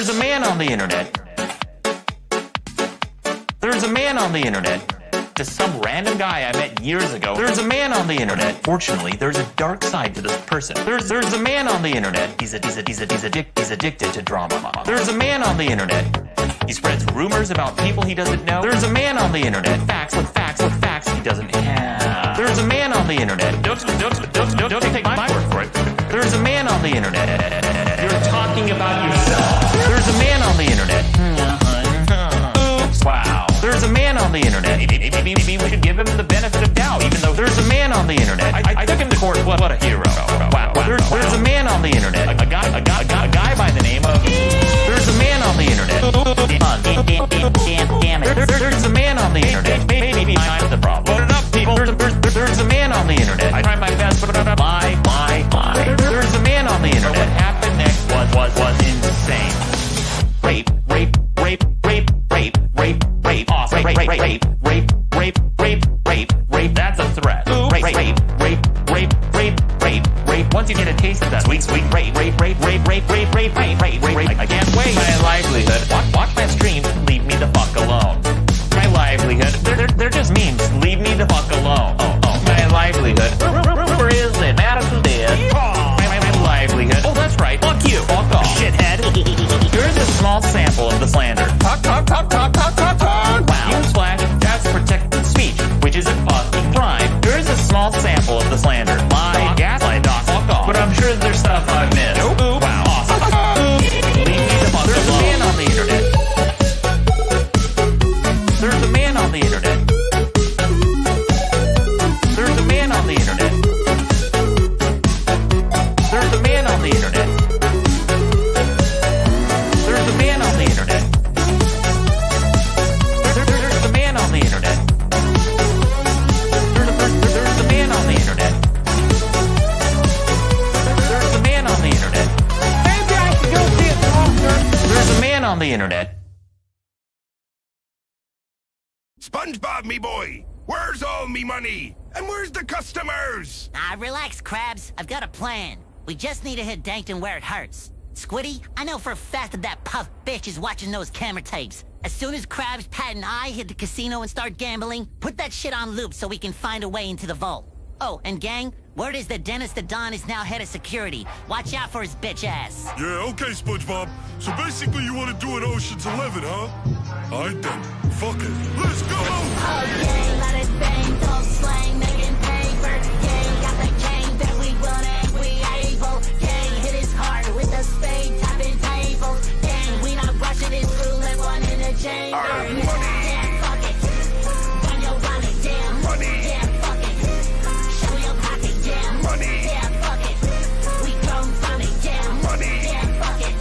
There's a man on the internet. There's a man on the internet. Just some random guy I met years ago. There's a man on the internet. Fortunately, there's a dark side to this person. There's a man on the internet. He's addicted to drama. There's a man on the internet. He spreads rumors about people he doesn't know. There's a man on the internet. Facts with facts he doesn't have. There's a man on the internet. Don't take my word for it. There's a man on the internet. You're talking about yourself. There's a man on the internet. Oops, wow. There's a man on the internet. Maybe we should give him the benefit of doubt, even though there's a man on the internet. I took him to court. What a hero. Wow. There's a man on the internet. A guy by the name of... There's a man on the internet. Damn it. There's a man on the internet. Maybe I'm the problem. Put it up, people. There's a man on the internet. I tried my best, but lie. There's a man on the internet. What happened next was insane. Rape. Awesome. Rape. That's a threat. Rape. Once you get a taste of that sweet rape. I can't wait. My livelihood. Watch my stream. Leave me the fuck alone. My livelihood. They're just memes. Leave me the fuck alone. Oh. My livelihood. Where is it? Madison's dead. My livelihood. Oh, that's right. Fuck you. Fuck off. Shithead. Here's a small sample of the slander. Talk. Wow. Newsflash. That's protected speech, which is a fucking crime. Here's a small sample of the slander. Lie, gaslight, doc, fuck off. But I'm sure there's stuff I've missed. Nope. Wow. Awesome. Leave me the fuck alone. There's a man on the internet. There's a man on the internet. There's a man on the internet. There's a man on the internet. There's a man on the internet. There's a man on the internet. There's a man on the internet. There's a man on the internet. Maybe I should go see a doctor. There's a man on the internet. SpongeBob, me boy, where's all me money? And where's the customers? Relax, Krabs. I've got a plan. We just need to hit Dankton where it hurts. Squiddy, I know for a fact that puff bitch is watching those camera tapes. As soon as Krabs, Pat, and I hit the casino and start gambling, put that shit on loop so we can find a way into the vault. Oh, and gang, word is that Dennis the Don is now head of security. Watch out for his bitch ass. Yeah, okay, SpongeBob. So basically you want to do an Ocean's 11, huh? Alright then, fuck it. Let's go! Oh, gang, let it bang, don't slang, making paper. Gang, got the gang that we want and we able. Gang, hit his heart with a spade, tapping tables. Gang, we not rushing it through, let one in the chamber. Our money. Yeah, fuck it. Run your wallet, damn. Money. Yeah, fuck it. Show your pocket, damn. Money. Yeah, fuck it. We grown from it, damn. Money. Yeah, fuck it.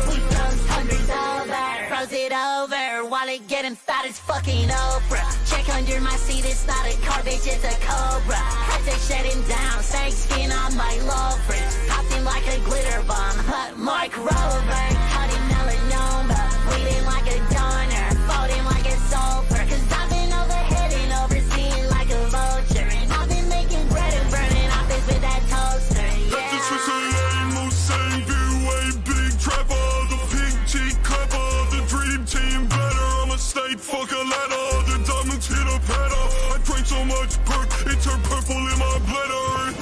We froze hundreds over. Froze it over. Wallet getting fat as fucking Oprah. Check under my seat, it's not a car, bitch, it's a Cobra. Had to shut him down, fake skin on my loafers. Popped him like a glitter bomb, hot Mark Rover. Cut him melanoma, bleeding like a donor. Fold him like a sulfur, cause I've been overheading, overseeing like a vulture. And I've been making bread and burning off it with that toaster, That's the Sicilian Hussein, B-Way, big trapper, the pink cheek clapper, the dream team better. I'm a state fucker ladder, the diamonds hit a pedal. I drank so much perk, it turned purple in my bladder.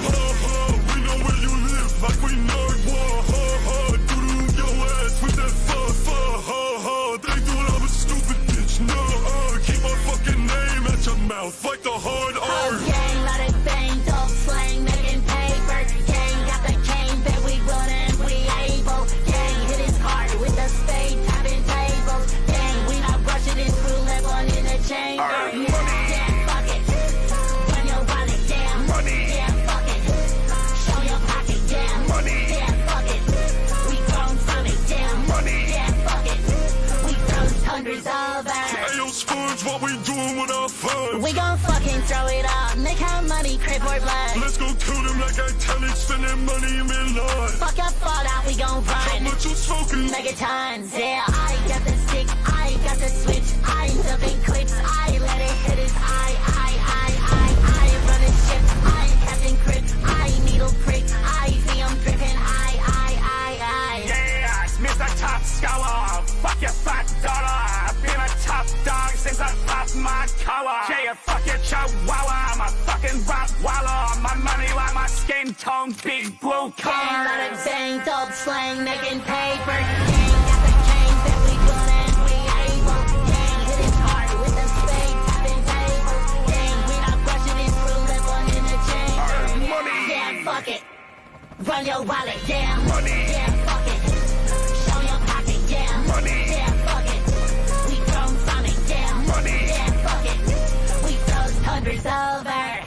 We know where you live, like we nerd war. Doodle your ass with that they thought I was stupid, bitch. No, keep my fucking name at your mouth, like the hard R. Gang, let it bang, dope slang, making paper. Gang, got the cane that we run and we able. Gang, hit his heart with a spade, tapping tables. Gang, we not rushing it through, let one in the chamber. Our money. Yeah, fuck it. Run your wallet, damn. Money. Yeah, fuck it. Show your pocket, damn. Money. Yeah, fuck it. We grown from it, damn. Money. Yeah, fuck it. We froze hundreds over. Hey, yo, Sponge, what we doing with our fun? We gon' fucking throw it up, make our money, crib or blood. Let's go kill them like I tell it, spending money in Milan. Fuck up, fall out, we gon' How run. much you smoking? Megatons, yeah, I got the stick, I got the switch, I dumping clips, I let it hit his eye, I run a ship, I Captain Crip, I needle prick, I see him dripping, I. Yeah, it's Mr. Top Scholar. fuck your chihuahua. I'm a fucking Rottweiler. On my money like my skin tone, big blue car. Lot of dang dope slang, making paper. Gang got the cane that we good and we able. Gang hit it hard with them spades, having tables. Gang, we not brushing it through level in the chamber. Money. Yeah, fuck it. Run your wallet, yeah. Money. Yeah, fuck it. Show your pocket, yeah. Money. Yeah, fuck it. We grown from it, yeah. Money. Yeah, fuck it. We throw hundreds over.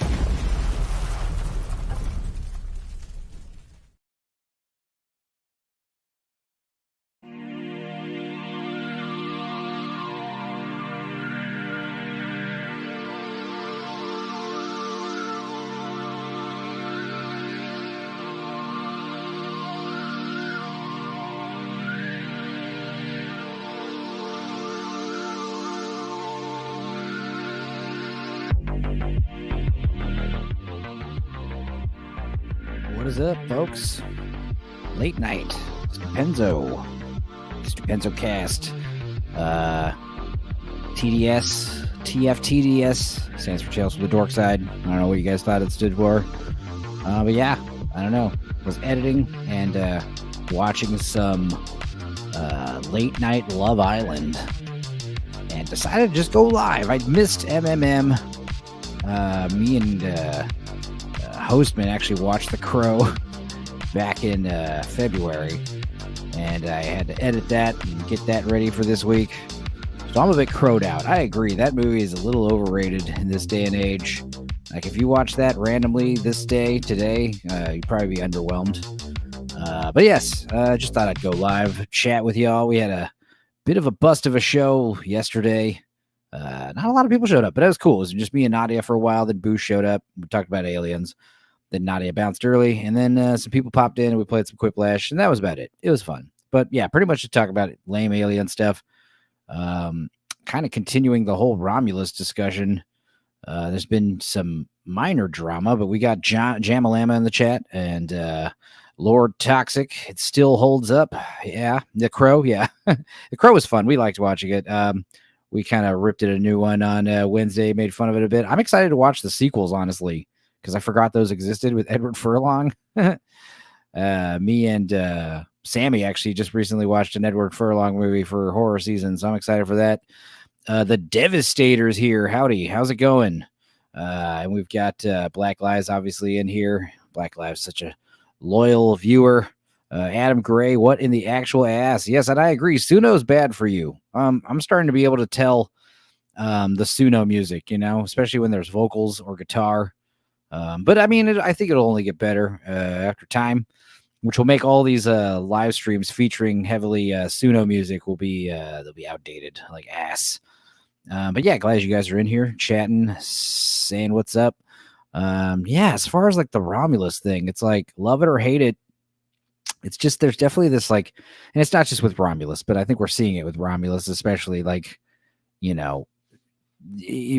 What is up, folks? Late night. Stupenzocast. TDS. TFTDS. Stands for Tales from the Dork Side. I don't know what you guys thought it stood for. But yeah, I don't know. I was editing and watching some late night Love Island. And decided to just go live. I'd missed MMM. Me and Hostman actually watched The Crow back in February, and I had to edit that and get that ready for this week. So I'm a bit crowed out. I agree, that movie is a little overrated in this day and age. Like, if you watch that randomly today, you'd probably be underwhelmed. But yes, just thought I'd go live, chat with y'all. We had a bit of a bust of a show yesterday. Not a lot of people showed up, but it was cool. It was just me and Nadia for a while. Then Boo showed up. We talked about aliens. Then Nadia bounced early, and then some people popped in, and we played some Quiplash, and that was about it. It was fun. But yeah, pretty much to talk about lame alien stuff. Kind of continuing the whole Romulus discussion. There's been some minor drama, but we got Jamalama in the chat, and Lord Toxic. It still holds up. Yeah. The Crow, yeah. The Crow was fun. We liked watching it. We kind of ripped it a new one on Wednesday, made fun of it a bit. I'm excited to watch the sequels, honestly, because I forgot those existed with Edward Furlong. Me and Sammy actually just recently watched an Edward Furlong movie for horror season, so I'm excited for that. The Devastators here. Howdy. How's it going? And we've got Black Lives obviously in here. Black Lives, such a loyal viewer. Adam Gray, what in the actual ass? Yes, and I agree. Suno's bad for you. I'm starting to be able to tell the Suno music, especially when there's vocals or guitar. But I mean, I think it'll only get better after time, which will make all these live streams featuring heavily Suno music they'll be outdated like ass. But yeah, glad you guys are in here chatting, saying what's up. Yeah, as far as like the Romulus thing, it's like love it or hate it. It's just there's definitely this like, and it's not just with Romulus, but I think we're seeing it with Romulus, especially like,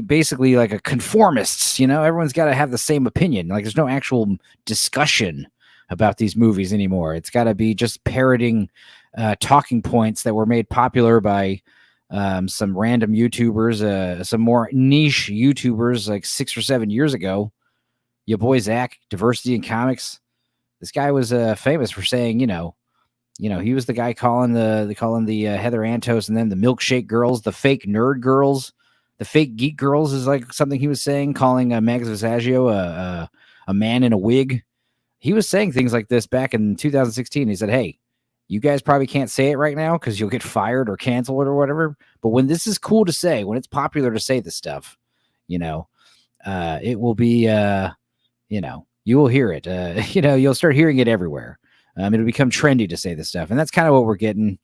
basically like a conformists, everyone's got to have the same opinion. Like there's no actual discussion about these movies anymore. It's got to be just parroting talking points that were made popular by some random YouTubers, some more niche YouTubers like 6 or 7 years ago. Your boy Zach, Diversity in Comics. This guy was famous for saying, he was the guy calling the Heather Antos and then the milkshake girls, the fake nerd girls. The fake geek girls is like something he was saying, calling Max Visaggio a man in a wig. He was saying things like this back in 2016. He said, hey, you guys probably can't say it right now because you'll get fired or canceled or whatever. But when this is cool to say, when it's popular to say this stuff, it will be, you will hear it. You'll start hearing it everywhere. It'll become trendy to say this stuff. And that's kind of what we're getting.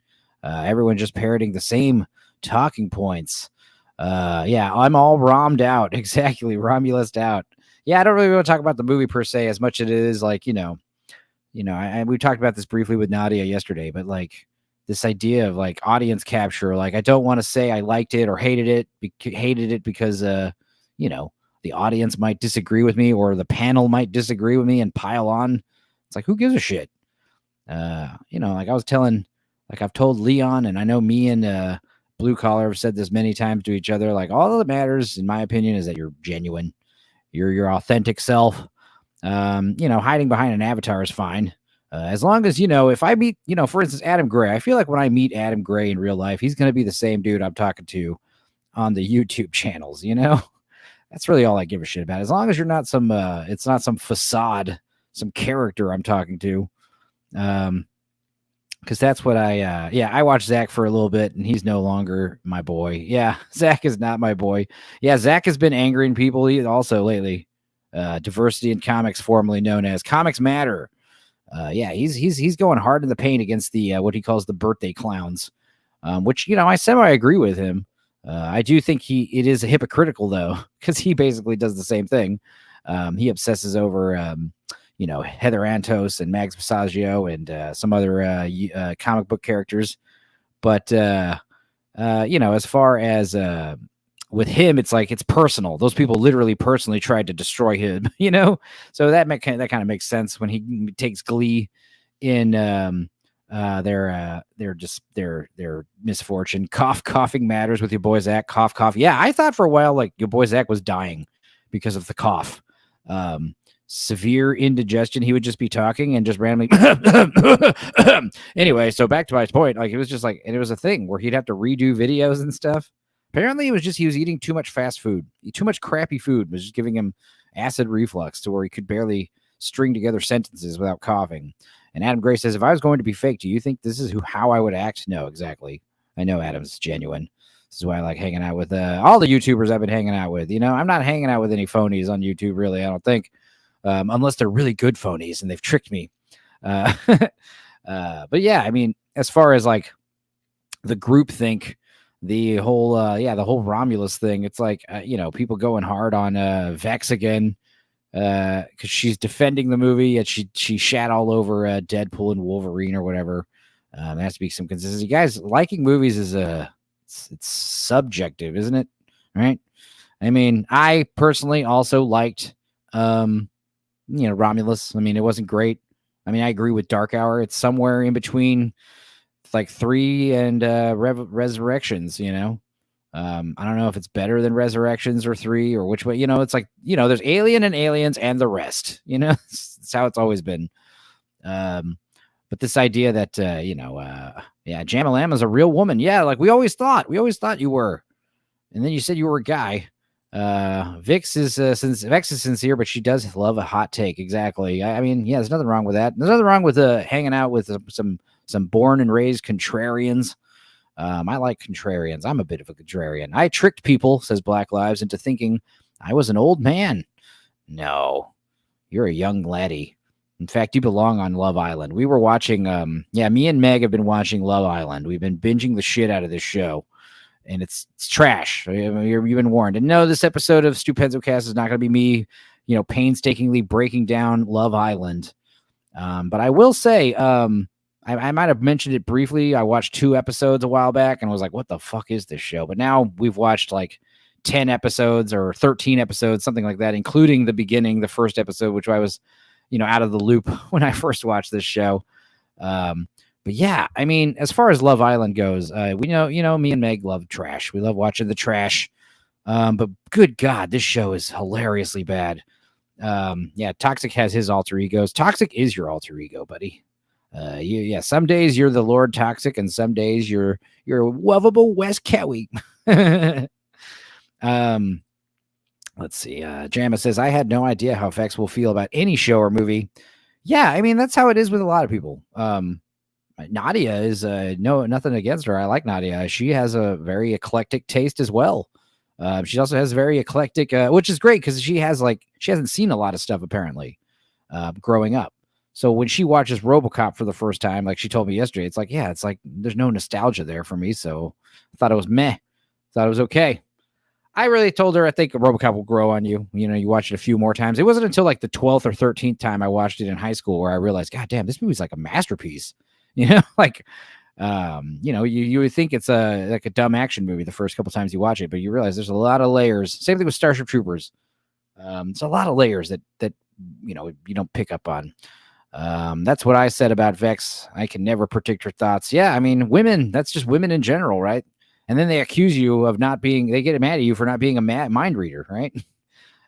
Everyone just parroting the same talking points. Yeah, I'm all rommed out. Exactly. Romulus out. Yeah, I don't really want to talk about the movie per se as much as it is like, we talked about this briefly with Nadia yesterday, but like this idea of like audience capture, like I don't want to say I liked it or hated it because, the audience might disagree with me or the panel might disagree with me and pile on. It's like, who gives a shit? Like I was telling, like I've told Leon and I know me and, blue collar have said this many times to each other. Like, all that matters, in my opinion, is that you're genuine. You're your authentic self. Hiding behind an avatar is fine. As long as, if I meet, for instance, Adam Gray, I feel like when I meet Adam Gray in real life, he's going to be the same dude I'm talking to on the YouTube channels, That's really all I give a shit about. As long as you're not it's not some facade, some character I'm talking to. Because that's what I watched Zach for a little bit, and he's no longer my boy. Yeah, Zach is not my boy. Yeah, Zach has been angering people also lately. Diversity in Comics, formerly known as Comics Matter. He's going hard in the paint against the what he calls the birthday clowns, which I semi agree with him. I do think it is hypocritical though, because he basically does the same thing. He obsesses over Heather Antos and Mags Passaggio and some other comic book characters, but as far as with him, it's like it's personal. Those people literally personally tried to destroy him, So that kind of makes sense when he takes glee in their misfortune. Coughing matters with your boy Zach. Cough. Yeah, I thought for a while like your boy Zach was dying because of the cough. Severe indigestion. He would just be talking and just randomly. Anyway, so back to my point. Like it was just like, and it was a thing where he'd have to redo videos and stuff. Apparently, it was just he was eating too much fast food. Too much crappy food was just giving him acid reflux to where he could barely string together sentences without coughing. And Adam Gray says, if I was going to be fake, do you think this is how I would act? No, exactly. I know Adam's genuine. This is why I like hanging out with all the YouTubers I've been hanging out with. I'm not hanging out with any phonies on YouTube, really, I don't think. Unless they're really good phonies and they've tricked me. But yeah, I mean, as far as like the group think, the whole Romulus thing, it's like people going hard on Vex again because she's defending the movie, yet she shat all over Deadpool and Wolverine or whatever. There has to be some consistency. Guys, liking movies is it's subjective, isn't it? Right? I mean, I personally also liked Romulus. I mean, it wasn't great. I mean, I agree with Dark Hour. It's somewhere in between like 3 and Resurrections, I don't know if it's better than Resurrections or 3 or which way, it's like, there's Alien and Aliens and the rest, it's how it's always been. But this idea that, Jamalama's a real woman. Yeah. Like we always thought you were, and then you said you were a guy. Vex is sincere, but she does love a hot take. Exactly. I mean, yeah, there's nothing wrong with that. There's nothing wrong with hanging out with some born and raised contrarians. I like contrarians. I'm a bit of a contrarian. I tricked people, says Black Lives, into thinking I was an old man. No, you're a young laddie. In fact, you belong on Love Island. We were watching, me and Meg have been watching Love Island. We've been binging the shit out of this show. And it's trash. You've been warned. And no, this episode of Stupenzocast is not going to be me, painstakingly breaking down Love Island. But I will say, I might have mentioned it briefly. I watched 2 episodes a while back and was like, what the fuck is this show? But now we've watched like 10 episodes or 13 episodes, something like that, including the beginning, the first episode, which I was, out of the loop when I first watched this show. But yeah, I mean, as far as Love Island goes, we know, me and Meg love trash. We love watching the trash. But good God, this show is hilariously bad. Toxic has his alter egos. Toxic is your alter ego, buddy. Some days you're the Lord Toxic, and some days you're lovable Wes Kelly. Let's see. Jamma says, I had no idea how Vex will feel about any show or movie. Yeah, I mean, that's how it is with a lot of people. Nadia is nothing against her. I like Nadia. She has a very eclectic taste as well. She also has very eclectic, which is great because she hasn't seen a lot of stuff apparently growing up. So when she watches RoboCop for the first time, like she told me yesterday, it's like there's no nostalgia there for me. So I thought it was meh. Thought it was okay. I really told her I think RoboCop will grow on you. You watch it a few more times. It wasn't until like the 12th or 13th time I watched it in high school where I realized, God damn, this movie's like a masterpiece. You would think it's like a dumb action movie the first couple times you watch it, but you realize there's a lot of layers. Same thing with Starship Troopers. It's a lot of layers that you don't pick up on. That's what I said about Vex. I can never predict her thoughts. Yeah, I mean, women, that's just women in general, right? And then they accuse you of not being, they get mad at you for not being a mind reader, right?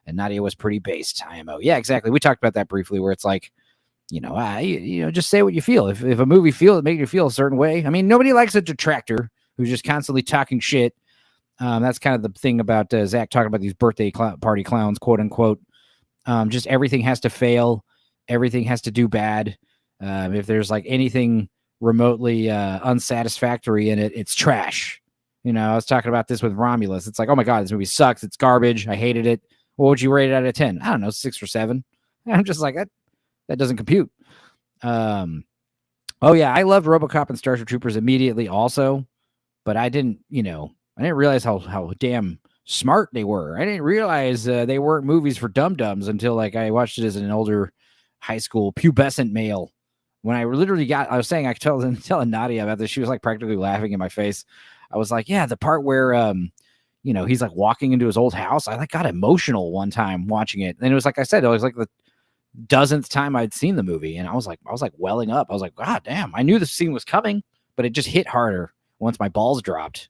And Nadia was pretty based, IMO. Yeah, exactly. We talked about that briefly, where it's like, just say what you feel. If a movie makes you feel a certain way. I mean, nobody likes a detractor who's just constantly talking shit. That's kind of the thing about Zach talking about these birthday party clowns, quote unquote. Just everything has to fail. Everything has to do bad. If there's like anything remotely unsatisfactory in it, it's trash. I was talking about this with Romulus. It's like, oh my God, this movie sucks. It's garbage. I hated it. What would you rate it out of 10? I don't know, 6 or 7. And I'm just like, that doesn't compute. Oh yeah, I loved RoboCop and Starship Troopers immediately also, but I didn't realize how damn smart they were. I didn't realize they weren't movies for dum-dums until like I watched it as an older high school pubescent male. When I literally I was telling Nadia about this, she was like practically laughing in my face. I was like, yeah, the part where he's like walking into his old house. I like got emotional one time watching it. And it was like I said, it was like the dozenth time I'd seen the movie, and I was like welling up. I was like, God damn, I knew the scene was coming, but it just hit harder once my balls dropped.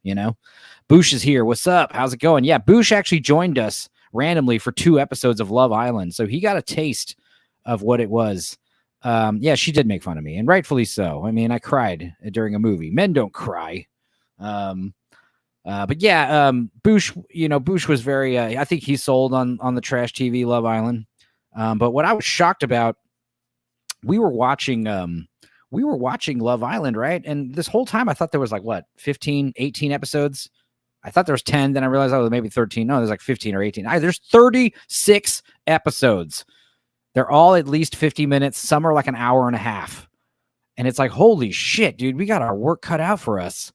Boosh is here. What's up? How's it going? Yeah, Boosh actually joined us randomly for 2 episodes of Love Island, so he got a taste of what it was. Yeah, she did make fun of me, and rightfully so. I mean, I cried during a movie. Men don't cry. But yeah, Boosh was very, I think he sold on the trash TV Love Island. But what I was shocked about, we were watching Love Island, right? And this whole time I thought there was like 15, 18 episodes. I thought there was 10. Then I realized, maybe 13. No, there's like 15 or 18. There's 36 episodes. They're all at least 50 minutes. Some are like an hour and a half. And it's like, holy shit, dude, we got our work cut out for us.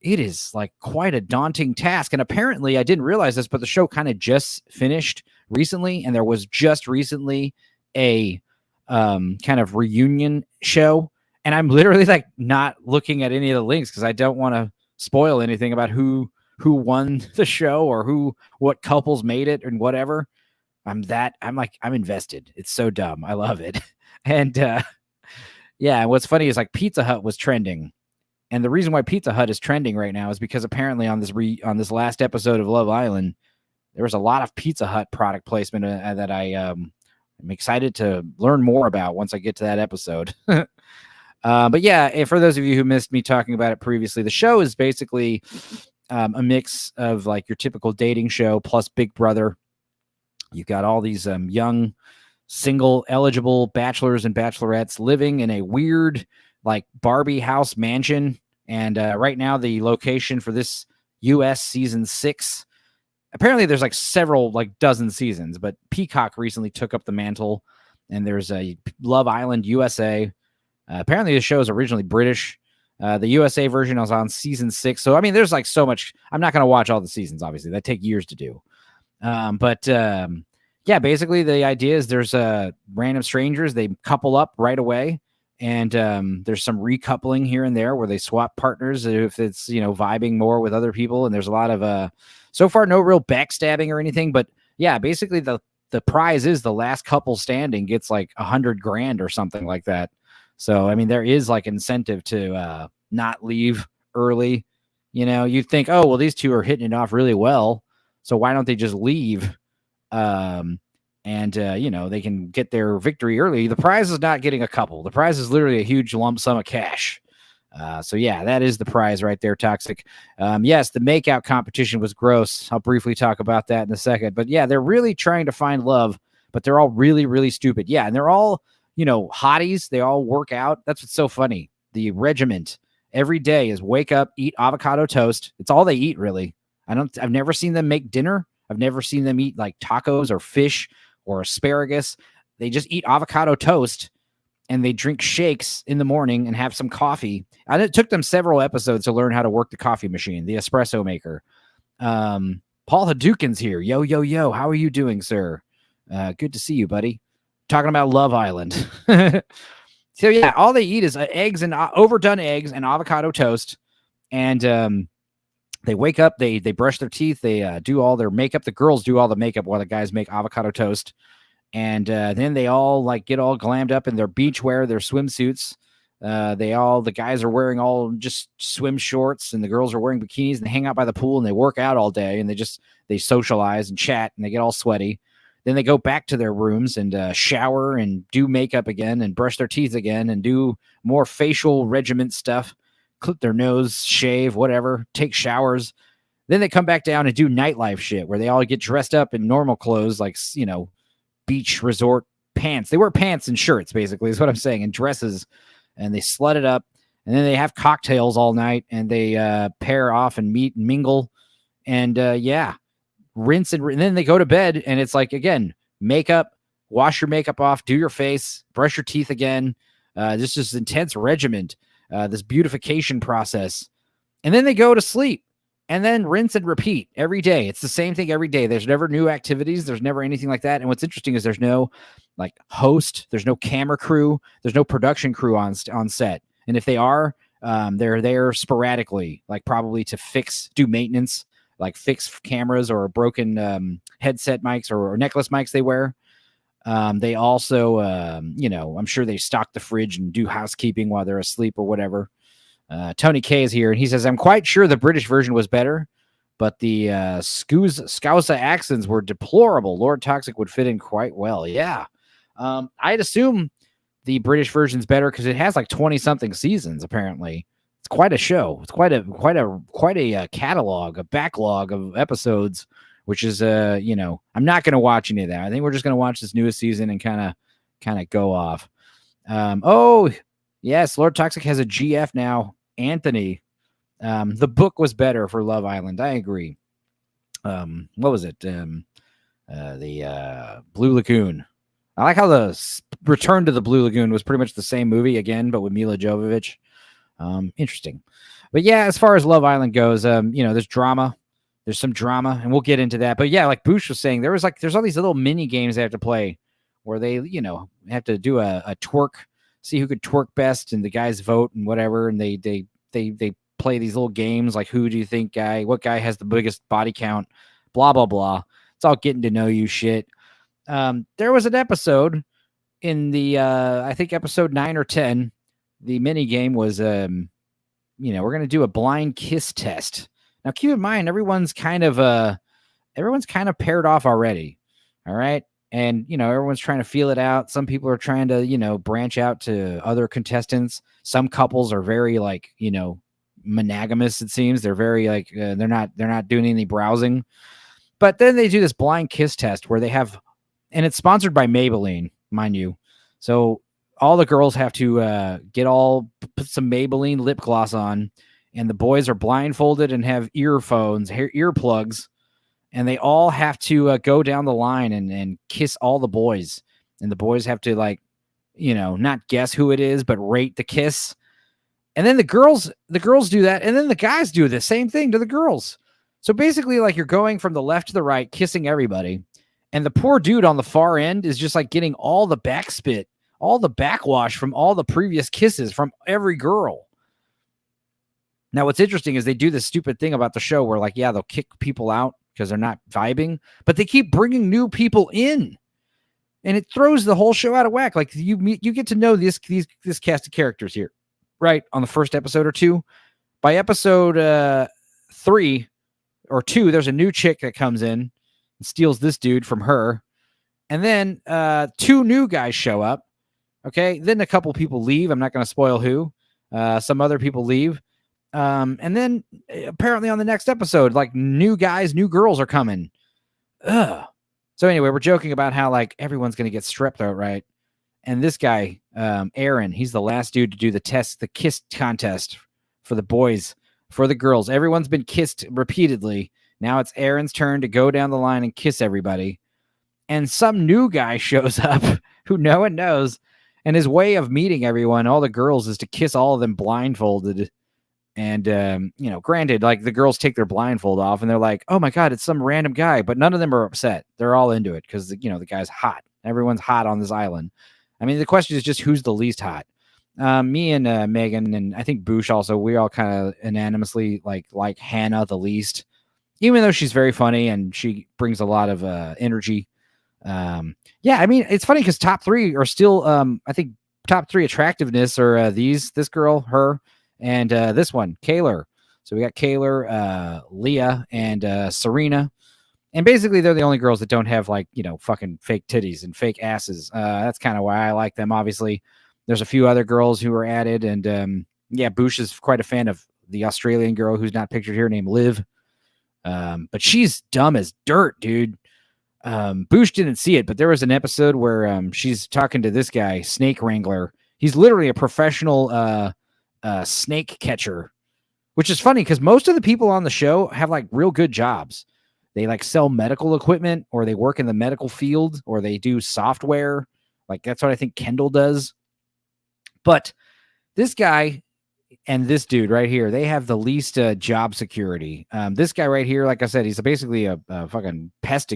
It is like quite a daunting task. And apparently I didn't realize this, but the show kind of just finished recently. And there was just recently a kind of reunion show. And I'm literally like not looking at any of the links because I don't want to spoil anything about who won the show or what couples made it and whatever. I'm invested. It's so dumb. I love it. And yeah, and what's funny is like Pizza Hut was trending. And the reason why Pizza Hut is trending right now is because apparently on this last episode of Love Island, there was a lot of Pizza Hut product placement that I am excited to learn more about once I get to that episode. But yeah, for those of you who missed me talking about it previously, the show is basically a mix of like your typical dating show plus Big Brother. You've got all these young, single, eligible bachelors and bachelorettes living in a weird like Barbie house mansion. And right now the location for this US season 6, apparently there's like several, like dozen seasons, but Peacock recently took up the mantle, and there's a Love Island USA. Apparently the show is originally British. The USA version was on season 6. So, I mean, there's like so much. I'm not going to watch all the seasons, obviously. That take years to do. But yeah, basically the idea is there's random strangers. They couple up right away. And there's some recoupling here and there where they swap partners if it's, vibing more with other people. And there's a lot of, so far, no real backstabbing or anything. But yeah, basically the prize is the last couple standing gets like $100,000 or something like that. So, I mean, there is like incentive to not leave early. You think, oh, well, these two are hitting it off really well, so why don't they just leave? And they can get their victory early. The prize is not getting a couple. The prize is literally a huge lump sum of cash. So yeah, that is the prize right there, Toxic. Yes, the makeout competition was gross. I'll briefly talk about that in a second. But yeah, they're really trying to find love, but they're all really, really stupid. Yeah, and they're all, hotties. They all work out. That's what's so funny. The regiment every day is wake up, eat avocado toast. It's all they eat, really. I've never seen them make dinner. I've never seen them eat like tacos or fish or asparagus. They just eat avocado toast and they drink shakes in the morning and have some coffee. And it took them several episodes to learn how to work the coffee machine, the espresso maker. Paul Hadouken's here. Yo, yo, yo. How are you doing, sir? Good to see you, buddy. Talking about Love Island. So yeah, all they eat is eggs and overdone eggs and avocado toast. And they wake up, they brush their teeth, they do all their makeup. The girls do all the makeup while the guys make avocado toast. And then they all like get all glammed up in their beach wear, their swimsuits. The guys are wearing all just swim shorts and the girls are wearing bikinis and they hang out by the pool and they work out all day and they socialize and chat and they get all sweaty. Then they go back to their rooms and shower and do makeup again and brush their teeth again and do more facial regiment stuff, clip their nose, shave, whatever, take showers. Then they come back down and do nightlife shit where they all get dressed up in normal clothes, like, beach resort pants. They wear pants and shirts, basically, is what I'm saying, and dresses, and they slut it up. And then they have cocktails all night and they pair off and meet and mingle. And rinse and then they go to bed and it's like, again, makeup, wash your makeup off, do your face, brush your teeth again. This is intense regiment, this beautification process. And then they go to sleep and then rinse and repeat every day. It's the same thing every day. There's never new activities. There's never anything like that. And what's interesting is there's no host, there's no camera crew, there's no production crew on set. And if they are, they're there sporadically, like probably to do maintenance, like fix cameras or broken headset mics or necklace mics they wear. They also, I'm sure they stock the fridge and do housekeeping while they're asleep or whatever. Tony K is here and he says, I'm quite sure the British version was better, but the Scousa accents were deplorable. Lord Toxic would fit in quite well. Yeah. I'd assume the British version's better because it has like 20 something seasons, apparently. It's quite a show. It's quite a catalog, a backlog of episodes, which is I'm not going to watch any of that. I think we're just going to watch this newest season and kind of go off. Oh yes, Lord Toxic has a GF now. Anthony, the book was better for Love Island. I agree. What was it? The Blue Lagoon. I like how the Return to the Blue Lagoon was pretty much the same movie again, but with Mila Jovovich. Interesting. But yeah, as far as Love Island goes, there's drama. There's some drama, and we'll get into that. But yeah, like Boosh was saying, there's all these little mini games they have to play where they, have to do a twerk, see who could twerk best, and the guys vote and whatever, and they play these little games like who do you think what guy has the biggest body count, blah blah blah. It's all getting to know you shit. There was an episode in the I think episode 9 or 10. The mini game was we're going to do a blind kiss test. Now keep in mind everyone's kind of paired off already. All right? And everyone's trying to feel it out. Some people are trying to, branch out to other contestants. Some couples are very monogamous, it seems. They're very they're not doing any browsing. But then they do this blind kiss test where they have, and it's sponsored by Maybelline, mind you. So all the girls have to put some Maybelline lip gloss on, and the boys are blindfolded and have earplugs, and they all have to go down the line and kiss all the boys. And the boys have to not guess who it is, but rate the kiss. And then the girls do that, and then the guys do the same thing to the girls. So basically, you're going from the left to the right, kissing everybody, and the poor dude on the far end is just getting all the backspit, all the backwash from all the previous kisses from every girl. Now, what's interesting is they do this stupid thing about the show where they'll kick people out because they're not vibing, but they keep bringing new people in, and it throws the whole show out of whack. You get to know this cast of characters here, right, on the first episode or two. By episode 3 or 2, there's a new chick that comes in and steals this dude from her, and then 2 new guys show up. Okay, then a couple people leave. I'm not going to spoil who. Some other people leave. And then apparently on the next episode, new guys, new girls are coming. Ugh. So anyway, we're joking about how everyone's going to get strep throat, right? And this guy, Aaron, he's the last dude to do the kiss contest for the boys, for the girls. Everyone's been kissed repeatedly. Now it's Aaron's turn to go down the line and kiss everybody. And some new guy shows up who no one knows. And his way of meeting everyone, all the girls, is to kiss all of them blindfolded. And, granted, the girls take their blindfold off and they're like, oh my God, it's some random guy. But none of them are upset. They're all into it because, the guy's hot. Everyone's hot on this island. I mean, the question is just who's the least hot. Me and Megan, and I think Boosh also, we all kind of unanimously like Hannah the least, even though she's very funny and she brings a lot of energy. Yeah, I mean, it's funny because top 3 are still, I think top 3 attractiveness are this girl, her, and this one, Kaylor. So we got Kaylor, Leah, and Serena. And basically, they're the only girls that don't have, like, fucking fake titties and fake asses. That's kind of why I like them, obviously. There's a few other girls who were added. And, yeah, Boosh is quite a fan of the Australian girl who's not pictured here named Liv. But she's dumb as dirt, dude. Boosh didn't see it, but there was an episode where she's talking to this guy, Snake Wrangler. He's literally a professional snake catcher, which is funny because most of the people on the show have, like, real good jobs. They, like, sell medical equipment, or they work in the medical field, or they do software. Like, that's what I think Kendall does. But this guy and this dude right here, they have the least job security. This guy right here, like I said, he's basically a fucking pest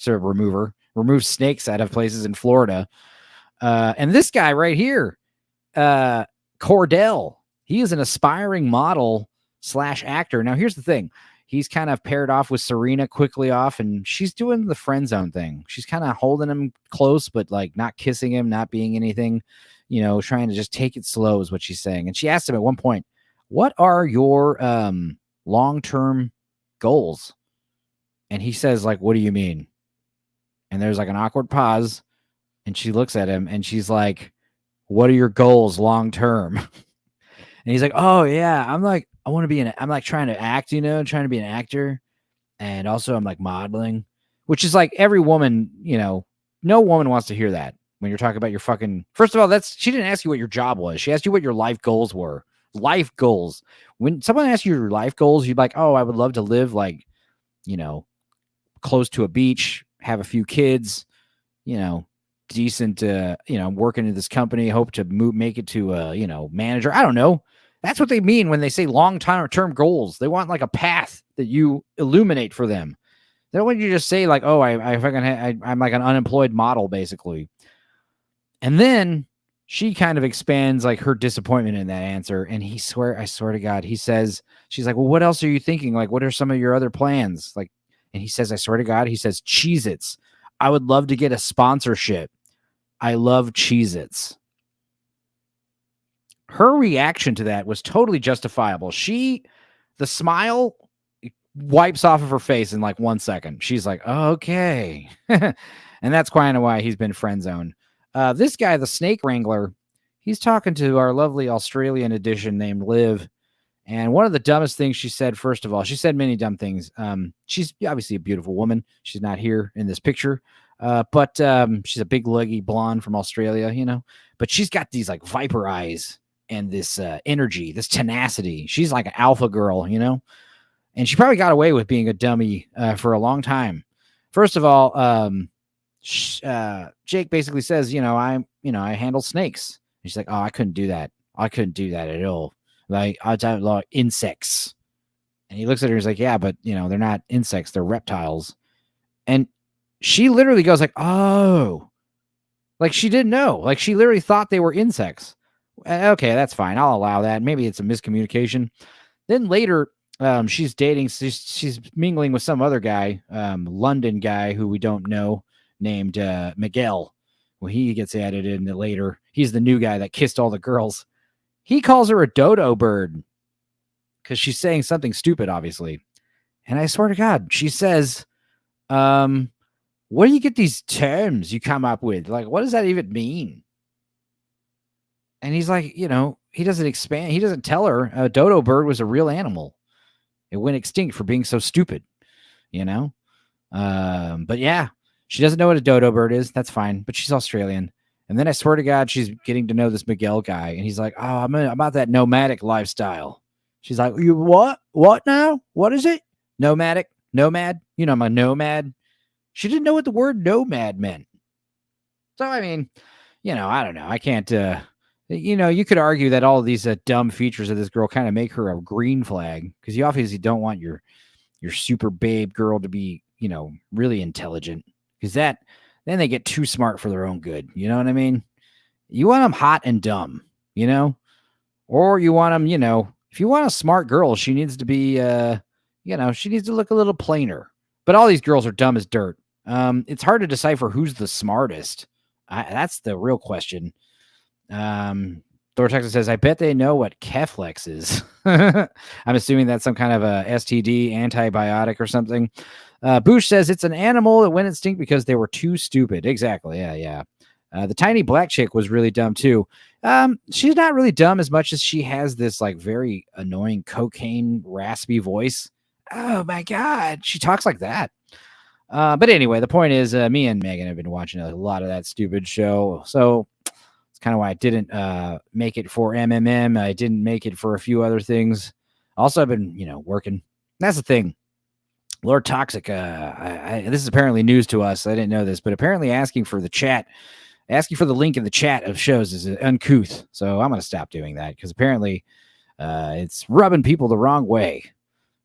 remover, removes snakes out of places in Florida. And this guy right here, Cordell, he is an aspiring model / actor. Now, here's the thing. He's kind of paired off with Serena quickly off, and she's doing the friend zone thing. She's kind of holding him close, but, like, not kissing him, not being anything, trying to just take it slow is what she's saying. And she asked him at one point, what are your long-term goals? And he says, like, what do you mean? And there's, like, an awkward pause, and she looks at him, and she's like, what are your goals long-term? And he's like, oh, yeah, I'm like, I want to be I'm like trying to act, trying to be an actor. And also I'm like modeling, which is like every woman, no woman wants to hear that when you're talking about your fucking, first of all, she didn't ask you what your job was. She asked you what your life goals were. Life goals. When someone asks you your life goals, you'd be like, oh, I would love to live, like, close to a beach, have a few kids, decent, working in this company, hope to make it to, manager. I don't know. That's what they mean when they say long-term goals. They want, like, a path that you illuminate for them. They don't want you to just say, like, oh, I'm like an unemployed model, basically. And then she kind of expands, like, her disappointment in that answer. And I swear to God, he says, she's like, well, what else are you thinking? Like, what are some of your other plans? Like, and he says, I swear to God, he says, Cheez-Its. I would love to get a sponsorship. I love Cheez-Its. Her reaction to that was totally justifiable. The smile wipes off of her face in like 1 second. She's like, oh, okay. And that's kind of why he's been friend zoned. This guy, the Snake Wrangler, he's talking to our lovely Australian edition named Liv. And one of the dumbest things she said, first of all, she said many dumb things. She's obviously a beautiful woman. She's not here in this picture. But she's a big leggy blonde from Australia, but she's got these like viper eyes and this energy, this tenacity. She's like an alpha girl, and she probably got away with being a dummy for a long time. First of all, Jake basically says, I handle snakes. And she's like, oh, I couldn't do that. I couldn't do that at all. Like, I don't like insects. And he looks at her and he's like, yeah, but they're not insects, they're reptiles. And she literally goes like, oh, like she didn't know. Like she literally thought they were insects. Okay, that's fine. I'll allow that. Maybe it's a miscommunication. Then later, she's dating, she's mingling with some other guy, London guy who we don't know, named Miguel. Well, he gets added in later. He's the new guy that kissed all the girls. He calls her a dodo bird because she's saying something stupid, obviously. And I swear to God, she says, where do you get these terms you come up with? Like, what does that even mean? And he's like, he doesn't expand. He doesn't tell her a dodo bird was a real animal. It went extinct for being so stupid, But yeah, she doesn't know what a dodo bird is. That's fine. But she's Australian. And then I swear to God, she's getting to know this Miguel guy. And he's like, oh, I'm about that nomadic lifestyle. She's like, you what? What now? What is it? Nomad? I'm a nomad. She didn't know what the word nomad meant. So, I mean, I don't know. I can't, you could argue that all of these dumb features of this girl kind of make her a green flag because you obviously don't want your super babe girl to be, really intelligent because then they get too smart for their own good. You know what I mean? You want them hot and dumb, or you want them, if you want a smart girl, she needs to be, she needs to look a little plainer. But all these girls are dumb as dirt. It's hard to decipher who's the smartest. That's the real question. Thor Texas says, I bet they know what Keflex is. I'm assuming that's some kind of a STD antibiotic or something. Boosh says it's an animal that went extinct because they were too stupid. Exactly. Yeah. The tiny black chick was really dumb too. She's not really dumb as much as she has this like very annoying cocaine raspy voice. Oh my God. She talks like that. But anyway, the point is, me and Megan have been watching a lot of that stupid show. So it's kind of why I didn't make it for MMM. I didn't make it for a few other things. Also, I've been, working. That's the thing. Lord Toxic, this is apparently news to us. I didn't know this, but apparently asking for the link in the chat of shows is uncouth. So I'm going to stop doing that because apparently it's rubbing people the wrong way.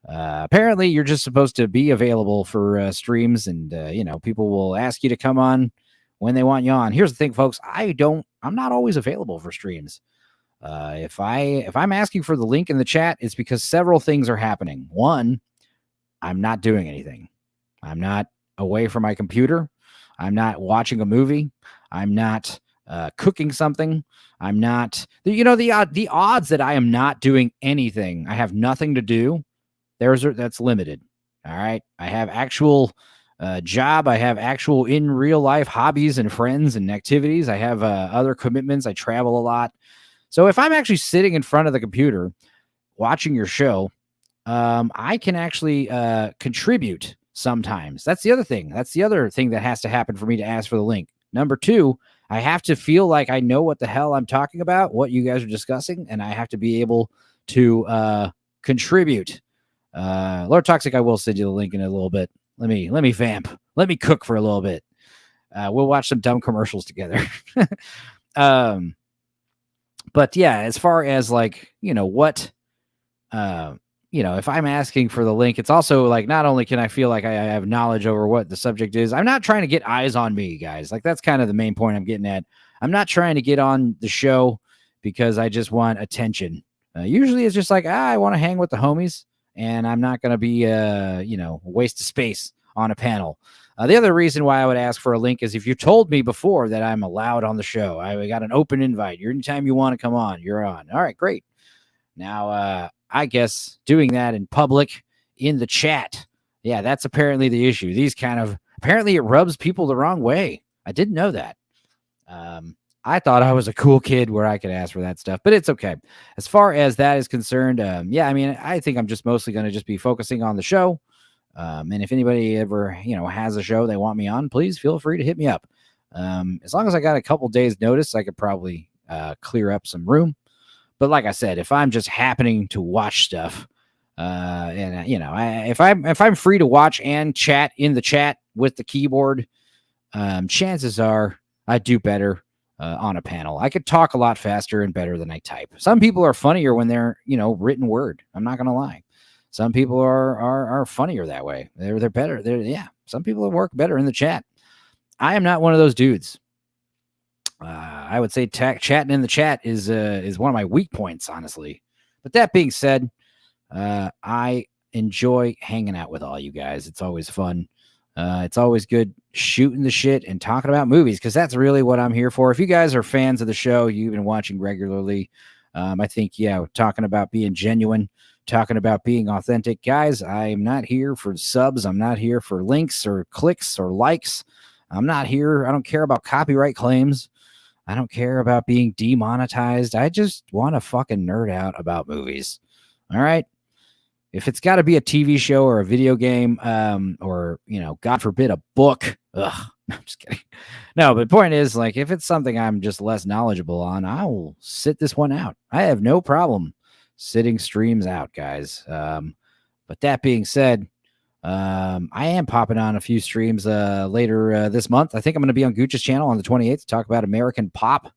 Apparently you're just supposed to be available for streams and, people will ask you to come on when they want you on. Here's the thing, folks. I'm not always available for streams. If I'm asking for the link in the chat, it's because several things are happening. One, I'm not doing anything. I'm not away from my computer. I'm not watching a movie. I'm not cooking something. I'm not, the odds that I am not doing anything. I have nothing to do. That's limited. All right. I have actual job. I have actual in real life hobbies and friends and activities. I have other commitments. I travel a lot. So if I'm actually sitting in front of the computer watching your show, I can actually contribute sometimes. That's the other thing. That's the other thing that has to happen for me to ask for the link. Number two, I have to feel like I know what the hell I'm talking about, what you guys are discussing, and I have to be able to contribute. Lord Toxic, I will send you the link in a little bit. Let me vamp. Let me cook for a little bit. We'll watch some dumb commercials together. But yeah, as far as like, if I'm asking for the link, it's also like, not only can I feel like I have knowledge over what the subject is, I'm not trying to get eyes on me, guys. Like that's kind of the main point I'm getting at. I'm not trying to get on the show because I just want attention. Usually it's just like, I want to hang with the homies and I'm not going to be, a waste of space on a panel. The other reason why I would ask for a link is if you told me before that I'm allowed on the show, I got an open invite. Anytime you want to come on, you're on. All right, great. Now, I guess doing that in public in the chat. Yeah, that's apparently the issue. Apparently it rubs people the wrong way. I didn't know that. I thought I was a cool kid where I could ask for that stuff, but it's okay. As far as that is concerned, I think I'm just mostly going to just be focusing on the show. And if anybody ever, has a show they want me on, please feel free to hit me up. As long as I got a couple days notice, I could probably clear up some room. But like I said, if I'm just happening to watch stuff, if I'm free to watch and chat in the chat with the keyboard, chances are I do better on a panel. I could talk a lot faster and better than I type. Some people are funnier when they're written word. I'm not gonna lie. Some people are funnier that way. They're better. Some people work better in the chat. I am not one of those dudes. I would say chatting in the chat is one of my weak points, honestly. But that being said, I enjoy hanging out with all you guys. It's always fun. It's always good shooting the shit and talking about movies because that's really what I'm here for. If you guys are fans of the show, you've been watching regularly, I think, talking about being genuine, talking about being authentic. Guys, I'm not here for subs. I'm not here for links or clicks or likes. I'm not here. I don't care about copyright claims. I don't care about being demonetized. I just want to fucking nerd out about movies. All right. If it's got to be a TV show or a video game, or, God forbid, a book. Ugh, I'm just kidding. No, but the point is, like, if it's something I'm just less knowledgeable on, I will sit this one out. I have no problem sitting streams out, guys. But that being said, I am popping on a few streams later this month. I think I'm going to be on Gooch's channel on the 28th to talk about American Pop.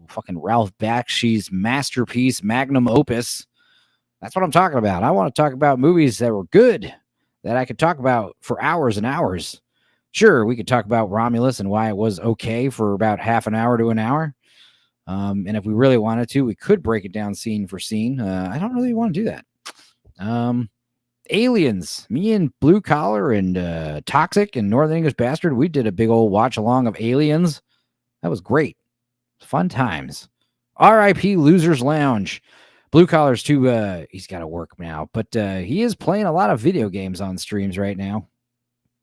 Fucking Ralph Bakshi's masterpiece, magnum opus. That's what I'm talking about. I want to talk about movies that were good, that I could talk about for hours and hours. Sure, we could talk about Romulus and why it was okay for about half an hour to an hour. And if we really wanted to, we could break it down scene for scene. I don't really want to do that. Aliens, me and Blue Collar and Toxic and Northern English Bastard, we did a big old watch along of Aliens. That was great. Fun times. R.I.P. Losers Lounge. Blue Collar's too, he's got to work now, but he is playing a lot of video games on streams right now.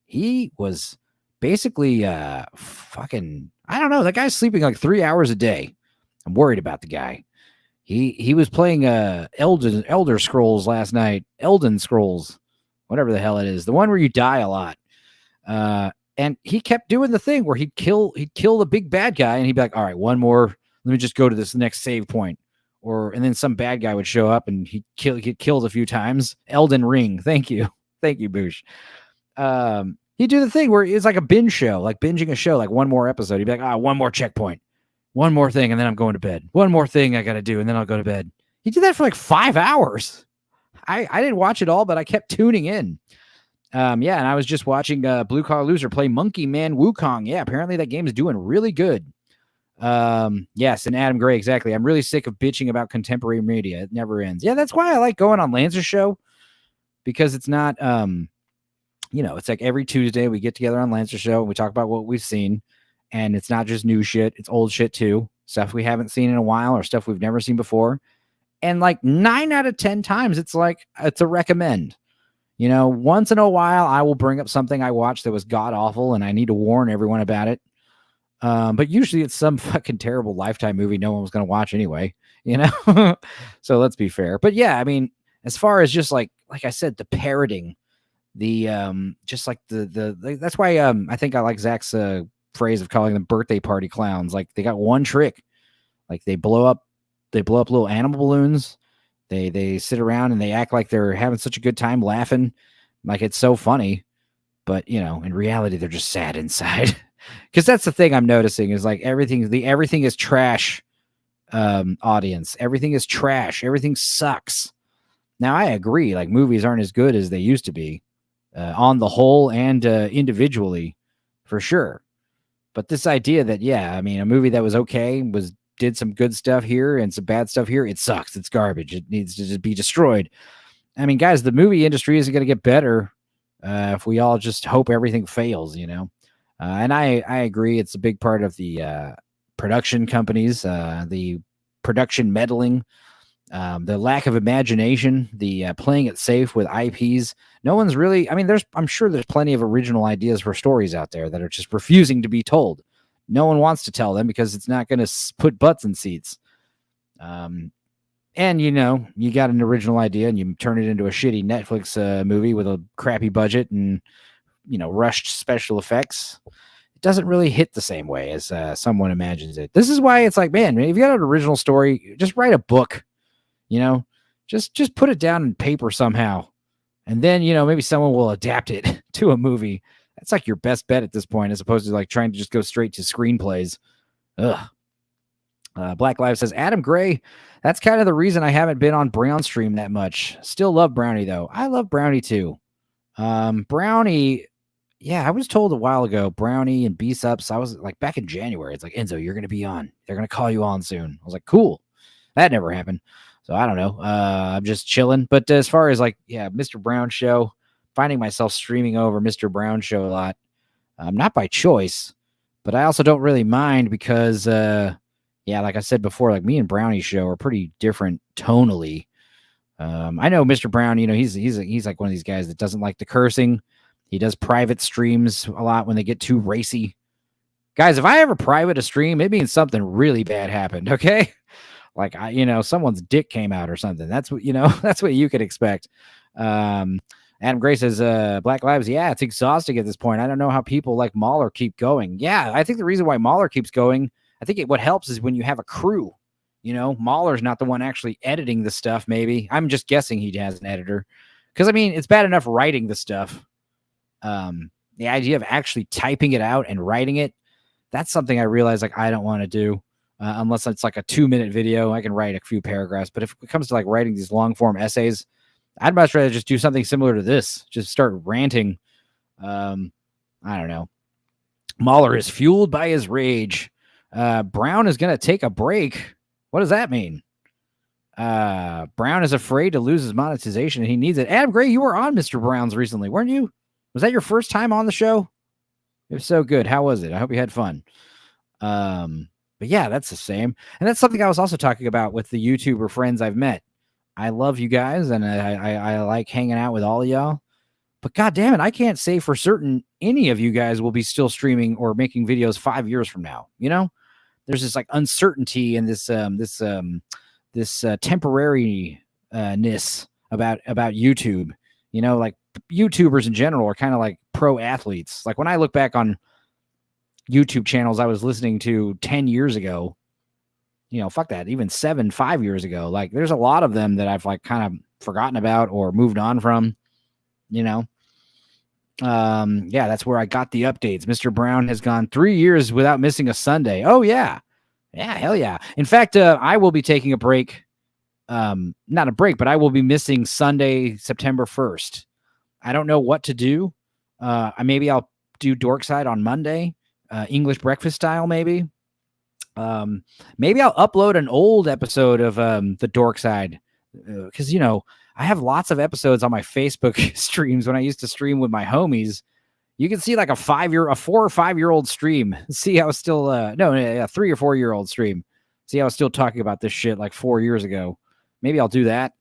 He was basically fucking, I don't know, that guy's sleeping like 3 hours a day. I'm worried about the guy. He was playing Elder Scrolls last night. Elden Scrolls, whatever the hell it is. The one where you die a lot. And he kept doing the thing where he'd kill the big bad guy and he'd be like, all right, one more. Let me just go to this next save point. And then some bad guy would show up and he'd get killed a few times. Elden Ring. Thank you. Thank you, Boosh. He'd do the thing where it's like a binge show, like binging a show, like one more episode. He'd be like, one more checkpoint, one more thing, and then I'm going to bed. One more thing I got to do, and then I'll go to bed. He did that for like 5 hours. I didn't watch it all, but I kept tuning in. And I was just watching Blue Collar Loser play Monkey Man Wukong. Yeah, apparently that game is doing really good. Yes, and Adam Gray, exactly. I'm really sick of bitching about contemporary media. It never ends. Yeah, that's why I like going on Lancer's show, because it's not, it's like every Tuesday we get together on Lancer's show and we talk about what we've seen, and it's not just new shit, it's old shit too, stuff we haven't seen in a while or stuff we've never seen before. And like 9 out of 10 times, it's a recommend. Once in a while, I will bring up something I watched that was god awful and I need to warn everyone about it. But usually it's some fucking terrible Lifetime movie no one was going to watch anyway, So let's be fair. But yeah, I mean, as far as just like I said, the parroting, just like that's why I think I like Zach's phrase of calling them birthday party clowns. Like, they got one trick. Like, they blow up little animal balloons. They sit around and they act like they're having such a good time laughing, like it's so funny. But in reality, they're just sad inside. Because that's the thing I'm noticing is like everything is trash. Audience, everything is trash. Everything sucks. Now I agree, like movies aren't as good as they used to be, on the whole and individually, for sure. But this idea that a movie that was okay did some good stuff here and some bad stuff here, it sucks. It's garbage. It needs to just be destroyed. I mean, guys, the movie industry isn't going to get better if we all just hope everything fails, and I agree. It's a big part of the production companies, the production meddling, the lack of imagination, the playing it safe with IPs. No one's really, I'm sure there's plenty of original ideas for stories out there that are just refusing to be told. No one wants to tell them because it's not going to put butts in seats. And you got an original idea and you turn it into a shitty Netflix movie with a crappy budget and, rushed special effects. It doesn't really hit the same way as someone imagines it. This is why it's like, man, if you got an original story, just write a book, just put it down in paper somehow. And then, maybe someone will adapt it to a movie. That's like your best bet at this point, as opposed to like trying to just go straight to screenplays. Ugh. Black Lives says, Adam Gray, that's kind of the reason I haven't been on Brown stream that much. Still love Brownie, though. I love Brownie, too. Brownie, I was told a while ago, Brownie and B-Sups, I was like back in January. It's like, Enzo, you're going to be on. They're going to call you on soon. I was like, cool. That never happened. So I don't know. I'm just chilling. But as far as like, Mr. Brown show, finding myself streaming over Mr. Brown show a lot. Not by choice, but I also don't really mind because, like I said before, like me and Brownie's show are pretty different tonally. I know Mr. Brown, he's like one of these guys that doesn't like the cursing. He does private streams a lot when they get too racy. Guys, if I ever private a stream, it means something really bad happened, okay? Like, someone's dick came out or something. That's what, that's what you could expect. Adam Gray says, Black Lives, it's exhausting at this point. I don't know how people like Mahler keep going. Yeah, I think the reason why Mahler keeps going, I think what helps is when you have a crew. Mahler's not the one actually editing the stuff, maybe. I'm just guessing he has an editor. Because, it's bad enough writing the stuff. The idea of actually typing it out and writing it, that's something I realize like I don't want to do. Unless it's like a 2-minute video. I can write a few paragraphs. But if it comes to like writing these long-form essays, I'd much rather just do something similar to this. Just start ranting. I don't know. Mahler is fueled by his rage. Brown is going to take a break. What does that mean? Brown is afraid to lose his monetization and he needs it. Adam Gray, you were on Mr. Brown's recently, weren't you? Was that your first time on the show? It was so good. How was it? I hope you had fun. But yeah, that's the same. And that's something I was also talking about with the YouTuber friends I've met. I love you guys, and I like hanging out with all of y'all. But god damn it, I can't say for certain any of you guys will be still streaming or making videos 5 years from now. You know, there's this like uncertainty and this temporariness about YouTube. You know, like YouTubers in general are kind of like pro athletes. Like when I look back on YouTube channels I was listening to 10 years ago, you know, fuck that, even 5 years ago, like there's a lot of them that I've like kind of forgotten about or moved on from, you know. Yeah, that's where I got the updates. Mr. Brown has gone 3 years without missing a Sunday. Oh yeah. Yeah, hell yeah. In fact, I will be taking a break. Not a break, but I will be missing Sunday, September 1st. I don't know what to do. Maybe I'll do Dorkside on Monday, English breakfast style, maybe. Maybe I'll upload an old episode of the Dorkside, because you know I have lots of episodes on my Facebook streams when I used to stream with my homies. You can see like a 4 or 5 year old stream. See, I was still a 3 or 4 year old stream. See, I was still talking about this shit like 4 years ago. Maybe I'll do that.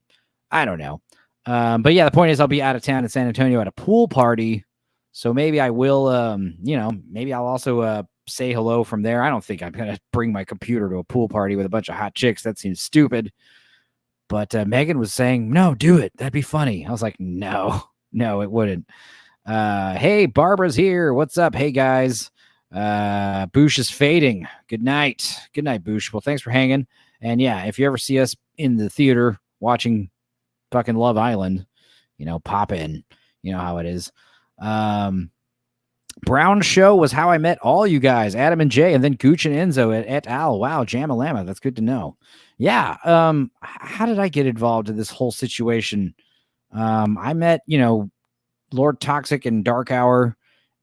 I don't know. But yeah, the point is I'll be out of town in San Antonio at a pool party. So maybe I will, maybe I'll also say hello from there. I don't think I'm going to bring my computer to a pool party with a bunch of hot chicks. That seems stupid. But Megan was saying, no, do it. That'd be funny. I was like, no, it wouldn't. Hey, Barbara's here. What's up? Hey, guys. Boosh is fading. Good night. Good night, Boosh. Well, thanks for hanging. And yeah, if you ever see us in the theater watching fucking Love Island, you know, pop in. You know how it is. Brown Show was how I met all you guys, Adam and Jay, and then Gooch and Enzo et al. Wow, Jamalama. That's good to know. Yeah. How did I get involved in this whole situation? I met, you know, Lord Toxic and Dark Hour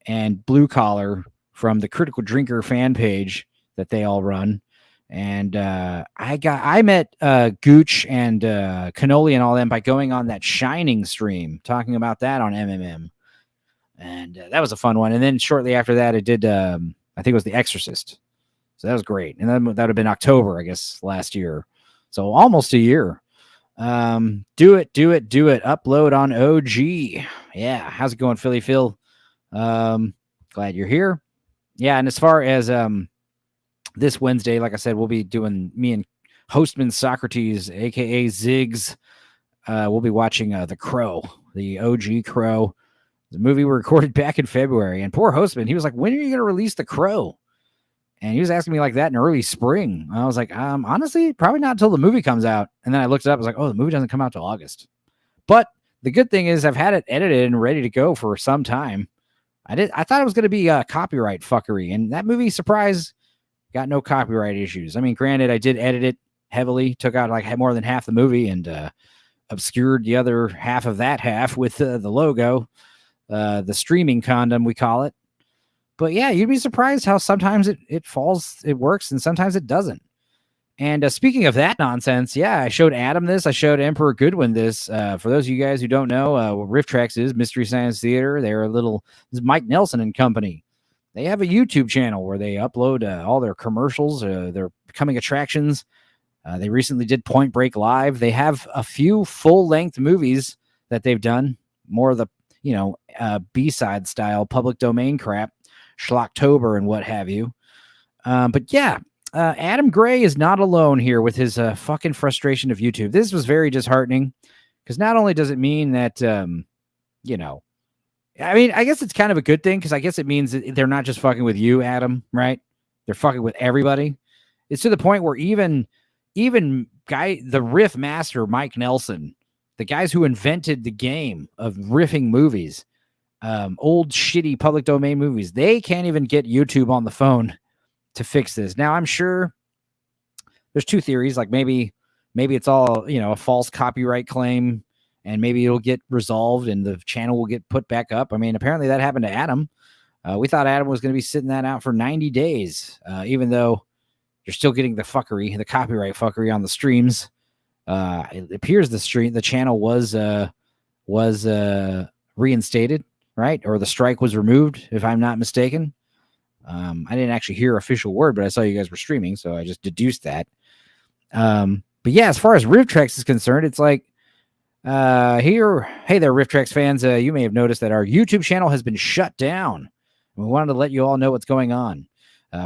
and Blue Collar from the Critical Drinker fan page that they all run. And I met Gooch and Cannoli and all them by going on that Shining stream, talking about that on MMM. And that was a fun one. And then shortly after that, I did, I think it was The Exorcist. So that was great. And that would have been October, I guess, last year. So almost a year. Do it. Upload on OG. Yeah. How's it going, Philly Phil? Glad you're here. Yeah. And as far as this Wednesday, like I said, we'll be doing me and Hostman Socrates, a.k.a. Ziggs. We'll be watching The Crow, the OG Crow. The movie we recorded back in February. And poor Hostman, he was like, when are you going to release The Crow? And he was asking me like that in early spring. I was like, honestly, probably not until the movie comes out. And then I looked it up. I was like, oh, the movie doesn't come out till August. But the good thing is I've had it edited and ready to go for some time. I thought it was going to be copyright fuckery. And that movie, surprise, got no copyright issues. I mean, granted, I did edit it heavily, took out like more than half the movie and obscured the other half of that half with the logo. The streaming condom, we call it. But yeah, you'd be surprised how sometimes it falls, it works, and sometimes it doesn't. And speaking of that nonsense, yeah, I showed Adam this. I showed Emperor Goodwin this. For those of you guys who don't know, what Riff Tracks is, Mystery Science Theater. They're this is Mike Nelson and company. They have a YouTube channel where they upload all their commercials, their coming attractions. They recently did Point Break Live. They have a few full-length movies that they've done, more of the B-side style public domain crap, Schlocktober and what have you. But yeah, Adam Gray is not alone here with his fucking frustration of YouTube. This was very disheartening because not only does it mean that, I mean, I guess it's kind of a good thing because I guess it means that they're not just fucking with you, Adam, right? They're fucking with everybody. It's to the point where even the riff master, Mike Nelson, the guys who invented the game of riffing movies, old shitty public domain movies, they can't even get YouTube on the phone to fix this. Now, I'm sure there's two theories. Like maybe it's all, a false copyright claim and maybe it'll get resolved and the channel will get put back up. I mean, apparently that happened to Adam. We thought Adam was going to be sitting that out for 90 days, even though you're still getting the copyright fuckery on the streams. It appears the channel was reinstated, right? Or the strike was removed, if I'm not mistaken. I didn't actually hear official word, but I saw you guys were streaming, so I just deduced that. But yeah, as far as RiffTrex is concerned, it's like, hey there, RiffTrex fans. You may have noticed that our YouTube channel has been shut down. We wanted to let you all know what's going on.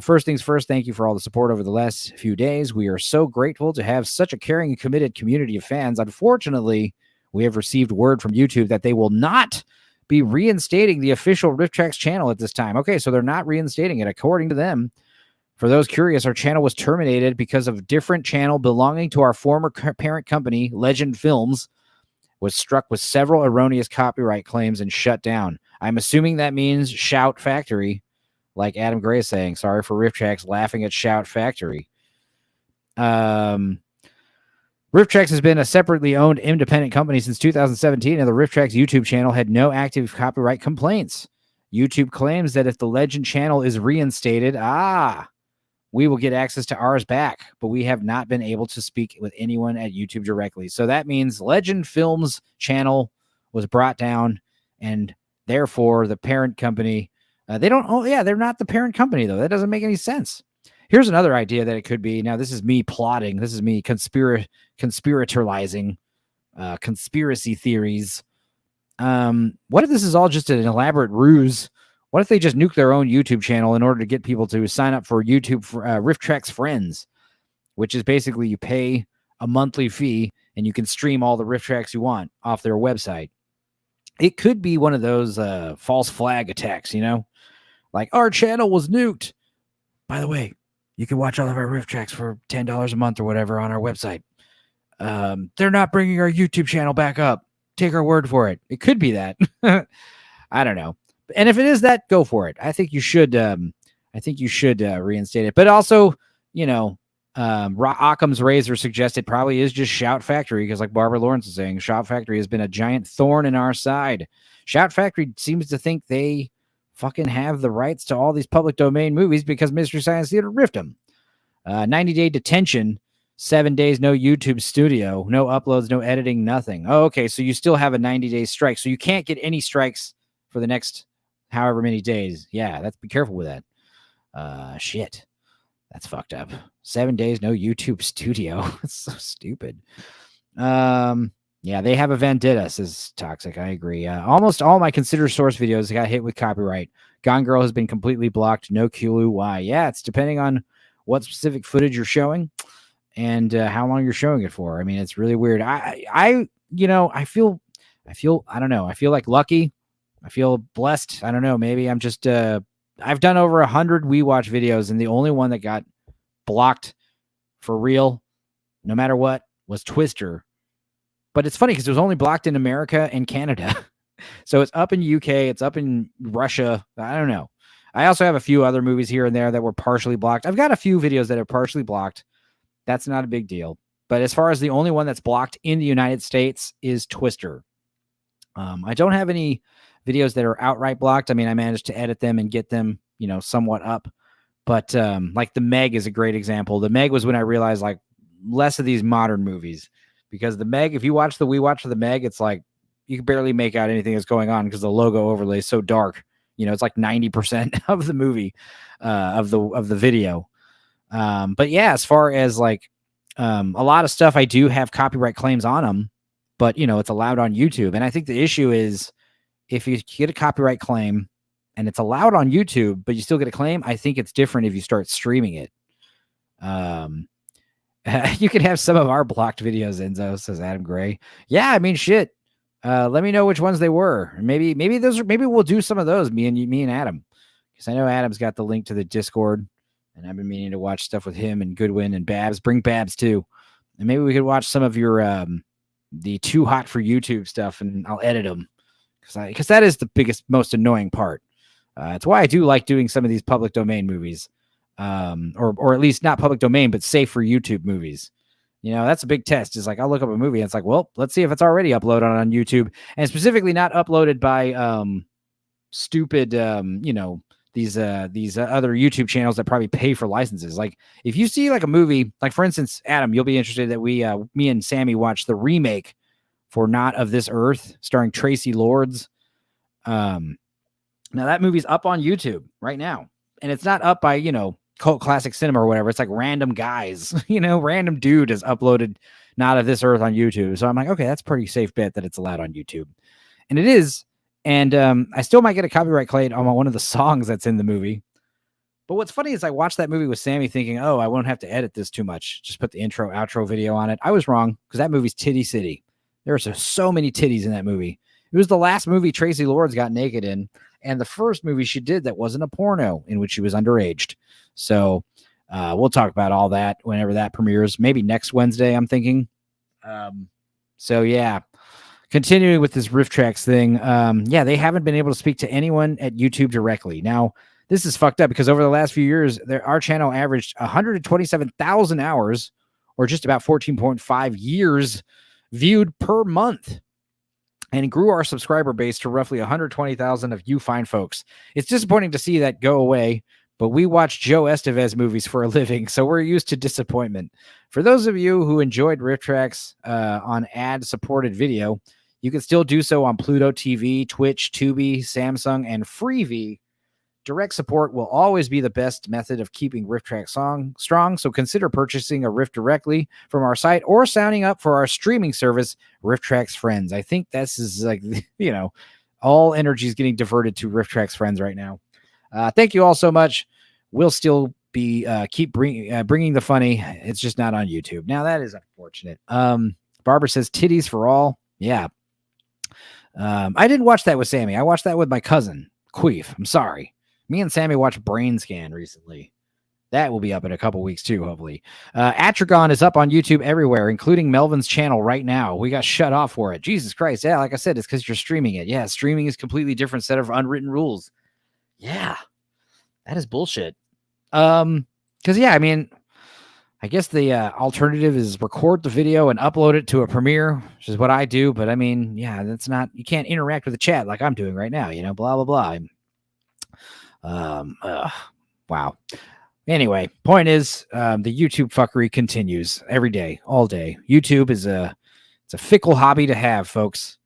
First things first, thank you for all the support over the last few days. We are so grateful to have such a caring and committed community of fans. Unfortunately, we have received word from YouTube that they will not be reinstating the official RiffTrex channel at this time. Okay, so they're not reinstating it. According to them, for those curious, our channel was terminated because of a different channel belonging to our former parent company, Legend Films, was struck with several erroneous copyright claims and shut down. I'm assuming that means Shout Factory, like Adam Gray is saying. Sorry for RiffTrex laughing at Shout Factory. RiffTrex has been a separately owned independent company since 2017, and the RiffTrex YouTube channel had no active copyright complaints. YouTube claims that if the Legend channel is reinstated, we will get access to ours back, but we have not been able to speak with anyone at YouTube directly. So that means Legend Films channel was brought down, and therefore the parent company, they're not the parent company, though. That doesn't make any sense. Here's another idea that it could be. Now, this is me plotting. This is me conspiratorializing, conspiracy theories. What if this is all just an elaborate ruse? What if they just nuke their own YouTube channel in order to get people to sign up for YouTube RiffTrex Friends, which is basically you pay a monthly fee and you can stream all the RiffTrex you want off their website. It could be one of those false flag attacks, like our channel was nuked. By the way, you can watch all of our RiffTrex for $10 a month or whatever on our website. They're not bringing our YouTube channel back up. Take our word for it. It could be that. I don't know. And if it is that, go for it. I think you should. Reinstate it. But also, Occam's razor suggests it probably is just Shout Factory, because, like Barbara Lawrence is saying, Shout Factory has been a giant thorn in our side. Shout Factory seems to think they fucking have the rights to all these public domain movies because Mystery Science Theater riffed them. 90-day detention. 7 days, no YouTube studio, no uploads, no editing, nothing. Oh, okay. So you still have a 90-day strike. So you can't get any strikes for the next however many days. Yeah, be careful with that. Shit. That's fucked up. 7 days, no YouTube studio. It's so stupid. Yeah, they have a vendetta, says Toxic. I agree. Almost all my consider source videos got hit with copyright. Gone Girl has been completely blocked. No clue why. Yeah, it's depending on what specific footage you're showing and how long you're showing it for. I mean, it's really weird. I feel I don't know. I feel like lucky. I feel blessed. I don't know. Maybe I'm just, I've done over 100 WeWatch videos, and the only one that got blocked for real, no matter what, was Twister. But it's funny because it was only blocked in America and Canada. So it's up in UK. It's up in Russia. I don't know. I also have a few other movies here and there that were partially blocked. I've got a few videos that are partially blocked. That's not a big deal. But as far as the only one that's blocked in the United States is Twister. I don't have any videos that are outright blocked. I mean, I managed to edit them and get them, somewhat up. But like The Meg is a great example. The Meg was when I realized like less of these modern movies, because The Meg, if you watch the WeWatch of The Meg, it's like you can barely make out anything that's going on because the logo overlay is so dark. It's like 90% of the movie, of the video. But yeah, as far as like a lot of stuff, I do have copyright claims on them, but it's allowed on YouTube. And I think the issue is if you get a copyright claim and it's allowed on YouTube, but you still get a claim, I think it's different if you start streaming it. You can have some of our blocked videos, Enzo, says Adam Gray. Yeah, I mean, shit. Let me know which ones they were. Maybe we'll do some of those, me and Adam, because I know Adam's got the link to the Discord, and I've been meaning to watch stuff with him and Goodwin and Babs. Bring Babs too, and maybe we could watch some of your the Too Hot for YouTube stuff, and I'll edit them because that is the biggest, most annoying part. It's why I do like doing some of these public domain movies, or at least not public domain, but safe for YouTube movies. That's a big test. Is like, I'll look up a movie and it's like, well, let's see if it's already uploaded on YouTube, and specifically not uploaded by stupid, these other YouTube channels that probably pay for licenses. Like if you see like a movie, like for instance, Adam, you'll be interested that me and Sammy watched the remake for Not of This Earth starring Tracy Lords. Now that movie's up on YouTube right now. and it's not up by, cult classic cinema or whatever. It's like random guys, random dude has uploaded Not of This Earth on YouTube. So I'm like, okay, that's a pretty safe bet that it's allowed on YouTube. And it is. And I still might get a copyright claim on one of the songs that's in the movie. But what's funny is I watched that movie with Sammy thinking, oh, I won't have to edit this too much. Just put the intro, outro video on it. I was wrong, because that movie's Titty City. There are so many titties in that movie. It was the last movie Tracy Lords got naked in, and the first movie she did that wasn't a porno, in which she was underaged. So we'll talk about all that whenever that premieres. Maybe next Wednesday, I'm thinking. So yeah, continuing with this Riff Tracks thing. Yeah, they haven't been able to speak to anyone at YouTube directly. Now, this is fucked up because over the last few years, our channel averaged 127,000 hours, or just about 14.5 years viewed per month, and grew our subscriber base to roughly 120,000 of you fine folks. It's disappointing to see that go away, but we watch Joe Estevez movies for a living, so we're used to disappointment. For those of you who enjoyed Riff Tracks on ad-supported video, you can still do so on Pluto TV, Twitch, Tubi, Samsung, and Freevee. Direct support will always be the best method of keeping Riff Tracks strong, so consider purchasing a Riff directly from our site or signing up for our streaming service, Riff Tracks Friends. I think this is like, all energy is getting diverted to Riff Tracks Friends right now. Thank you all so much. We'll still be keep bringing the funny. It's just not on YouTube. Now, that is unfortunate. Barbara says titties for all. Yeah. I didn't watch that with Sammy. I watched that with my cousin, Queef. I'm sorry. Me and Sammy watched Brain Scan recently. That will be up in a couple weeks too, hopefully. Atragon is up on YouTube everywhere, including Melvin's channel right now. We got shut off for it. Jesus Christ. Yeah, like I said, it's because you're streaming it. Yeah, streaming is completely different set of unwritten rules. Yeah, that is bullshit. Because, yeah, I mean, I guess the alternative is record the video and upload it to a Premiere, which is what I do. But, I mean, yeah, that's not, you can't interact with the chat like I'm doing right now, blah, blah, blah. Wow. Anyway, point is, the YouTube fuckery continues every day, all day. YouTube is it's a fickle hobby to have, folks.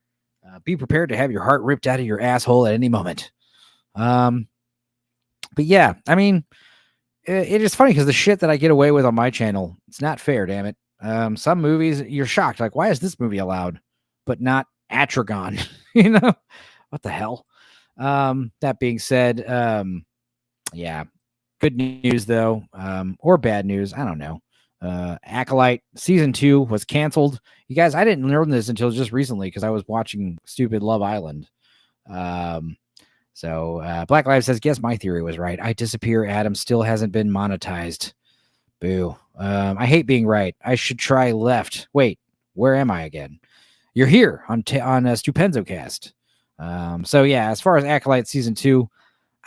Be prepared to have your heart ripped out of your asshole at any moment. But yeah, I mean, it is funny because the shit that I get away with on my channel, it's not fair, damn it. Some movies you're shocked, like, why is this movie allowed, but not Atragon? What the hell? That being said, yeah, good news though, or bad news, I don't know. Acolyte season 2 was canceled. You guys, I didn't learn this until just recently because I was watching stupid Love Island. So Black Lives says, guess my theory was right. I disappear. Adam still hasn't been monetized. Boo. I hate being right. I should try left. Wait, where am I again? You're here on Stupenzocast. So yeah, as far as Acolyte season 2,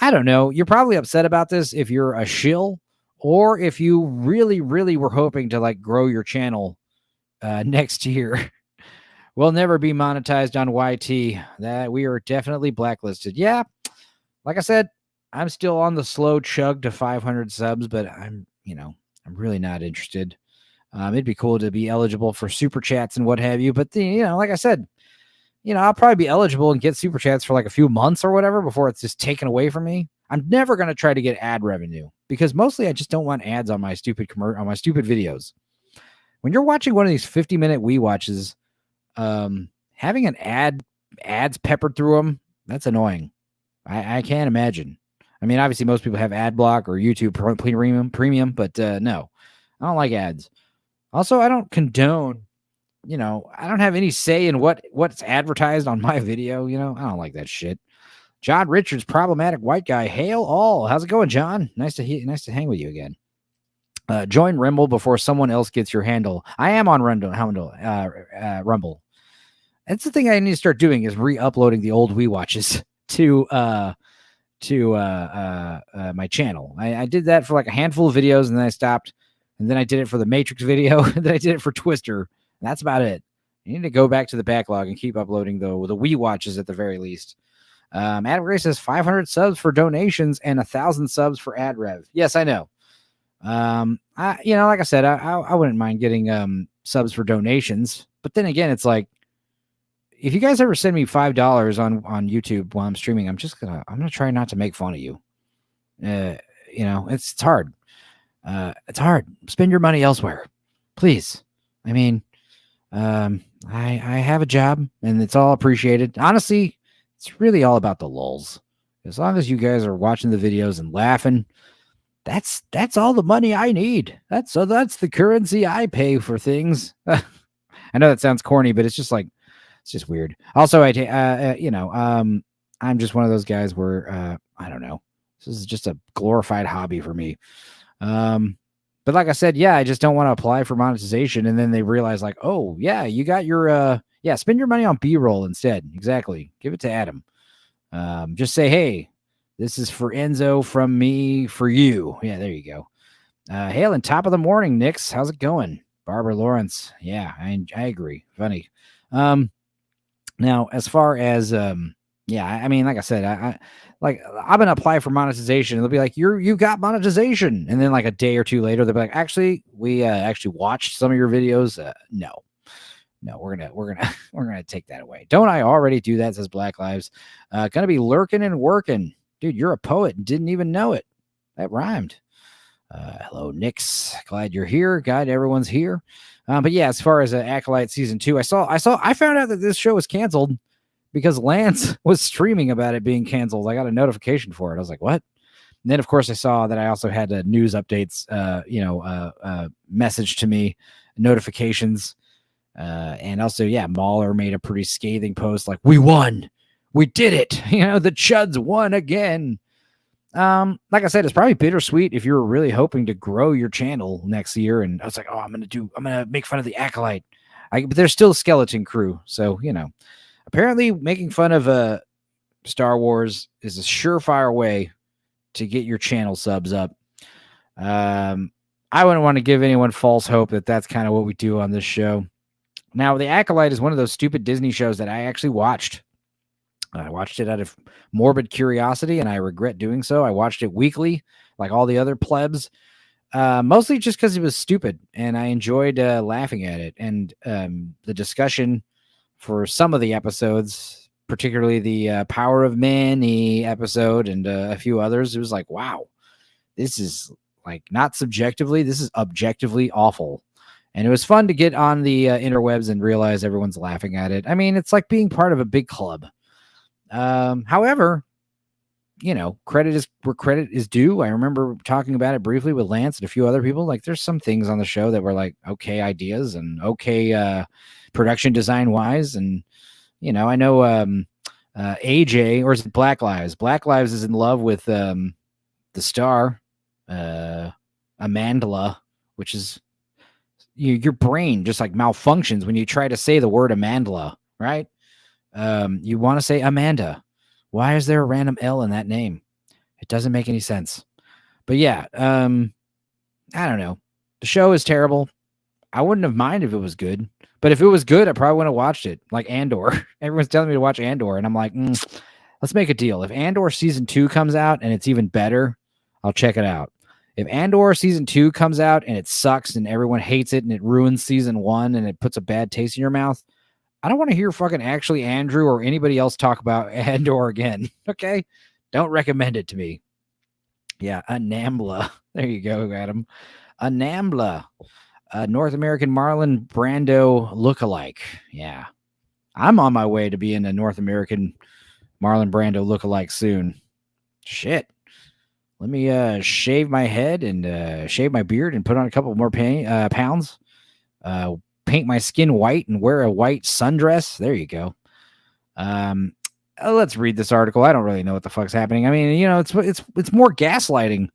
I don't know. You're probably upset about this if you're a shill, or if you really, really were hoping to like grow your channel next year. We'll never be monetized on YT. That we are definitely blacklisted. Yeah, like I said, I'm still on the slow chug to 500 subs, but I'm really not interested. It'd be cool to be eligible for super chats and what have you, but like I said, I'll probably be eligible and get super chats for like a few months or whatever before it's just taken away from me. I'm never going to try to get ad revenue because mostly I just don't want ads on my stupid videos. When you're watching one of these 50-minute Wii watches, having ads peppered through them, that's annoying. I can't imagine. I mean, obviously most people have ad block or YouTube premium, but no, I don't like ads. Also, I don't condone, I don't have any say in what's advertised on my video. I don't like that shit. John Richards, problematic white guy. Hail all. How's it going, John? Nice to hang with you again. Join Rumble before someone else gets your handle. I am on Rumble. That's the thing I need to start doing is re-uploading the old Wii watches to my channel. I did that for like a handful of videos and then I stopped. And then I did it for the Matrix video. And then I did it for Twister. And that's about it. You need to go back to the backlog and keep uploading the Wii watches at the very least. Adam Gray says 500 subs for donations and 1,000 subs for ad rev. Yes, I know. Like I said, I wouldn't mind getting subs for donations. But then again, it's like, if you guys ever send me $5 on YouTube while I'm streaming, I'm gonna try not to make fun of you. it's hard. It's hard. Spend your money elsewhere, please. I mean, I have a job and it's all appreciated. Honestly, it's really all about the lulz. As long as you guys are watching the videos and laughing, that's all the money I need. That's the currency I pay for things. I know that sounds corny, but it's just weird. Also, I'm just one of those guys where I don't know. This is just a glorified hobby for me. But like I said, yeah, I just don't want to apply for monetization. And then they realize like, oh yeah, you got your, spend your money on B-roll instead. Exactly. Give it to Adam. Just say, hey, this is for Enzo from me for you. Yeah, there you go. Hailing top of the morning, Nix. How's it going? Barbara Lawrence. Yeah, I agree. Funny. Now as far as, I mean, like I said, I'm gonna apply for monetization. And they'll be like, you got monetization, and then like a day or two later, they'll be like, actually, we actually watched some of your videos. No, we're gonna take that away. Don't I already do that? Says Black Lives. Gonna be lurking and working, dude. You're a poet and didn't even know it. That rhymed. Hello, Nix. Glad you're here. Glad everyone's here. But yeah, as far as Acolyte season 2, I found out that this show was canceled because Lance was streaming about it being canceled. I got a notification for it. I was like, what? And then, of course, I saw that I also had news updates, message to me, notifications. And also, Mahler made a pretty scathing post like, we won. We did it. The Chuds won again. Like I said, it's probably bittersweet if you're really hoping to grow your channel next year. And I was like, oh, I'm going to make fun of the Acolyte. But there's still Skeleton Crew. So, apparently making fun of Star Wars is a surefire way to get your channel subs up. I wouldn't want to give anyone false hope that that's kind of what we do on this show. Now, The Acolyte is one of those stupid Disney shows that I actually watched. I watched it out of morbid curiosity, and I regret doing so. I watched it weekly, like all the other plebs, mostly just because it was stupid, and I enjoyed laughing at it. And the discussion for some of the episodes, particularly the Power of Many episode and a few others, it was like, wow, this is like not subjectively, this is objectively awful. And it was fun to get on the interwebs and realize everyone's laughing at it. I mean, it's like being part of a big club. However, credit is where credit is due. I remember talking about it briefly with Lance and a few other people. Like, there's some things on the show that were like okay ideas and okay production design wise. And I know AJ, or is it Black Lives? Black Lives is in love with the star Amandla, which is your brain just like malfunctions when you try to say the word Amandla, right? You want to say Amanda. Why is there a random L in that name? It doesn't make any sense. But yeah, I don't know. The show is terrible. I wouldn't have minded if it was good. But if it was good, I probably wouldn't have watched it. Like Andor. Everyone's telling me to watch Andor, and I'm like, let's make a deal. If Andor season 2 comes out and it's even better, I'll check it out. If Andor season 2 comes out and it sucks and everyone hates it and it ruins season 1 and it puts a bad taste in your mouth, I don't want to hear fucking actually Andrew or anybody else talk about Andor again. Okay? Don't recommend it to me. Yeah, a Nambla. There you go, Adam. A Nambla. A North American Marlon Brando lookalike. Yeah. I'm on my way to being a North American Marlon Brando lookalike soon. Shit. Let me shave my head and shave my beard and put on a couple more pounds. Paint my skin white and wear a white sundress. There you go. Let's read this article. I don't really know what the fuck's happening. I mean, it's more gaslighting.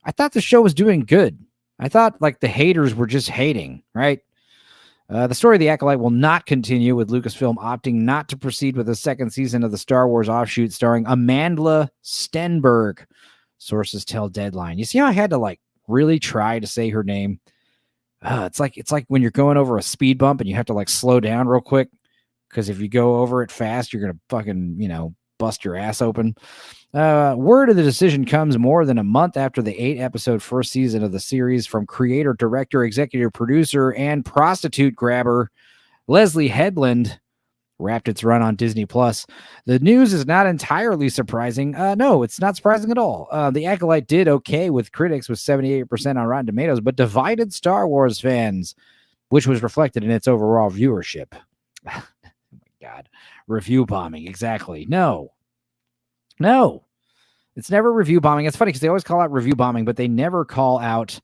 I thought the show was doing good. I thought like the haters were just hating, right? The story of The Acolyte will not continue, with Lucasfilm opting not to proceed with the second season of the Star Wars offshoot starring Amandla Stenberg. Sources tell Deadline. You see how I had to like really try to say her name? It's like when you're going over a speed bump and you have to like slow down real quick, because if you go over it fast, you're gonna fucking bust your ass open. Word of the decision comes more than a month after the 8-episode first season of the series from creator, director, executive producer, and prostitute grabber Leslie Headland wrapped its run on Disney Plus. The news is not entirely surprising. No, it's not surprising at all. The Acolyte did okay with critics with 78% on Rotten Tomatoes, but divided Star Wars fans, which was reflected in its overall viewership. Oh my God. Review bombing. Exactly. No. It's never review bombing. It's funny because they always call out review bombing, but they never call out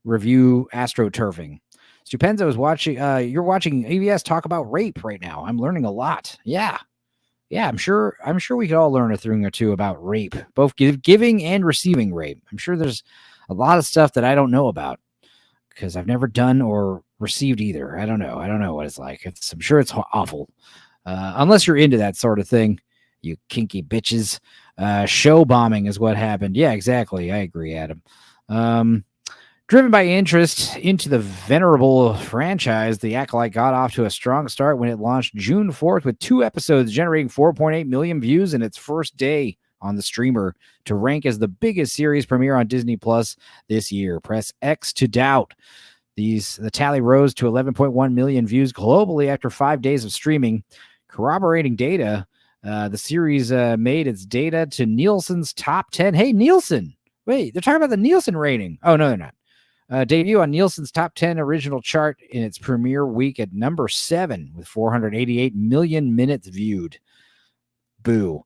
review astroturfing. Stupenzo is watching. You're watching ABS talk about rape right now. I'm learning a lot. Yeah. I'm sure we could all learn a thing or two about rape, both giving and receiving rape. I'm sure there's a lot of stuff that I don't know about because I've never done or received either. I don't know what it's like. I'm sure it's awful. Unless you're into that sort of thing, you kinky bitches. Show bombing is what happened. Yeah, exactly. I agree, Adam. Driven by interest into the venerable franchise, The Acolyte got off to a strong start when it launched June 4th with 2 episodes generating 4.8 million views in its first day on the streamer to rank as the biggest series premiere on Disney Plus this year. Press X to doubt. The tally rose to 11.1 million views globally after 5 days of streaming. Corroborating data, the series made its data to Nielsen's top 10. Hey, Nielsen! Wait, they're talking about the Nielsen rating. Oh, no, they're not. Debut on Nielsen's top 10 original chart in its premiere week at number 7 with 488 million minutes viewed. Boo.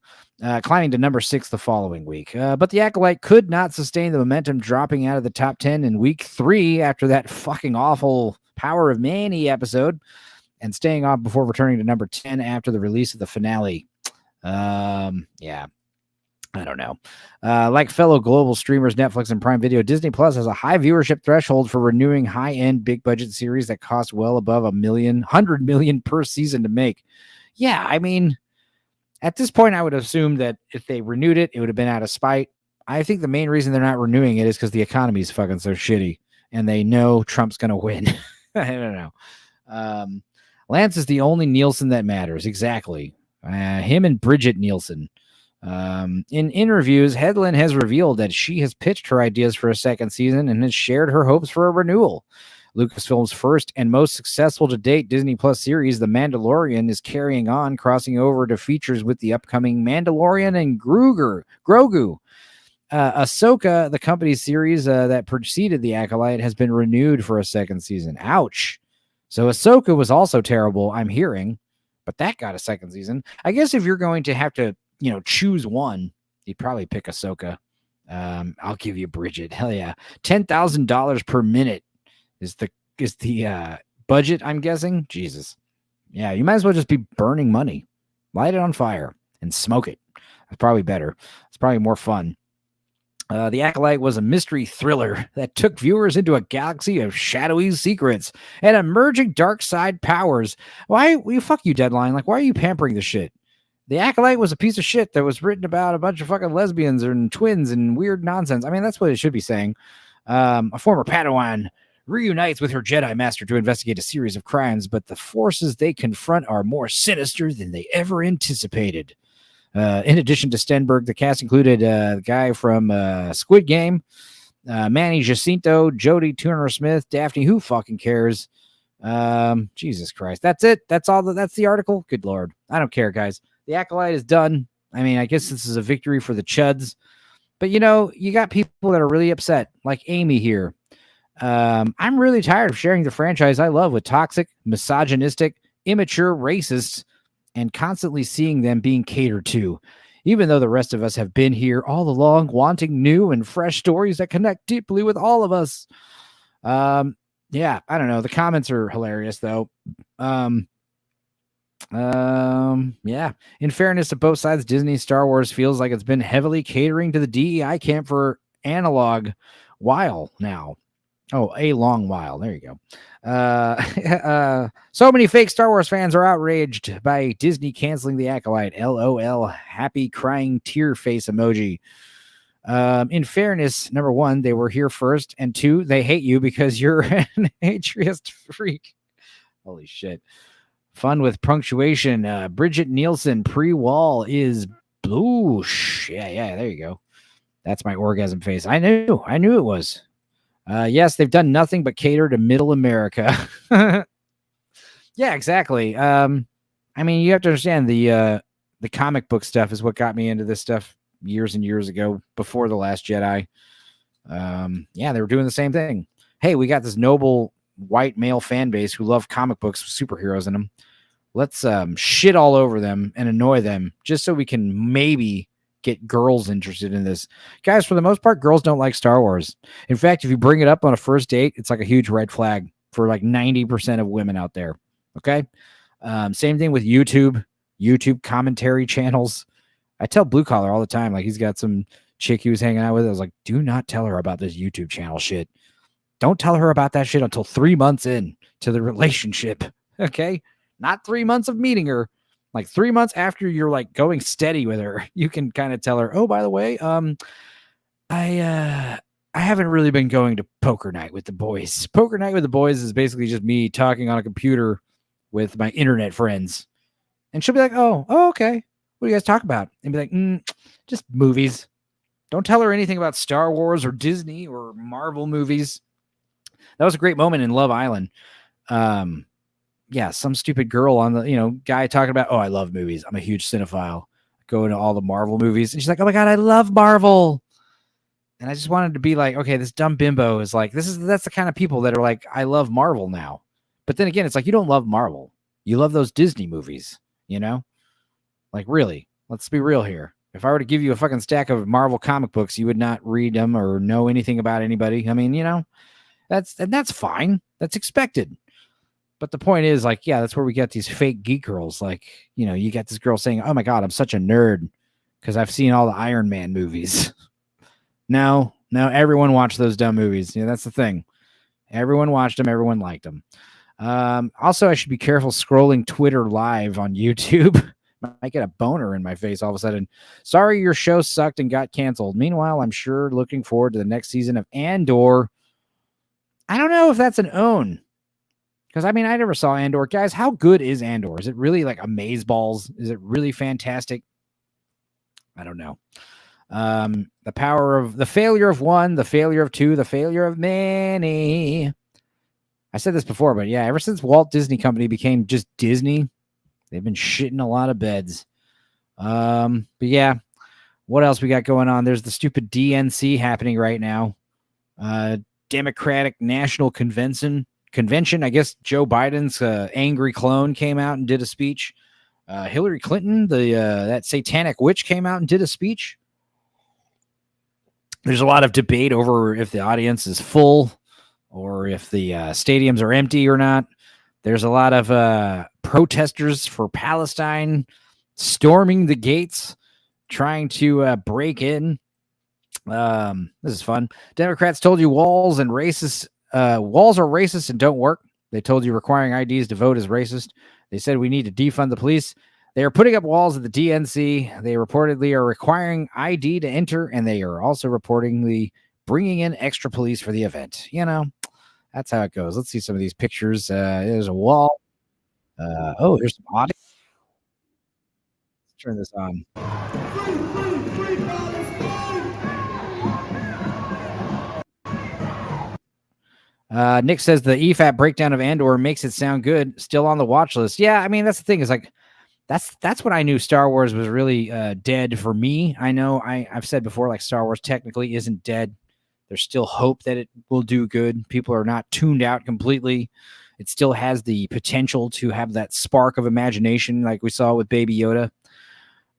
Climbing to number 6 the following week. But The Acolyte could not sustain the momentum, dropping out of the top 10 in week 3 after that fucking awful Power of Manny episode and staying off before returning to number 10 after the release of the finale. Yeah. I don't know. Like fellow global streamers, Netflix and Prime Video, Disney Plus has a high viewership threshold for renewing high-end, big-budget series that cost well above $100 million per season to make. Yeah, I mean, at this point, I would assume that if they renewed it, it would have been out of spite. I think the main reason they're not renewing it is because the economy is fucking so shitty, and they know Trump's going to win. I don't know. Lance is the only Nielsen that matters. Exactly. Him and Bridget Nielsen. In interviews, Hedlund has revealed that she has pitched her ideas for a second season and has shared her hopes for a renewal. Lucasfilm's first and most successful to date Disney Plus series, The Mandalorian, is carrying on, crossing over to features with the upcoming Mandalorian and Grogu. Ahsoka, the company's series that preceded The Acolyte, has been renewed for a second season. Ouch. So Ahsoka was also terrible, I'm hearing, but that got a second season. I guess if you're going to have to choose one, you'd probably pick Ahsoka. I'll give you Bridget. Hell yeah. $10,000 per minute is the budget, I'm guessing. Jesus. Yeah, you might as well just be burning money. Light it on fire and smoke it. That's probably better. It's probably more fun. The Acolyte was a mystery thriller that took viewers into a galaxy of shadowy secrets and emerging dark side powers. Fuck you, Deadline. Like, why are you pampering this shit? The Acolyte was a piece of shit that was written about a bunch of fucking lesbians and twins and weird nonsense. I mean, that's what it should be saying. A former Padawan reunites with her Jedi Master to investigate a series of crimes, but the forces they confront are more sinister than they ever anticipated. In addition to Stenberg, the cast included the guy from Squid Game, Manny Jacinto, Jodie Turner-Smith, Daphne, who fucking cares? Jesus Christ. That's it. That's all. That's the article. Good Lord. I don't care, guys. The Acolyte is done. I mean, I guess this is a victory for the Chuds. But, you got people that are really upset, like Amy here. I'm really tired of sharing the franchise I love with toxic, misogynistic, immature racists and constantly seeing them being catered to, even though the rest of us have been here all along wanting new and fresh stories that connect deeply with all of us. Yeah, I don't know. The comments are hilarious, though. Yeah. In fairness to both sides, Disney Star Wars feels like it's been heavily catering to the DEI camp for analog while now. Oh, a long while. There you go. So many fake Star Wars fans are outraged by Disney canceling The Acolyte. LOL. Happy crying tear face emoji. In fairness, number 1, they were here first, and 2, they hate you because you're an atheist freak. Holy shit. Fun with punctuation. Bridget Nielsen pre-wall is bloosh. Yeah, there you go. That's my orgasm face. I knew it was. Yes, they've done nothing but cater to middle America. Yeah, exactly. I mean, you have to understand the comic book stuff is what got me into this stuff years and years ago before The Last Jedi. Yeah, they were doing the same thing. Hey, we got this noble white male fan base who love comic books with superheroes in them. Let's shit all over them and annoy them just so we can maybe get girls interested in this. Guys, for the most part, girls don't like Star Wars. In fact, if you bring it up on a first date, it's like a huge red flag for like 90% of women out there. Okay. Same thing with YouTube commentary channels. I tell Blue Collar all the time, like he's got some chick he was hanging out with. I was like, do not tell her about this YouTube channel shit. Don't tell her about that shit until 3 months in to the relationship. Okay. Not 3 months of meeting her. Like 3 months after you're like going steady with her, you can kind of tell her, oh, by the way, I haven't really been going to poker night with the boys. Poker night with the boys is basically just me talking on a computer with my internet friends. And she'll be like, oh, okay. What do you guys talk about? And be like, just movies. Don't tell her anything about Star Wars or Disney or Marvel movies. That was a great moment in Love Island. Yeah, some stupid girl on the, guy talking about, oh, I love movies. I'm a huge cinephile. Go into all the Marvel movies. And she's like, oh my God, I love Marvel. And I just wanted to be like, okay, this dumb bimbo is like, that's the kind of people that are like, I love Marvel now. But then again, it's like, you don't love Marvel. You love those Disney movies, Like, really, let's be real here. If I were to give you a fucking stack of Marvel comic books, you would not read them or know anything about anybody. I mean, that's fine. That's expected. But the point is, like, yeah, that's where we get these fake geek girls. Like, you get this girl saying, oh my God, I'm such a nerd because I've seen all the Iron Man movies. No, everyone watched those dumb movies. That's the thing. Everyone watched them. Everyone liked them. Also, I should be careful scrolling Twitter live on YouTube. Might get a boner in my face all of a sudden. Sorry, your show sucked and got canceled. Meanwhile, I'm sure looking forward to the next season of Andor. I don't know if that's an own. Because, I mean, I never saw Andor. Guys, how good is Andor? Is it really like amazeballs? Is it really fantastic? I don't know. The power of the failure of one, the failure of two, the failure of many. I said this before, but yeah, ever since Walt Disney Company became just Disney, they've been shitting a lot of beds. But yeah, what else we got going on? There's the stupid DNC happening right now. Democratic National Convention. I guess Joe Biden's angry clone came out and did a speech. Hillary Clinton, that satanic witch, came out and did a speech. There's a lot of debate over if the audience is full or if the stadiums are empty or not. There's a lot of protesters for Palestine storming the gates, trying to break in. This is fun. Democrats told you walls are racist and don't work. They told you requiring IDs to vote is racist. They said we need to defund the police. They are putting up walls at the DNC. They reportedly are requiring ID to enter, and they are also reportedly bringing in extra police for the event. That's how it goes. Let's see some of these pictures. There's a wall. There's some audio. Let's turn this on. Nick says the EFAP breakdown of Andor makes it sound good. Still on the watch list. Yeah, I mean, that's the thing. Is like that's when I knew Star Wars was really dead for me. I know I've said before, like, Star Wars technically isn't dead. There's still hope that it will do good. People are not tuned out completely. It still has the potential to have that spark of imagination like we saw with Baby Yoda.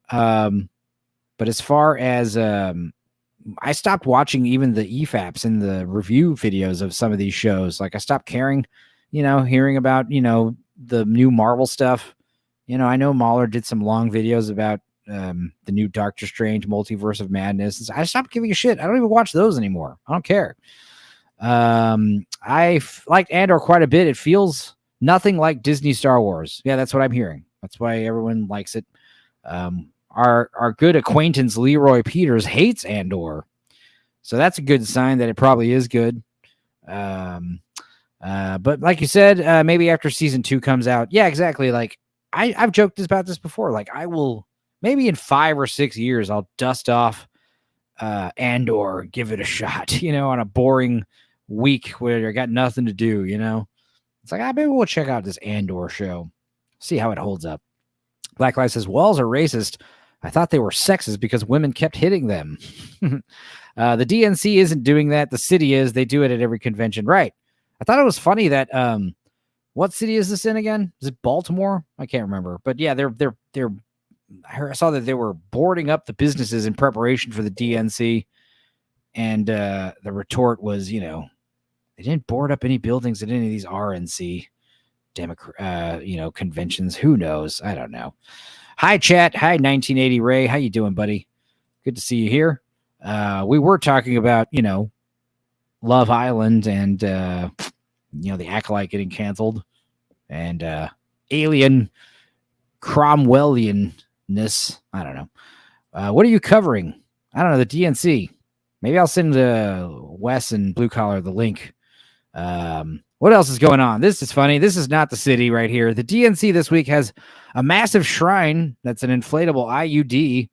But as far as I stopped watching even the EFAPs and the review videos of some of these shows. Like, I stopped caring, hearing about, the new Marvel stuff. I know Mahler did some long videos about the new Doctor Strange Multiverse of Madness. I stopped giving a shit. I don't even watch those anymore. I don't care. I liked Andor quite a bit. It feels nothing like Disney Star Wars. Yeah, that's what I'm hearing. That's why everyone likes it. Our good acquaintance Leroy Peters hates Andor, so that's a good sign that it probably is good. But like you said, maybe after season 2 comes out, yeah, exactly. Like I've joked about this before. Like, I will maybe in 5 or 6 years I'll dust off Andor, give it a shot. On a boring week where I got nothing to do. It's like, maybe we'll check out this Andor show, see how it holds up. Black Lives says, walls are racist. I thought they were sexist because women kept hitting them. The DNC isn't doing that. The city is. They do it at every convention. Right. I thought it was funny that, what city is this in again? Is it Baltimore? I can't remember. But yeah, I saw that they were boarding up the businesses in preparation for the DNC. And the retort was, they didn't board up any buildings at any of these RNC conventions. Who knows? I don't know. Hi, chat. Hi, 1980 Ray. How you doing, buddy? Good to see you here. We were talking about, Love Island and, the Acolyte getting canceled and alien Cromwellianness. I don't know. What are you covering? I don't know. The DNC. Maybe I'll send Wes and Blue Collar the link. What else is going on? This is funny. This is not the city right here. The DNC this week has a massive shrine that's an inflatable IUD,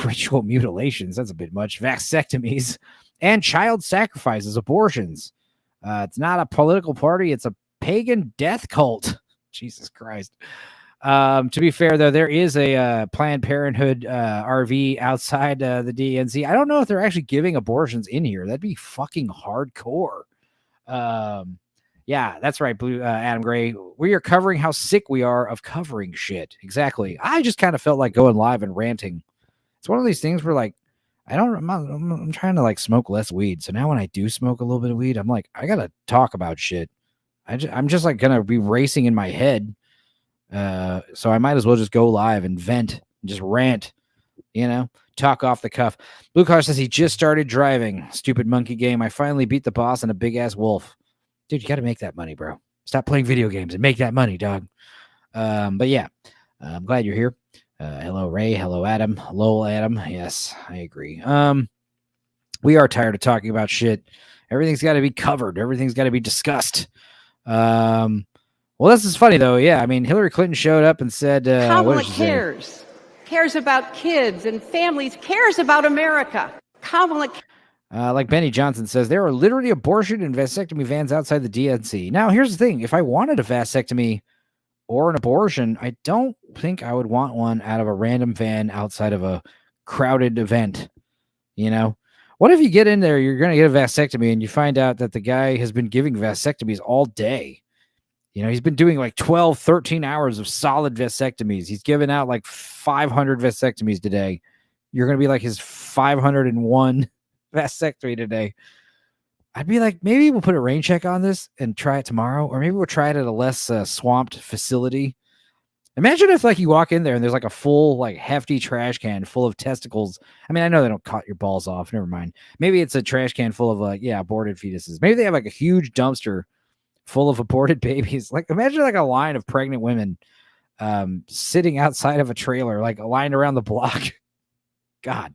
ritual mutilations. That's a bit much. Vasectomies and child sacrifices, abortions. It's not a political party. It's a pagan death cult. Jesus Christ. To be fair, though, there is a Planned Parenthood RV outside the DNC. I don't know if they're actually giving abortions in here. That'd be fucking hardcore. Yeah, that's right, Blue Adam Gray. We are covering how sick we are of covering shit. Exactly. I just kind of felt like going live and ranting. It's one of these things where, like, I'm trying to, like, smoke less weed. So now when I do smoke a little bit of weed, I'm like, I gotta talk about shit. I'm just like gonna be racing in my head. So I might as well just go live and vent and just rant, talk off the cuff. Blue Car says he just started driving. Stupid monkey game. I finally beat the boss and a big ass wolf. Dude, you got to make that money, bro. Stop playing video games and make that money, dog. But yeah, I'm glad you're here. Hello, Ray. Hello, Adam. Hello, Adam. Yes, I agree. We are tired of talking about shit. Everything's got to be covered. Everything's got to be discussed. Well, this is funny, though. Yeah, I mean, Hillary Clinton showed up and said... Kamala cares. Cares about kids and families. Cares about America. Kamala... like Benny Johnson says, there are literally abortion and vasectomy vans outside the DNC. Now, here's the thing. If I wanted a vasectomy or an abortion, I don't think I would want one out of a random van outside of a crowded event. What if you get in there, you're going to get a vasectomy, and you find out that the guy has been giving vasectomies all day? He's been doing like 12, 13 hours of solid vasectomies. He's given out like 500 vasectomies today. You're going to be like his 501 vasectomy today. I'd be like, maybe we'll put a rain check on this and try it tomorrow, or maybe we'll try it at a less swamped facility. Imagine if, like, you walk in there and there's like a full, like, hefty trash can full of testicles. I mean, I know they don't cut your balls off. Never mind. Maybe it's a trash can full of aborted fetuses. Maybe they have like a huge dumpster full of aborted babies. Like, imagine like a line of pregnant women sitting outside of a trailer, like lined around the block. God.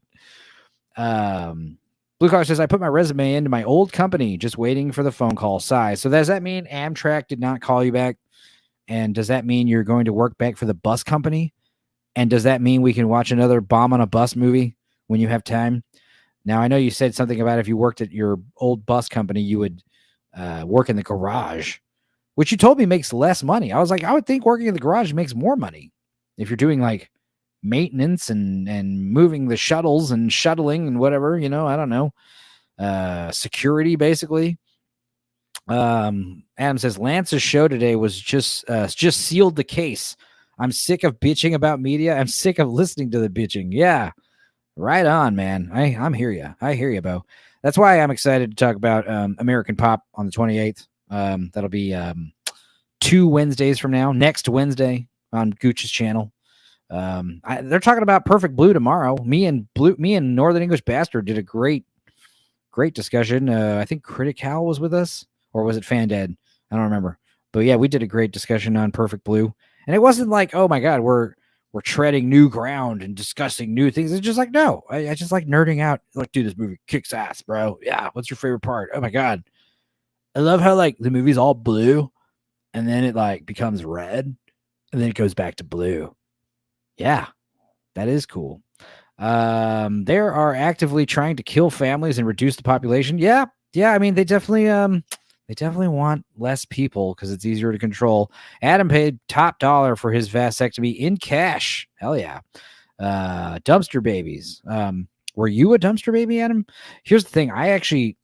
Blue Collar says, I put my resume into my old company, just waiting for the phone call. Sigh. So does that mean Amtrak did not call you back? And does that mean you're going to work back for the bus company? And does that mean we can watch another Bomb on a Bus movie when you have time? Now, I know you said something about if you worked at your old bus company, you would work in the garage, which you told me makes less money. I was like, I would think working in the garage makes more money if you're doing like maintenance and moving the shuttles and shuttling and whatever, I don't know, security basically. Adam says Lance's show today was just sealed the case. I'm sick of bitching about media. I'm sick of listening to the bitching. Yeah, right on, man. I'm hear you. I hear you, Bo. That's why I'm excited to talk about American Pop on the 28th. That'll be 2 Wednesdays from now. Next Wednesday on Gooch's channel. They're talking about Perfect Blue tomorrow. Me and Northern English Bastard did a great discussion. I think Critic Hal was with us, or was it Fan Dad? I don't remember. But yeah, we did a great discussion on Perfect Blue, and it wasn't like, oh my God, we're treading new ground and discussing new things. It's just like, no, I just like nerding out. Like, dude, this movie kicks ass, bro. Yeah, what's your favorite part? Oh my God, I love how like the movie's all blue, and then it like becomes red, and then it goes back to blue. Yeah, that is cool. They are actively trying to kill families and reduce the population. Yeah. I mean, they definitely They definitely want less people because it's easier to control. Adam paid top dollar for his vasectomy in cash. Hell yeah. Dumpster babies. Were you a dumpster baby, Adam? Here's the thing. I actually,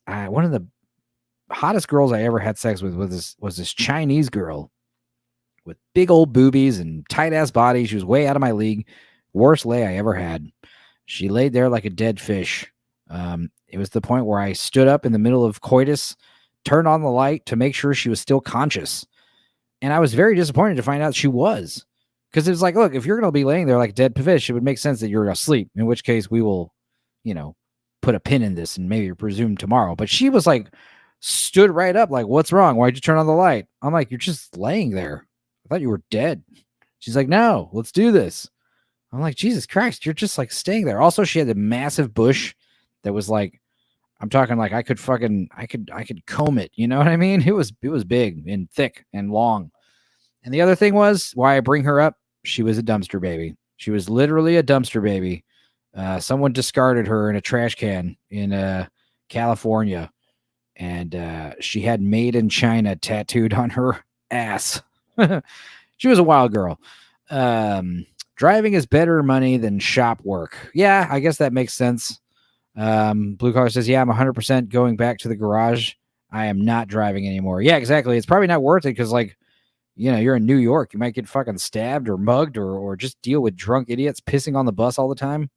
one of the hottest girls I ever had sex with was this Chinese girl with big old boobies and tight ass body. She was way out of my league. Worst lay I ever had. She laid there like a dead fish. It was the point where I stood up in the middle of coitus, turned on the light to make sure she was still conscious. And I was very disappointed to find out she was. Because it was like, look, if you're going to be laying there like a dead fish, it would make sense that you're asleep, in which case we will, put a pin in this and maybe resume tomorrow. But she was like, stood right up like, what's wrong? Why'd you turn on the light? I'm like, you're just laying there. I thought you were dead. She's like, no, let's do this. I'm like, Jesus Christ, you're just like staying there. Also, she had a massive bush that was like, I'm talking like I could comb it. You know what I mean? It was big and thick and long. And the other thing was why I bring her up. She was a dumpster baby. She was literally a dumpster baby. Someone discarded her in a trash can in California. And she had made in China tattooed on her ass. She was a wild girl. Driving is better money than shop work. Yeah, I guess that makes sense. Blue Collar says, yeah, I'm 100% going back to the garage. I am not driving anymore. Yeah, exactly. It's probably not worth it because, like, you're in New York. You might get fucking stabbed or mugged or just deal with drunk idiots pissing on the bus all the time.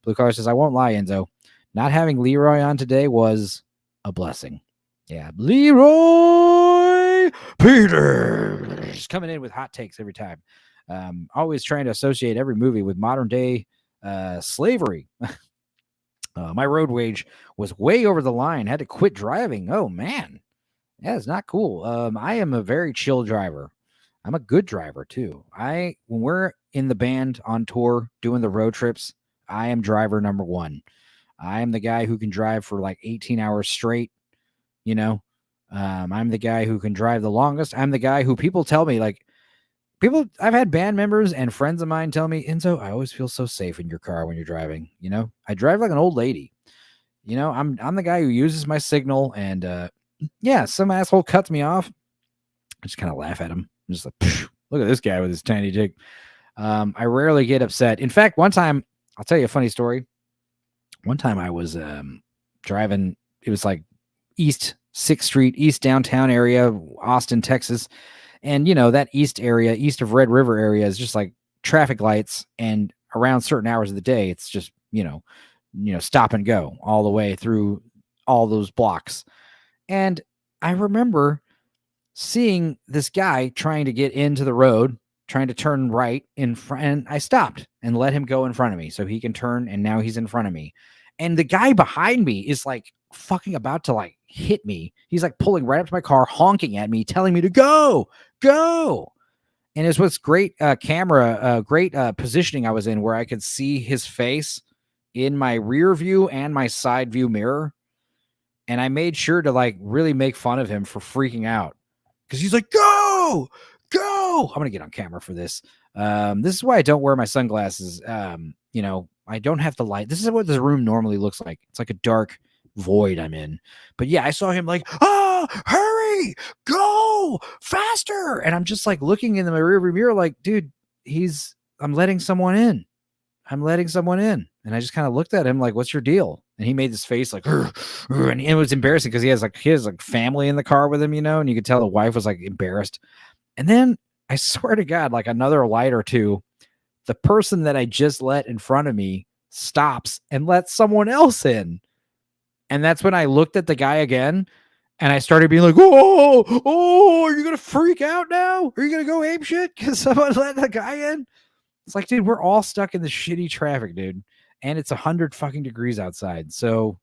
Blue Collar says, I won't lie, Enzo. Not having Leroy on today was a blessing. Yeah, Leroy Peters coming in with hot takes every time. Always trying to associate every movie with modern day slavery. My road rage was way over the line. Had to quit driving. Oh, man. Yeah, it's not cool. I am a very chill driver. I'm a good driver, too. When we're in the band on tour doing the road trips, I am driver number one. I am the guy who can drive for like 18 hours straight. I'm the guy who can drive the longest. I'm the guy who people tell me, like, I've had band members and friends of mine tell me, Enzo, I always feel so safe in your car when you're driving. I drive like an old lady. I'm the guy who uses my signal, and some asshole cuts me off. I just kind of laugh at him. I'm just like, look at this guy with his tiny dick. I rarely get upset. In fact, one time, I'll tell you a funny story. One time I was driving. It was like East 6th Street, East downtown area, Austin, Texas. And, that East area, east of Red River area is just like traffic lights. And around certain hours of the day, it's just, stop and go all the way through all those blocks. And I remember seeing this guy trying to get into the road, trying to turn right in front. And I stopped and let him go in front of me so he can turn. And now he's in front of me. And the guy behind me is like fucking about to like hit me. He's like pulling right up to my car, honking at me, telling me to go. And it was what's great great positioning I was in where I could see his face in my rear view and my side view mirror. And I made sure to like really make fun of him for freaking out because he's like, go. I'm going to get on camera for this. This is why I don't wear my sunglasses. I don't have the light. This is what this room normally looks like. It's like a dark void I'm in. But yeah, I saw him like, hurry, go faster. And I'm just like looking in the rearview mirror like, dude, I'm letting someone in. And I just kind of looked at him like, what's your deal? And he made this face like, and it was embarrassing because he has like family in the car with him, and you could tell the wife was like embarrassed. And then I swear to God, like another light or two, the person that I just let in front of me stops and lets someone else in. And that's when I looked at the guy again and I started being like, oh, are you going to freak out now? Are you going to go ape shit because someone let the guy in? It's like, dude, we're all stuck in the shitty traffic, dude. And it's 100 fucking degrees outside. So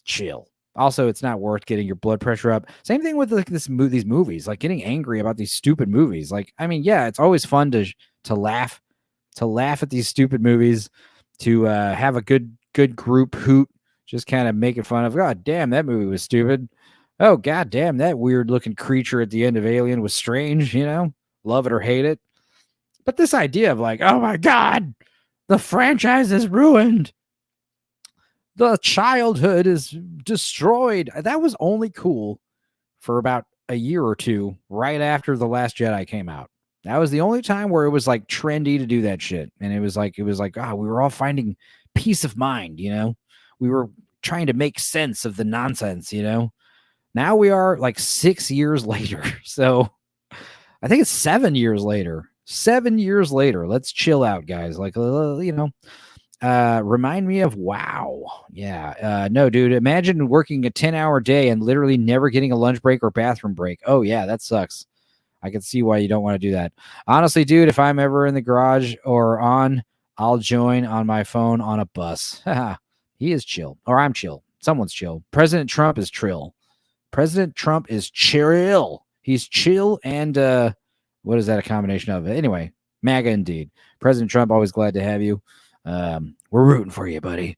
chill. Also, it's not worth getting your blood pressure up. Same thing with like these movies, like getting angry about these stupid movies. Like, I mean, yeah, it's always fun to laugh at these stupid movies, to have a good group hoot, just kind of making fun of, God damn, that movie was stupid. Oh, God damn, that weird looking creature at the end of Alien was strange, love it or hate it. But this idea of like, oh my God, the franchise is ruined. The childhood is destroyed. That was only cool for about a year or two right after The Last Jedi came out. That was the only time where it was like trendy to do that shit. And it was like, we were all finding peace of mind, you know? We were trying to make sense of the nonsense, you know? Now we are like 6 years later. So I think it's 7 years later. 7 years later. Let's chill out, guys. Like, you know, remind me of WoW. Yeah. No, dude, imagine working a 10-hour day and literally never getting a lunch break or bathroom break. Oh, yeah, that sucks. I can see why you don't want to do that. Honestly, dude, if I'm ever in the garage or I'll join on my phone on a bus. He is chill. Or I'm chill. Someone's chill. President Trump is trill. President Trump is chill. He's chill and what is that a combination of? Anyway, MAGA indeed. President Trump, always glad to have you. We're rooting for you, buddy.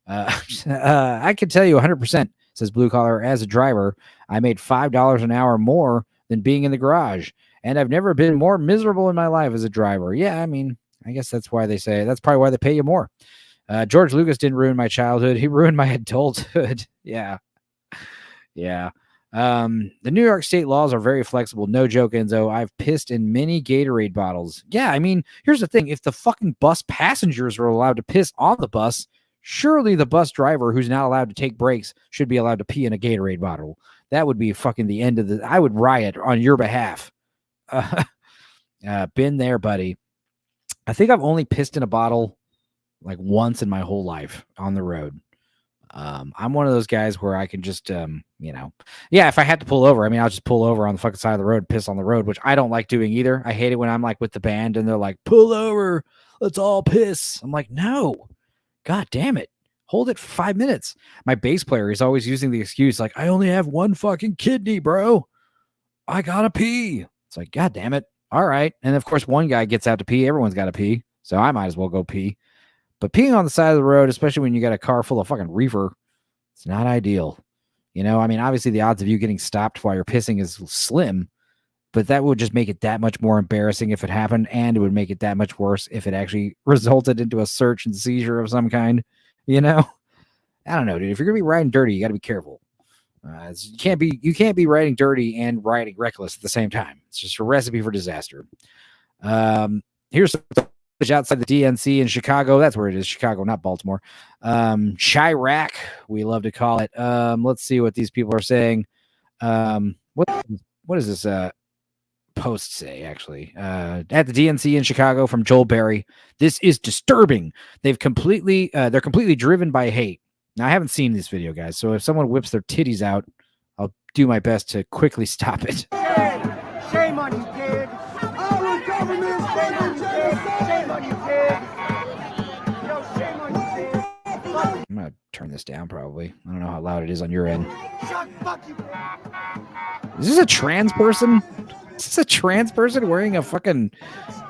I can tell you 100%, says Blue Collar, as a driver, I made $5 an hour more than being in the garage. And I've never been more miserable in my life as a driver. Yeah, I mean, I guess that's why they say, that's probably why they pay you more. George Lucas didn't ruin my childhood. He ruined my adulthood. Yeah. Yeah. The New York state laws are very flexible. No joke, Enzo. I've pissed in many Gatorade bottles. Yeah, I mean, here's the thing. If the fucking bus passengers are allowed to piss on the bus, surely the bus driver who's not allowed to take breaks should be allowed to pee in a Gatorade bottle. That would be fucking the end of I would riot on your behalf. Been there, buddy. I think I've only pissed in a bottle like once in my whole life on the road. I'm one of those guys where I can just, you know, yeah, if I had to pull over, I mean, I'll just pull over on the fucking side of the road, piss on the road, which I don't like doing either. I hate it when I'm like with the band and they're like, pull over, let's all piss. I'm like, no, God damn it. Hold it for 5 minutes. My bass player is always using the excuse like, I only have one fucking kidney, bro. I gotta pee. It's like, God damn it. All right. And of course, one guy gets out to pee. Everyone's got to pee. So I might as well go pee. But peeing on the side of the road, especially when you got a car full of fucking reefer, it's not ideal. You know, I mean, obviously the odds of you getting stopped while you're pissing is slim, but that would just make it that much more embarrassing if it happened. And it would make it that much worse if it actually resulted into a search and seizure of some kind. You know, I don't know, dude. If you're gonna be riding dirty, you got to be careful. You can't be riding dirty and riding reckless at the same time. It's just a recipe for disaster. Here's outside the DNC in Chicago. That's where it is. Chicago, not Baltimore. Chirac, we love to call it. Let's see what these people are saying. What does this post say, actually? At the DNC in Chicago from Joel Berry. This is disturbing. They're completely driven by hate. Now, I haven't seen this video, guys, so if someone whips their titties out, I'll do my best to quickly stop it. Shame on you, kid. Our government, shame on you, kid. Shame on you, kid. Yo, shame on you, kid. I'm going to turn this down, probably. I don't know how loud it is on your end. Fuck you. Is this a trans person? Is this a trans person wearing a fucking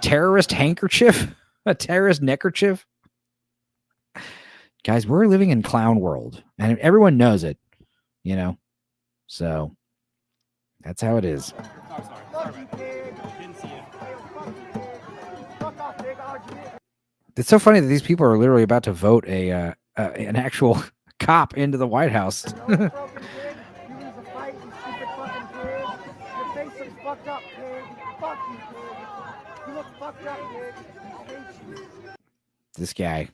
terrorist handkerchief? A terrorist neckerchief? Guys, we're living in clown world, and everyone knows it, you know? So, that's how it is. It's so funny that these people are literally about to vote an actual cop into the White House. This guy.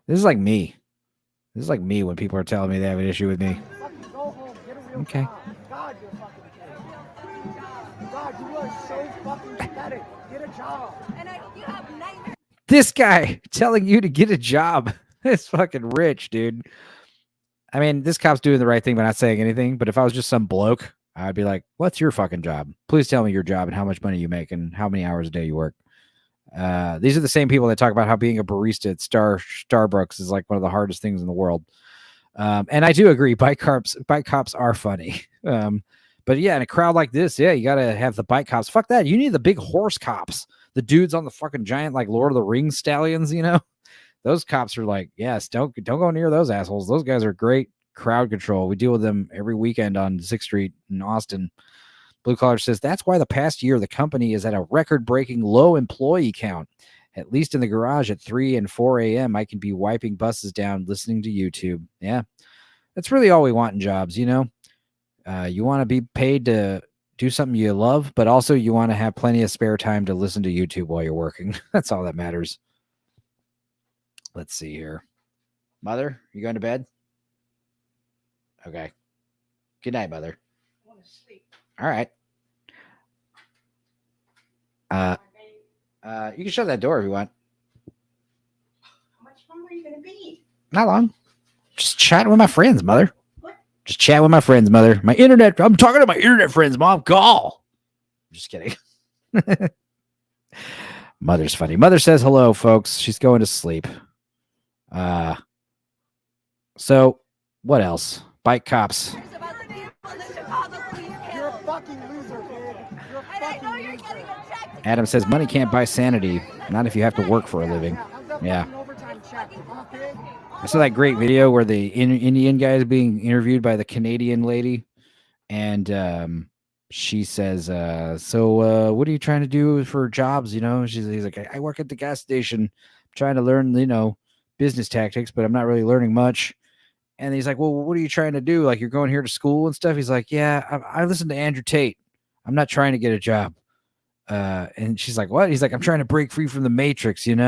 This is like me. This is like me when people are telling me they have an issue with me. Okay. God, you are so fucking pathetic. Get a job. And I hope you have nightmares. This guy telling you to get a job. It's fucking rich, dude. I mean, this cop's doing the right thing by not saying anything, but if I was just some bloke, I'd be like, what's your fucking job? Please tell me your job and how much money you make and how many hours a day you work. These are the same people that talk about how being a barista at Starbucks is like one of the hardest things in the world. And I do agree, bike cops are funny. But yeah, in a crowd like this, yeah, you gotta have the bike cops. Fuck that. You need the big horse cops, the dudes on the fucking giant like Lord of the Rings stallions. You know, those cops are like, yes, don't go near those assholes. Those guys are great crowd control. We deal with them every weekend on 6th Street in Austin. Blue Collar says that's why the past year the company is at a record-breaking low employee count. At least in the garage at 3 and 4 a.m., I can be wiping buses down, listening to YouTube. Yeah, that's really all we want in jobs, you know? You want to be paid to do something you love, but also you want to have plenty of spare time to listen to YouTube while you're working. That's all that matters. Let's see here. Mother, you going to bed? Okay. Good night, Mother. I want to sleep. All right. You can shut that door if you want. How much longer are you going to be? Not long. Just chatting with my friends, Mother. What? Just chat with my friends, Mother. My internet. I'm talking to my internet friends, Mom. Call. Just kidding. Mother's funny. Mother says hello, folks. She's going to sleep. So what else? Bike cops. You're a fucking loser, kid. You're a fucking loser. Adam says money can't buy sanity, not if you have to work for a living. Yeah. I saw that great video where the Indian guy is being interviewed by the Canadian lady, and she says, so what are you trying to do for jobs? You know, he's like, I work at the gas station. I'm trying to learn, business tactics, but I'm not really learning much. And he's like, well, what are you trying to do? Like, you're going here to school and stuff? He's like, yeah, I listen to Andrew Tate. I'm not trying to get a job. And she's like, what? He's like, I'm trying to break free from the matrix, And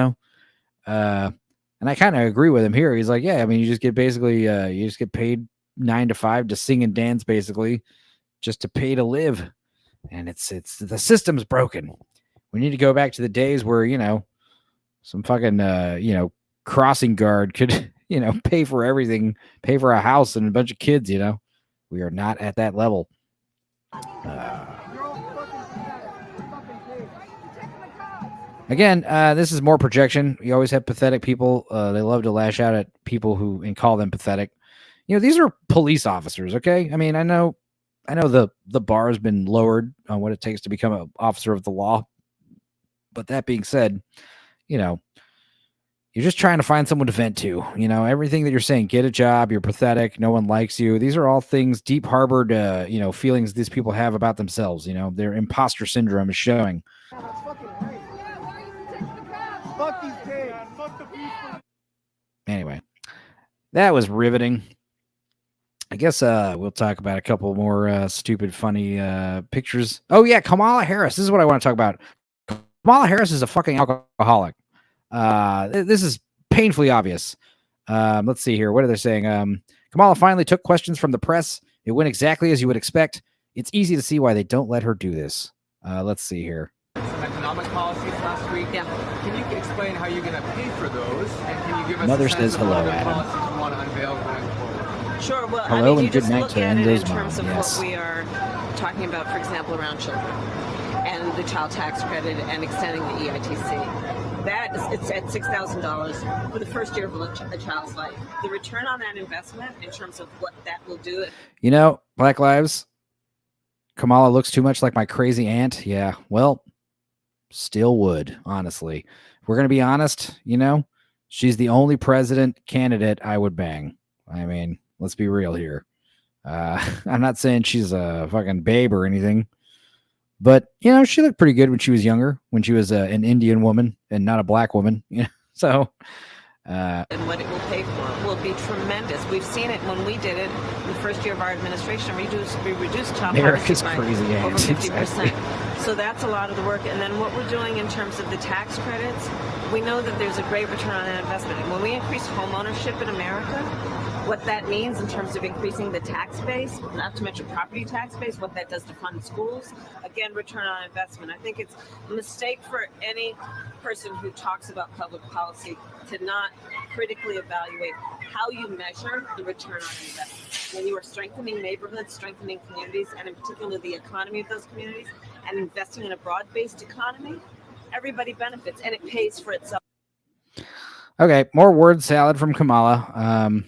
I kind of agree with him here. He's like, yeah, I mean, you just get basically, you just get paid 9 to 5 to sing and dance, basically, just to pay to live. And it's the system's broken. We need to go back to the days where, some fucking, crossing guard could, pay for everything, pay for a house and a bunch of kids, We are not at that level. Again, this is more projection. You always have pathetic people. They love to lash out at people and call them pathetic. These are police officers, okay? I mean, I know the bar has been lowered on what it takes to become an officer of the law. But that being said, you're just trying to find someone to vent to. Everything that you're saying, get a job, you're pathetic, no one likes you. These are all things, deep harbored, feelings these people have about themselves. Their imposter syndrome is showing. Anyway, that was riveting. I guess we'll talk about a couple more stupid, funny pictures. Oh, yeah, Kamala Harris. This is what I want to talk about. Kamala Harris is a fucking alcoholic. This is painfully obvious. Let's see here. What are they saying? Kamala finally took questions from the press. It went exactly as you would expect. It's easy to see why they don't let her do this. Let's see here. Economic policies last week. Yeah. Can you explain how you're going to pay for those? And can you give us Mother a sense says of hello, what Adam. policies you want to unveil going forward? Sure. Well, Hello you and good just night look to at it Enzo's in terms mom. of Yes. what we are talking about, for example, around children and the child tax credit and extending the EITC. That is, it's at $6,000 for the first year of a child's life. The return on that investment, in terms of what that will do. Black Lives. Kamala looks too much like my crazy aunt. Yeah, well, still would, honestly. If we're going to be honest, she's the only president candidate I would bang. I mean, let's be real here. I'm not saying she's a fucking babe or anything, but, she looked pretty good when she was younger, when she was an Indian woman and not a black woman. So... and what it will pay for will be tremendous. We've seen it when we did it in the first year of our administration. We reduced child America's poverty crazy by over ants, 50%. exactly. So that's a lot of the work. And then what we're doing in terms of the tax credits, we know that there's a great return on that investment. And when we increase home ownership in America, what that means in terms of increasing the tax base, not to mention property tax base, what that does to fund schools, again, return on investment. I think it's a mistake for any person who talks about public policy to not critically evaluate how you measure the return on investment. When you are strengthening neighborhoods, strengthening communities, and in particular the economy of those communities, and investing in a broad-based economy, everybody benefits, and it pays for itself. Okay, more word salad from Kamala.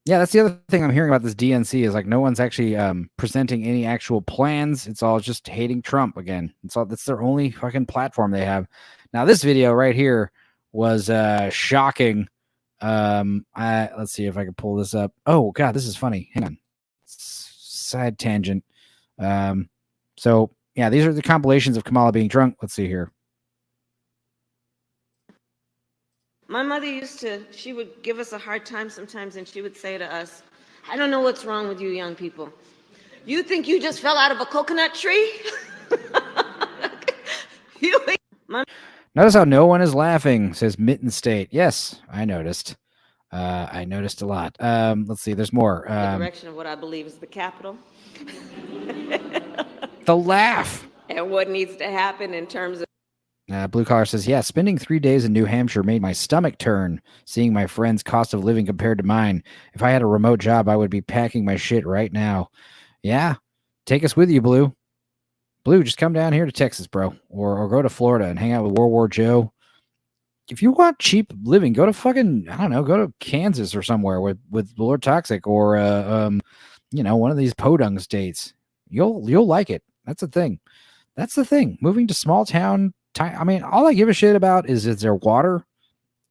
Yeah, that's the other thing I'm hearing about this DNC is like no one's actually presenting any actual plans. It's all just hating Trump again. That's their only fucking platform they have. Now, this video right here was shocking. Let's see if I can pull this up. Oh, God, this is funny. Hang on. Side tangent. So, yeah, these are the compilations of Kamala being drunk. Let's see here. My mother she would give us a hard time sometimes, and she would say to us, I don't know what's wrong with you young people. You think you just fell out of a coconut tree? You Notice how no one is laughing, says Mitten State. Yes, I noticed. I noticed a lot. Let's see, there's more. the direction of what I believe is the capital. The laugh. And what needs to happen in terms of Blue Collar says, yeah, spending 3 days in New Hampshire made my stomach turn, seeing my friends' cost of living compared to mine. If I had a remote job, I would be packing my shit right now. Yeah, take us with you, Blue. Blue, just come down here to Texas, bro, or go to Florida and hang out with World War Joe. If you want cheap living, go to fucking, I don't know, go to Kansas or somewhere with Lord Toxic or, one of these podunk states. You'll like it. That's the thing. That's the thing. Moving to small town, I mean, all I give a shit about is there water?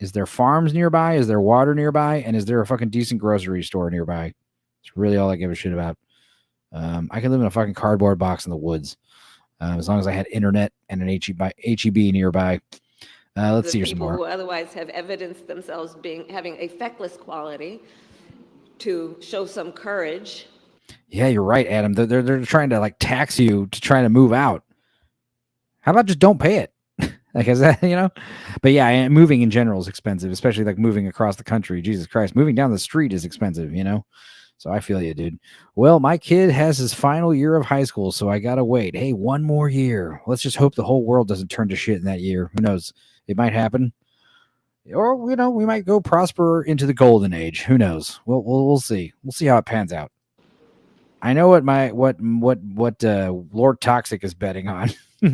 Is there farms nearby? Is there water nearby? And is there a fucking decent grocery store nearby? It's really all I give a shit about. I can live in a fucking cardboard box in the woods. As long as I had internet and an HEB nearby. Let's see some more. People who otherwise have evidenced themselves having a feckless quality to show some courage. Yeah, you're right, Adam. They're trying to like tax you to try to move out. How about just don't pay it? Like, is that, But yeah, moving in general is expensive, especially like moving across the country. Jesus Christ, moving down the street is expensive, So I feel you, dude. Well, my kid has his final year of high school, so I gotta wait. Hey, one more year. Let's just hope the whole world doesn't turn to shit in that year. Who knows? It might happen. Or, we might go prosper into the golden age. Who knows? We'll see. We'll see how it pans out. I know what Lord Toxic is betting on.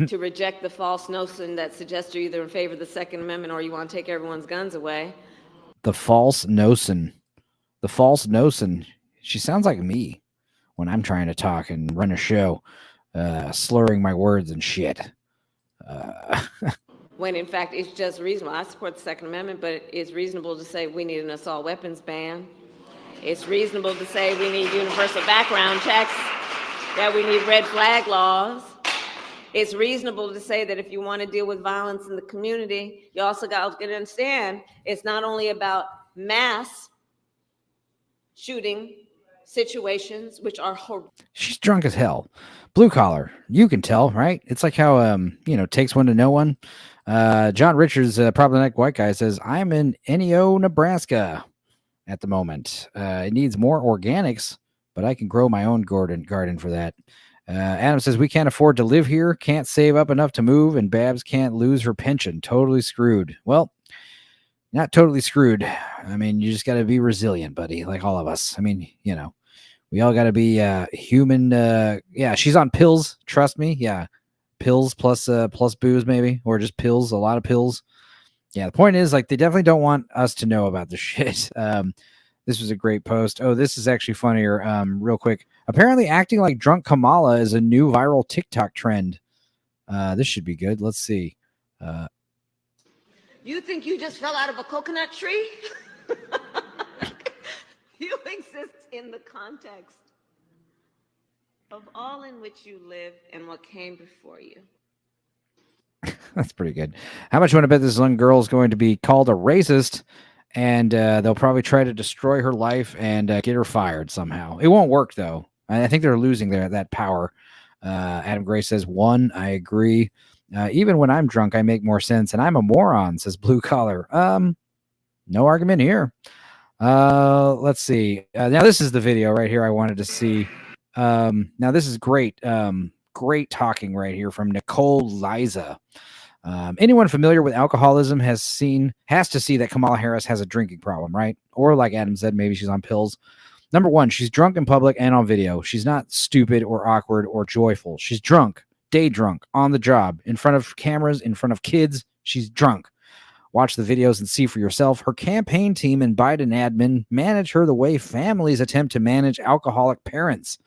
To reject the false notion that suggests you're either in favor of the Second Amendment or you want to take everyone's guns away. The false notion. The false notion. She sounds like me when I'm trying to talk and run a show, slurring my words and shit. When in fact it's just reasonable. I support the Second Amendment, but it's reasonable to say we need an assault weapons ban. It's reasonable to say we need universal background checks, that we need red flag laws. It's reasonable to say that if you want to deal with violence in the community, you also got to understand it's not only about mass shooting situations, which are horrible. She's drunk as hell. Blue collar, you can tell, right? It's like how takes one to know one. John Richards, problematic white guy, says, I'm in Neo, Nebraska at the moment. It needs more organics, but I can grow my own garden for that. Adam says, we can't afford to live here, can't save up enough to move, and Babs can't lose her pension. Totally screwed. Well, not totally screwed. I mean, you just got to be resilient, buddy, like all of us. I mean, we all got to be human. Yeah, she's on pills. Trust me. Yeah, pills plus booze, maybe, or just pills. A lot of pills. Yeah, the point is, like, they definitely don't want us to know about this shit. This was a great post. Oh, this is actually funnier. Real quick. Apparently, acting like drunk Kamala is a new viral TikTok trend. This should be good. Let's see. You think you just fell out of a coconut tree? You exist in the context of all in which you live and what came before you. That's pretty good. How much you want to bet this young girl is going to be called a racist, and they'll probably try to destroy her life and get her fired somehow? It won't work, though. I think they're losing that power. Adam Gray says, 1, I agree. Even when I'm drunk, I make more sense, and I'm a moron, says Blue Collar. No argument here. Let's see. Now, this is the video right here I wanted to see. Now, this is great. Great talking right here from Nicole Liza. Anyone familiar with alcoholism has to see that Kamala Harris has a drinking problem, right? Or like Adam said, maybe she's on pills. Number 1, she's drunk in public and on video. She's not stupid or awkward or joyful. She's drunk, day drunk, on the job, in front of cameras, in front of kids. She's drunk. Watch the videos and see for yourself. Her campaign team and Biden admin manage her the way families attempt to manage alcoholic parents.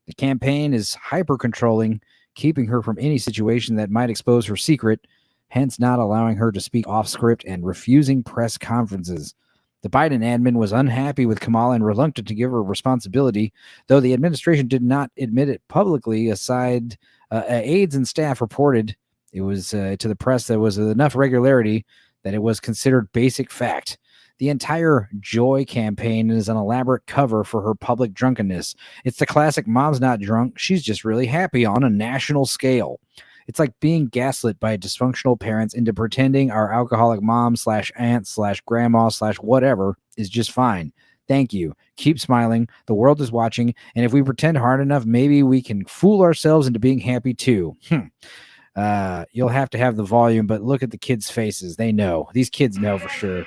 The campaign is hyper-controlling, keeping her from any situation that might expose her secret, hence not allowing her to speak off-script and refusing press conferences. The Biden admin was unhappy with Kamala and reluctant to give her responsibility, though the administration did not admit it publicly. Aides and staff reported it was to the press that was enough regularity that it was considered basic fact. The entire Joy campaign is an elaborate cover for her public drunkenness. It's the classic mom's not drunk, she's just really happy on a national scale. It's like being gaslit by dysfunctional parents into pretending our alcoholic mom / aunt / grandma / whatever is just fine. Thank you. Keep smiling. The world is watching. And if we pretend hard enough, maybe we can fool ourselves into being happy too. You'll have to have the volume, but look at the kids' faces. They know. These kids know for sure.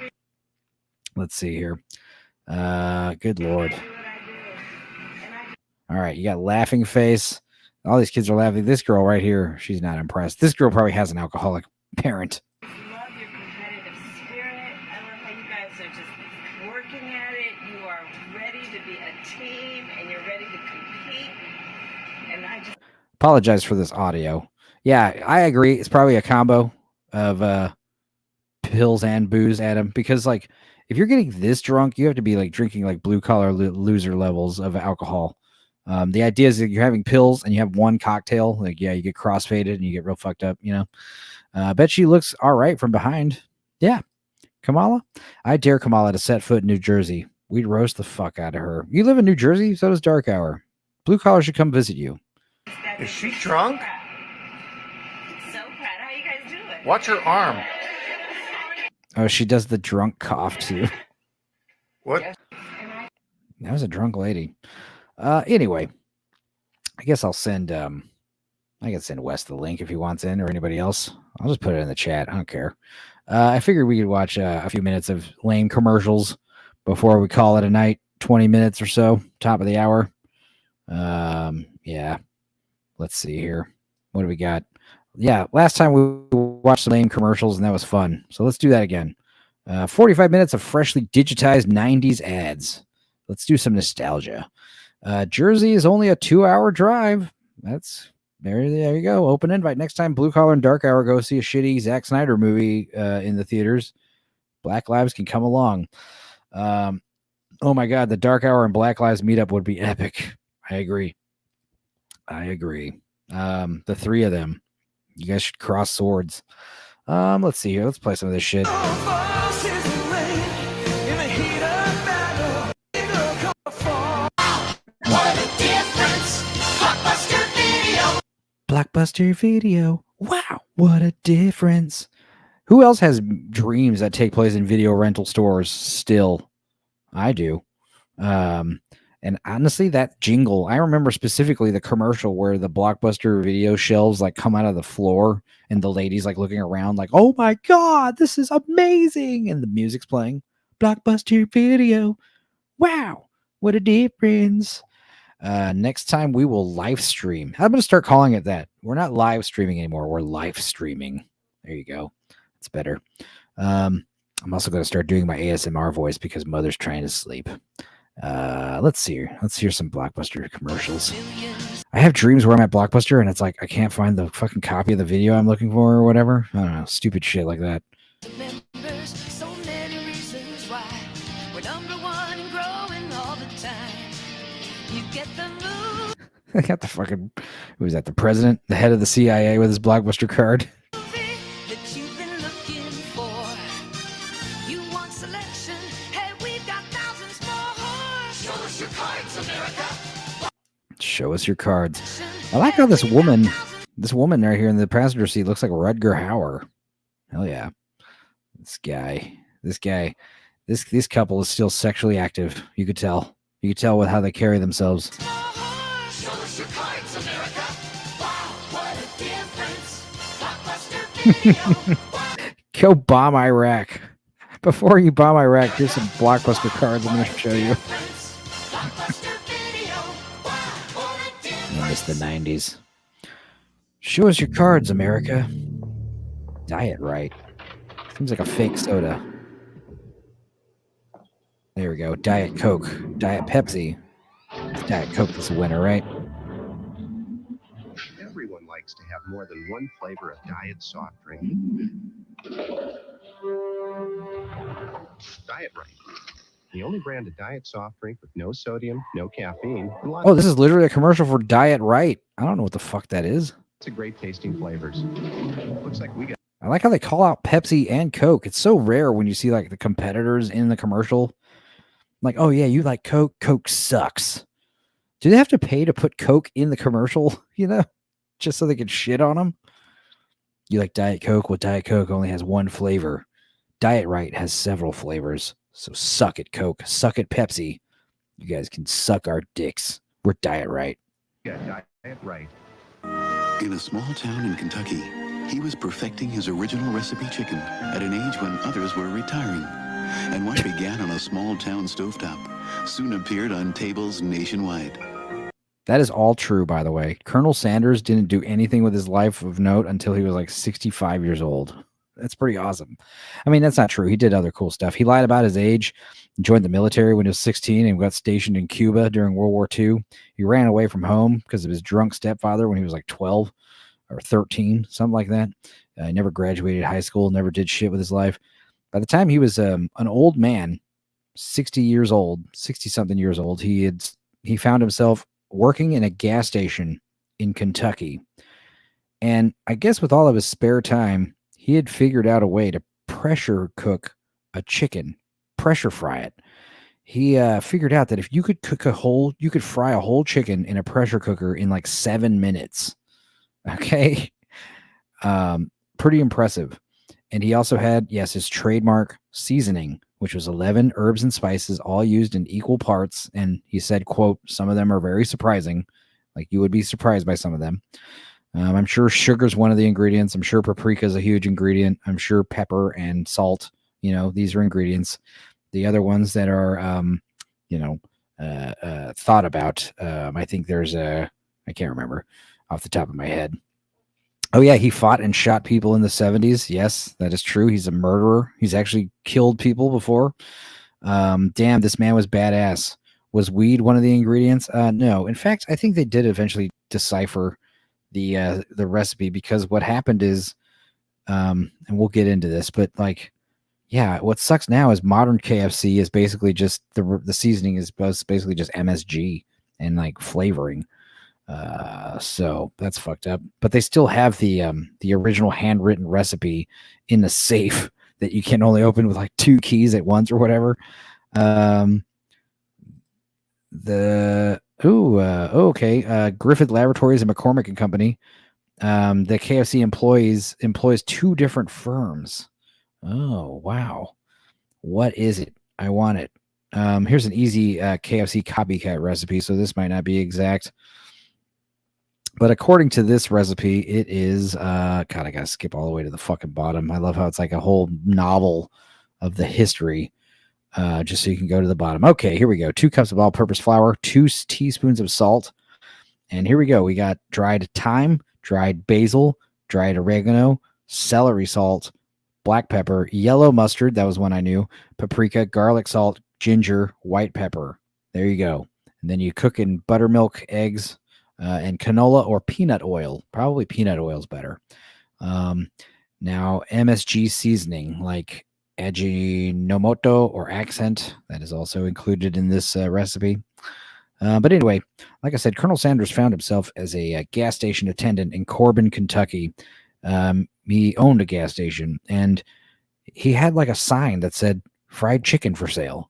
Let's see here. Good Lord. All right. You got laughing face. All these kids are laughing. This girl right here, she's not impressed. This girl probably has an alcoholic parent. I love your competitive spirit. I love how you guys are just working at it. You are ready to be a team and you're ready to compete. And I just apologize for this audio. Yeah, I agree. It's probably a combo of pills and booze, Adam, because like if you're getting this drunk, you have to be like drinking like blue collar loser levels of alcohol. The idea is that you're having pills and you have one cocktail. Like, yeah, you get crossfaded and you get real fucked up, you know. I bet she looks all right from behind. Yeah. Kamala? I dare Kamala to set foot in New Jersey. We'd roast the fuck out of her. You live in New Jersey? So does Dark Hour. Blue Collar should come visit you. Is she drunk? so proud. How you guys doing? Watch her arm. Oh, she does the drunk cough too. What? That was a drunk lady. Anyway, I guess I'll send I can send Wes the link if he wants in, or anybody else. I'll just put it in the chat. I don't care. I figured we could watch a few minutes of lame commercials before we call it a night. 20 minutes or so, top of the hour. Yeah. Let's see here. What do we got? Yeah, last time we watched some lame commercials and that was fun. So let's do that again. 45 minutes of freshly digitized 90s ads. Let's do some nostalgia. Jersey is only a 2-hour drive. That's there you go. Open invite. Next time Blue Collar and Dark Hour go see a shitty Zack Snyder movie in the theaters, Black Lives can come along. Oh my God, the Dark Hour and Black Lives meetup would be epic. I agree. The three of them. You guys should cross swords. Let's see here. Let's play some of this shit. Blockbuster Video. Wow, what a difference. Who else has dreams that take place in video rental stores still? I do. And honestly, that jingle, I remember specifically the commercial where the Blockbuster Video shelves like come out of the floor and the lady's like looking around like, oh my God, this is amazing. And the music's playing. Blockbuster Video. Wow, what a difference. Next time we will live stream. I'm going to start calling it that. We're not live streaming anymore. We're live streaming. There you go. It's better. I'm also going to start doing my ASMR voice because Mother's trying to sleep. Let's see. Let's hear some Blockbuster commercials. I have dreams where I'm at Blockbuster and it's like I can't find the fucking copy of the video I'm looking for or whatever. I don't know. Stupid shit like that. I got the fucking, who was that? The president, the head of the CIA with his Blockbuster card. Show us your cards. I like how this woman right here in the passenger seat looks like Rutger Hauer. Hell yeah. This couple is still sexually active. You could tell. You could tell with how they carry themselves. Show us your cards, America. Wow, what a difference. Blockbuster Video. Go bomb Iraq. Before you bomb Iraq, here's some Blockbuster cards I'm going to show you. I miss the 90s. Show us your cards, America. Diet Right. Seems like a fake soda. There we go. Diet Coke. Diet Pepsi. It's Diet Coke that's the winner, right? Everyone likes to have more than one flavor of diet soft drink. Diet Right. The only brand of diet soft drink with no sodium, no caffeine. Oh, this is literally a commercial for Diet Right. I don't know what the fuck that is. It's a great tasting flavors. Looks like we got. I like how they call out Pepsi and Coke. It's so rare when you see like the competitors in the commercial. Like, oh yeah, you like Coke? Coke sucks. Do they have to pay to put Coke in the commercial, just so they can shit on them? You like Diet Coke? Well, Diet Coke only has one flavor. Diet Right has several flavors. So suck it, Coke. Suck it, Pepsi. You guys can suck our dicks. We're Diet Right. Yeah, Diet Right. In a small town in Kentucky, he was perfecting his original recipe chicken at an age when others were retiring. And what began on a small town stovetop soon appeared on tables nationwide. That is all true, by the way. Colonel Sanders didn't do anything with his life of note until he was like 65 years old. That's pretty awesome. I mean, that's not true. He did other cool stuff. He lied about his age, joined the military when he was 16 and got stationed in Cuba during World War II. He ran away from home because of his drunk stepfather when he was like 12 or 13, something like that. He never graduated high school, never did shit with his life. By the time he was an old man, 60 years old, 60-something years old, he found himself working in a gas station in Kentucky. And I guess with all of his spare time, he had figured out a way to pressure cook a chicken, pressure fry it. He figured out that if you could you could fry a whole chicken in a pressure cooker in like 7 minutes. Okay. Pretty impressive. And he also had, yes, his trademark seasoning, which was 11 herbs and spices, all used in equal parts. And he said, quote, some of them are very surprising. Like you would be surprised by some of them. I'm sure sugar's one of the ingredients. I'm sure paprika is a huge ingredient. I'm sure pepper and salt, these are ingredients. The other ones that are, thought about, I think there's I can't remember off the top of my head. Oh, yeah, he fought and shot people in the 70s. Yes, that is true. He's a murderer. He's actually killed people before. Damn, this man was badass. Was weed one of the ingredients? No. In fact, I think they did eventually decipher the recipe, because what happened is, and we'll get into this, but like, yeah, what sucks now is modern KFC is basically just the seasoning is basically just MSG and like flavoring. So that's fucked up. But they still have the original handwritten recipe in the safe that you can only open with like 2 keys at once or whatever. Griffith Laboratories and McCormick and Company. The KFC employs 2 different firms. Oh, wow. What is it? I want it. Here's an easy KFC copycat recipe, so this might not be exact. But according to this recipe, it is, God, I gotta skip all the way to the fucking bottom. I love how it's like a whole novel of the history, just so you can go to the bottom. Okay, here we go. 2 cups of all-purpose flour, 2 teaspoons of salt. And here we go. We got dried thyme, dried basil, dried oregano, celery salt, black pepper, yellow mustard. That was one I knew. Paprika, garlic salt, ginger, white pepper. There you go. And then you cook in buttermilk, eggs, and canola or peanut oil. Probably peanut oil is better. Now, MSG seasoning like Ajinomoto or Accent, that is also included in this recipe. But anyway, like I said, Colonel Sanders found himself as a gas station attendant in Corbin, Kentucky. He owned a gas station, and he had like a sign that said fried chicken for sale.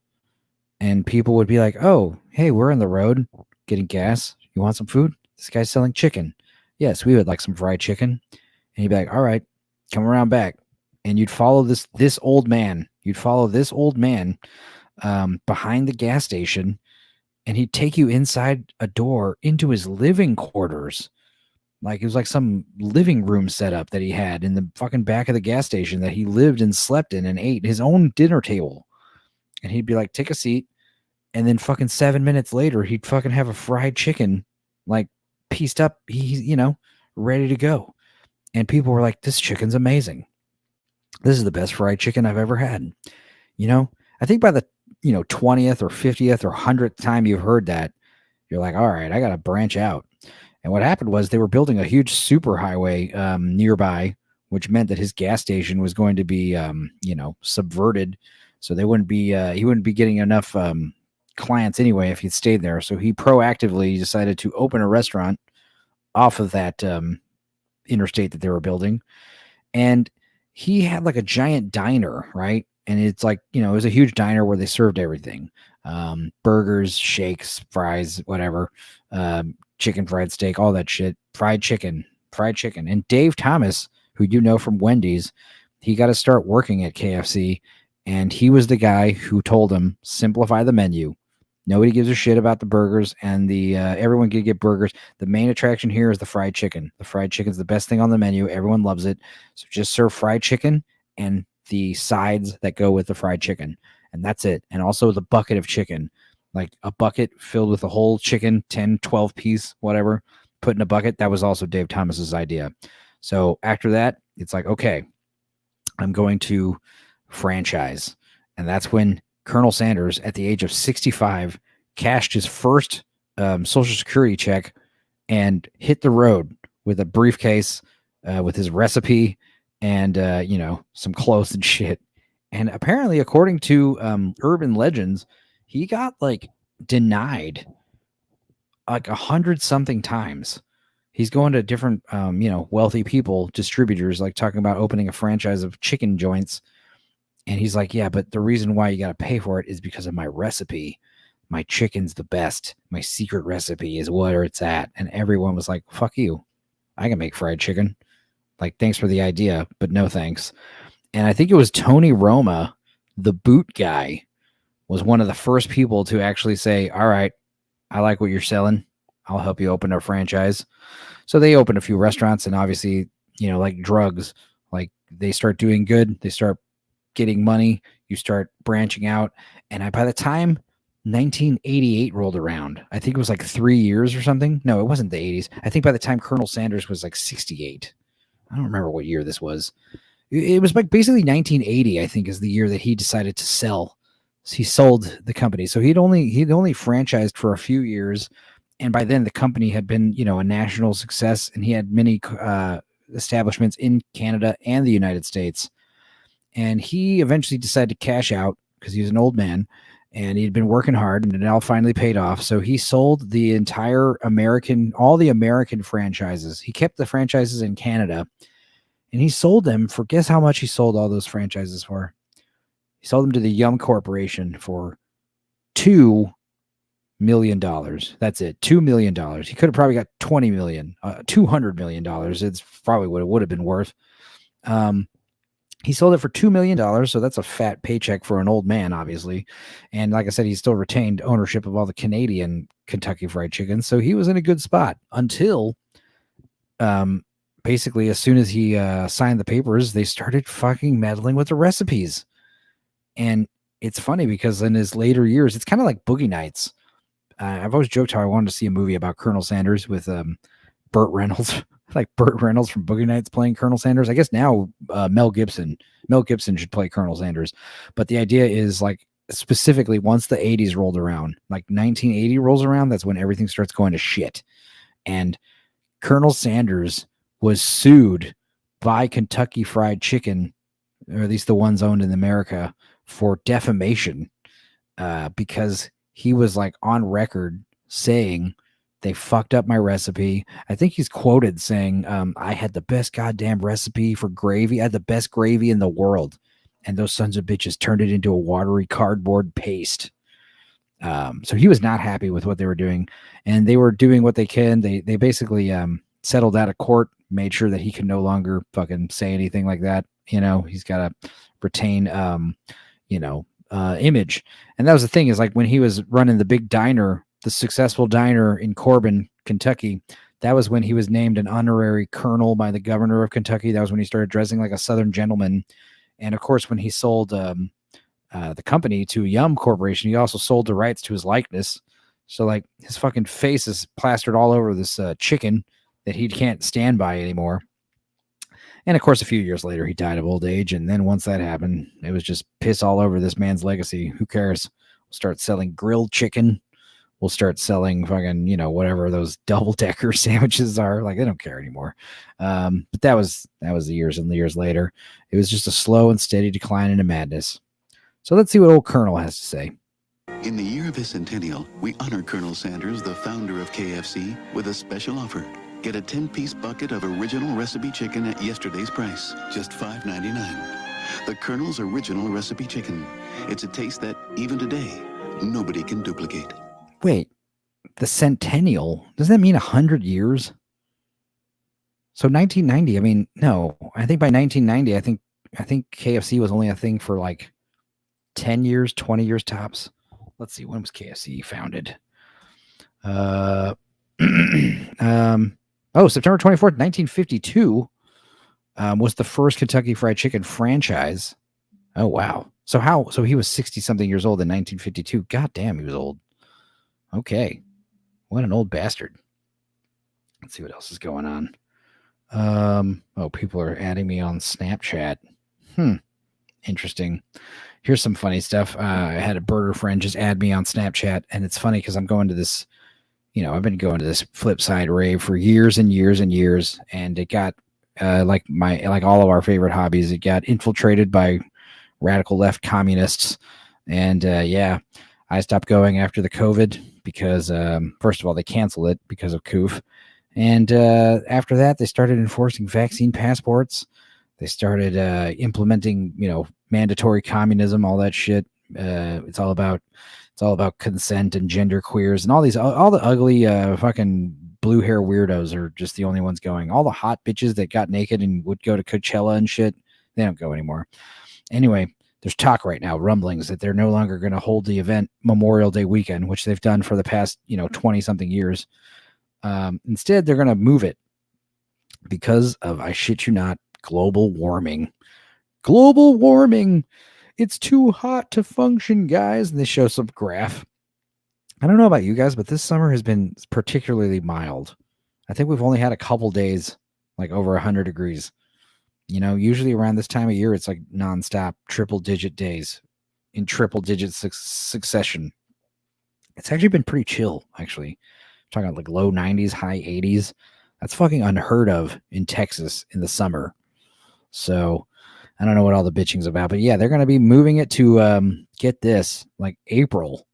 And people would be like, oh, hey, we're on the road getting gas. You want some food? This guy's selling chicken. Yes, we would like some fried chicken. And he'd be like, all right, come around back. And you'd follow this old man. You'd follow this old man behind the gas station, and he'd take you inside a door into his living quarters. Like it was like some living room setup that he had in the fucking back of the gas station that he lived and slept in and ate his own dinner table. And he'd be like, take a seat. And then fucking 7 minutes later, he'd fucking have a fried chicken, like pieced up, ready to go. And people were like, this chicken's amazing. This is the best fried chicken I've ever had. I think by the, 20th or 50th or 100th time you've heard that, you're like, all right, I got to branch out. And what happened was they were building a huge superhighway nearby, which meant that his gas station was going to be, subverted. So they wouldn't be, he wouldn't be getting enough clients anyway if he'd stayed there. So he proactively decided to open a restaurant off of that interstate that they were building. And he had like a giant diner, right? And it's like, you know, it was a huge diner where they served everything. Burgers, shakes, fries, whatever, chicken, fried steak, all that shit, fried chicken. And Dave Thomas, who you know from Wendy's, he got to start working at KFC, and he was the guy who told him, simplify the menu. Nobody gives a shit about the burgers, and the everyone can get burgers. The main attraction here is the fried chicken. The fried chicken is the best thing on the menu. Everyone loves it. So just serve fried chicken and the sides that go with the fried chicken, and that's it. And also the bucket of chicken, like a bucket filled with a whole chicken, 10, 12 piece, whatever, put in a bucket. That was also Dave Thomas's idea. So after that, it's like, okay, I'm going to franchise. And that's when Colonel Sanders, at the age of 65, cashed his first Social Security check and hit the road with a briefcase with his recipe and, you know, some clothes and shit. And apparently, according to urban legends, he got like denied like 100-something times. He's going to different, you know, wealthy people, distributors, like talking about opening a franchise of chicken joints. And he's like, yeah, but the reason why you got to pay for it is because of my recipe. My chicken's the best. My secret recipe is where it's at. And everyone was like, fuck you. I can make fried chicken. Like, thanks for the idea, but no thanks. And I think it was Tony Roma, the boot guy, was one of the first people to actually say, all right, I like what you're selling. I'll help you open a franchise. So they opened a few restaurants, and obviously, you know, like drugs, like they start doing good. They start getting money, you start branching out. And by the time 1988 rolled around, I think it was like 3 years or something. No, it wasn't the 80s. I think by the time Colonel Sanders was like 68, I don't remember what year this was. It was like basically 1980, I think, is the year that he decided to sell. He sold the company. So he'd only franchised for a few years. And by then the company had been, you know, a national success, and he had many establishments in Canada and the United States. And he eventually decided to cash out because he was an old man and he'd been working hard, and it all finally paid off. So he sold the entire all the American franchises. He kept the franchises in Canada, and he sold them for, guess how much he sold all those franchises for? He sold them to the Yum Corporation for $2 million. That's it. $2 million. He could have probably got $20 million, $200 million. It's probably what it would have been worth. He sold it for $2 million, so that's a fat paycheck for an old man, obviously. And like I said, he still retained ownership of all the Canadian Kentucky Fried Chicken, so he was in a good spot until basically as soon as he signed the papers, they started fucking meddling with the recipes. And it's funny because in his later years, it's kind of like Boogie Nights. I've always joked how I wanted to see a movie about Colonel Sanders with Burt Reynolds. Like Burt Reynolds from Boogie Nights playing Colonel Sanders. I guess now Mel Gibson should play Colonel Sanders. But the idea is, like, specifically once the 80s rolled around, like 1980 rolls around, that's when everything starts going to shit. And Colonel Sanders was sued by Kentucky Fried Chicken, or at least the ones owned in America, for defamation because he was like on record saying, they fucked up my recipe. I think he's quoted saying, I had the best goddamn recipe for gravy. I had the best gravy in the world. And those sons of bitches turned it into a watery cardboard paste. So he was not happy with what they were doing. And they were doing what they can. They basically settled out of court, made sure that he could no longer fucking say anything like that. You know, he's got to retain, image. And that was the thing, is like when he was running the big diner, the successful diner in Corbin, Kentucky, that was when he was named an honorary colonel by the governor of Kentucky. That was when he started dressing like a Southern gentleman. And of course, when he sold the company to Yum Corporation, he also sold the rights to his likeness. So like his fucking face is plastered all over this chicken that he can't stand by anymore. And of course, a few years later, he died of old age. And then once that happened, it was just piss all over this man's legacy. Who cares? We'll start selling grilled chicken. We'll start selling fucking, whatever those double-decker sandwiches are. Like, they don't care anymore. But that was the years and the years later. It was just a slow and steady decline into madness. So let's see what old Colonel has to say. In the year of his centennial, we honor Colonel Sanders, the founder of KFC, with a special offer. Get a 10-piece bucket of original recipe chicken at yesterday's price, just $5.99. The Colonel's Original Recipe Chicken. It's a taste that, even today, nobody can duplicate. Wait, the centennial, does that mean 100 years? So 1990, I mean, no. I think by 1990, I think KFC was only a thing for like 10 years, 20 years tops. Let's see, when was KFC founded? September 24th, 1952 was the first Kentucky Fried Chicken franchise. Oh, wow. So he was 60-something years old in 1952. God damn, he was old. Okay. What an old bastard. Let's see what else is going on. People are adding me on Snapchat. Interesting. Here's some funny stuff. I had a birder friend just add me on Snapchat, and it's funny because I'm going to this, I've been going to this Flipside rave for years and years and years, and it got like all of our favorite hobbies, it got infiltrated by radical left communists, and I stopped going after the COVID because first of all they canceled it because of COOF, and after that they started enforcing vaccine passports. They started implementing, mandatory communism, all that shit. It's all about consent and gender queers and all the ugly fucking blue hair weirdos are just the only ones going. All the hot bitches that got naked and would go to Coachella and shit, they don't go anymore. Anyway, there's talk right now, rumblings that they're no longer going to hold the event Memorial Day weekend, which they've done for the past 20 something years. Instead, they're going to move it because of, I shit you not, global warming. It's too hot to function, guys. And they show some graph. I don't know about you guys, but this summer has been particularly mild. I think we've only had a couple days like over 100 degrees. Usually around this time of year, it's like nonstop triple-digit days in triple-digit succession. It's actually been pretty chill, actually. I'm talking about like low 90s, high 80s. That's fucking unheard of in Texas in the summer. So I don't know what all the bitching's about, but yeah, they're going to be moving it to get this, like April.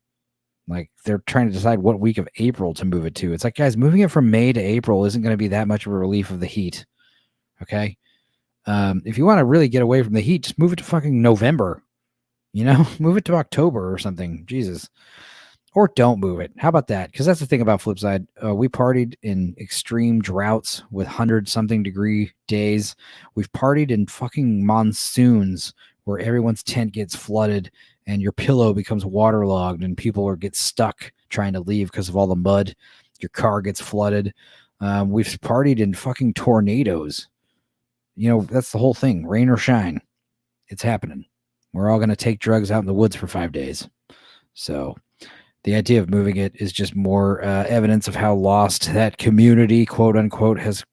Like they're trying to decide what week of April to move it to. It's like, guys, moving it from May to April isn't going to be that much of a relief of the heat. Okay. If you want to really get away from the heat, just move it to fucking November, move it to October or something. Jesus. Or don't move it. How about that? Because that's the thing about Flipside. We partied in extreme droughts with 100-something degree days. We've partied in fucking monsoons where everyone's tent gets flooded and your pillow becomes waterlogged and people get stuck trying to leave because of all the mud. Your car gets flooded. We've partied in fucking tornadoes. That's the whole thing. Rain or shine. It's happening. We're all going to take drugs out in the woods for 5 days. So the idea of moving it is just more evidence of how lost that community, quote unquote, has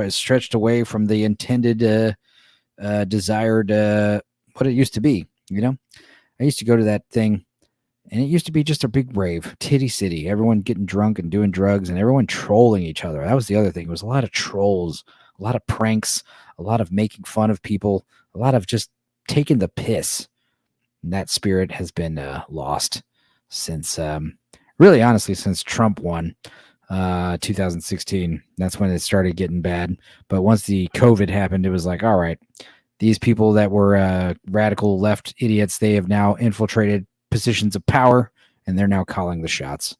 stretched away from the intended, desired, what it used to be. I used to go to that thing, and it used to be just a big rave, titty city. Everyone getting drunk and doing drugs, and everyone trolling each other. That was the other thing. It was a lot of trolls, a lot of pranks, a lot of making fun of people, a lot of just taking the piss. And that spirit has been lost since, really honestly, since Trump won 2016. That's when it started getting bad. But once the COVID happened, it was like, all right, these people that were radical left idiots, they have now infiltrated positions of power, and they're now calling the shots.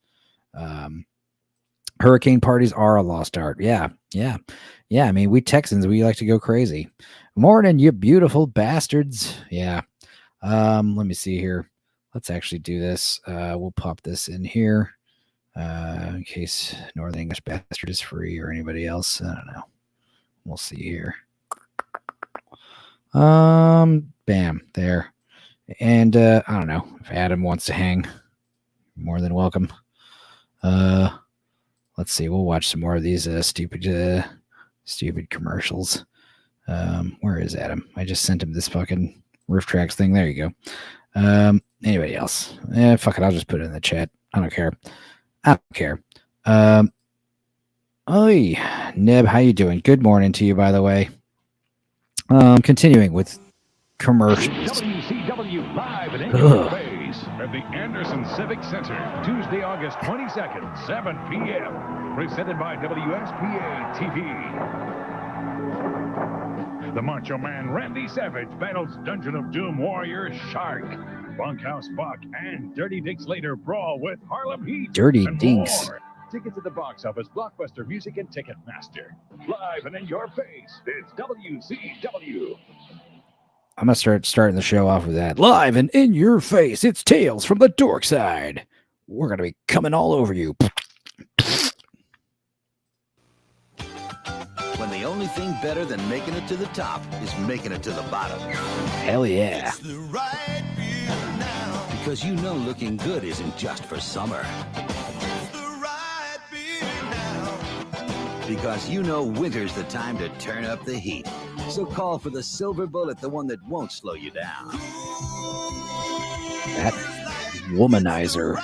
Hurricane parties are a lost art. Yeah. I mean, we Texans, we like to go crazy. Morning, you beautiful bastards. Yeah. Let me see here. Let's actually do this. We'll pop this in here in case Northern English Bastard is free or anybody else. I don't know. We'll see here. Bam, there. And I don't know if Adam wants to hang. More than welcome. Let's see. We'll watch some more of these stupid commercials. Where is Adam? I just sent him this fucking Roof Tracks thing. There you go. Anybody else? Fuck it. I'll just put it in the chat. I don't care. Oi, Neb, how you doing? Good morning to you, by the way. Continuing with commercials. WCW live at your face. Darbies at the Anderson Civic Center, Tuesday, August 22nd, 7 p.m. Presented by WSPA TV. The Macho Man Randy Savage battles Dungeon of Doom warrior Shark. Bunkhouse Buck and Dirty Dick Slater brawl with Harlem Heat. Dirty and Dinks. more. Tickets at the box office, Blockbuster Music and Ticketmaster. Live and in your face, it's WCW. I'm going to starting the show off with that. Live and in your face, it's Tales from the Dork Side. We're going to be coming all over you. When the only thing better than making it to the top is making it to the bottom. Hell yeah. Because you know looking good isn't just for summer. Because you know winter's the time to turn up the heat. So call for the silver bullet, the one that won't slow you down. That womanizer.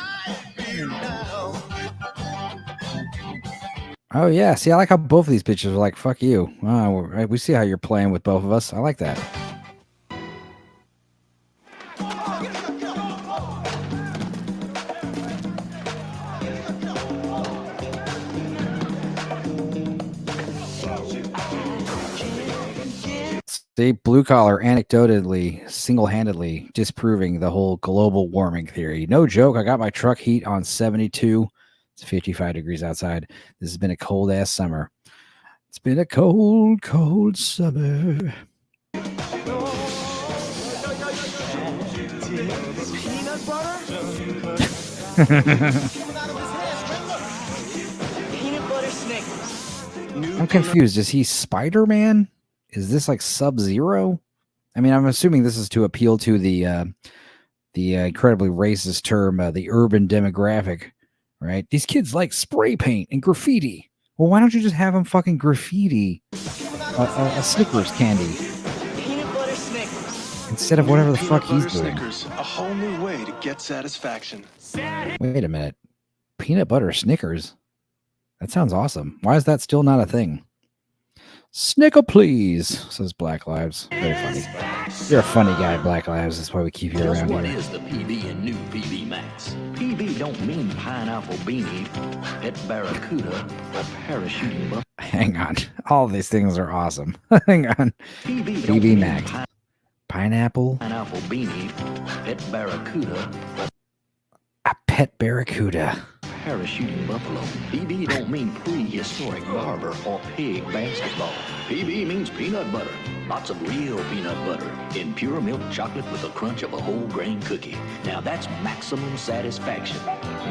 Oh, yeah. See, I like how both of these bitches are like, fuck you. Oh, we see how you're playing with both of us. I like that. See, blue collar anecdotally, single-handedly disproving the whole global warming theory. No joke. I got my truck heat on 72. It's 55 degrees outside. This has been a cold-ass summer. It's been a cold, cold summer. Peanut butter? Peanut butter Snickers. I'm confused. Is he Spider-Man? Is this like Sub-Zero? I mean, I'm assuming this is to appeal to the incredibly racist term, the urban demographic, right? These kids like spray paint and graffiti. Well, why don't you just have them fucking graffiti a Snickers candy Peanut butter Snickers. instead of whatever the fuck he's doing? Snickers, a whole new way to get satisfaction. Wait a minute. Peanut butter Snickers? That sounds awesome. Why is that still not a thing? Snicker, please, says Black Lives. Very funny. You're a funny guy, Black Lives. That's why we keep you around What here. is the PB and new PB Max? PB don't mean pineapple beanie, pet barracuda, or parachuting buff. Hang on. All these things are awesome. Hang on. PB Max. Pineapple. Pineapple beanie, pet barracuda, A pet barracuda. parachuting buffalo. PB don't mean prehistoric barber or pig basketball. PB means peanut butter. Lots of real peanut butter in pure milk chocolate with the crunch of a whole grain cookie. Now that's maximum satisfaction.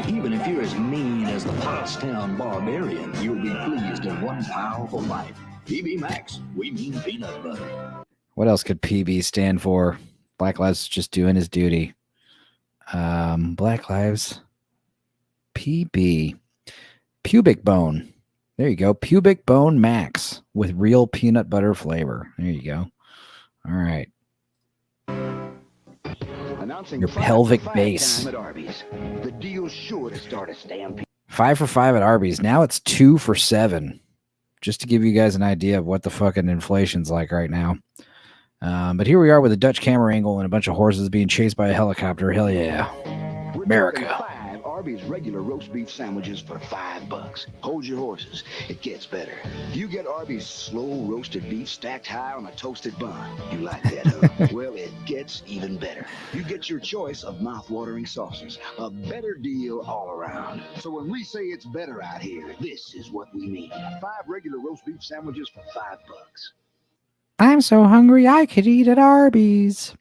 Even if you're as mean as the Pottstown barbarian, you'll be pleased in one powerful bite. PB Max, we mean peanut butter. What else could PB stand for? Black Lives just doing his duty. Black Lives. PB. Pubic bone. There you go. Pubic bone max with real peanut butter flavor. There you go. All right. Announcing Your pelvic base. at Arby's. The deal's sure to start a stampede. 5 for 5 at Arby's. Now it's 2 for 7. Just to give you guys an idea of what the fucking inflation's like right now. But here we are with a Dutch camera angle and a bunch of horses being chased by a helicopter. Hell yeah. America. Arby's regular roast beef sandwiches for $5. Hold your horses. It gets better. You get Arby's slow roasted beef stacked high on a toasted bun. You like that, huh? Well, it gets even better. You get your choice of mouth-watering sauces. A better deal all around. So when we say it's better out here, this is what we mean. 5 regular roast beef sandwiches for $5. I'm so hungry I could eat at Arby's.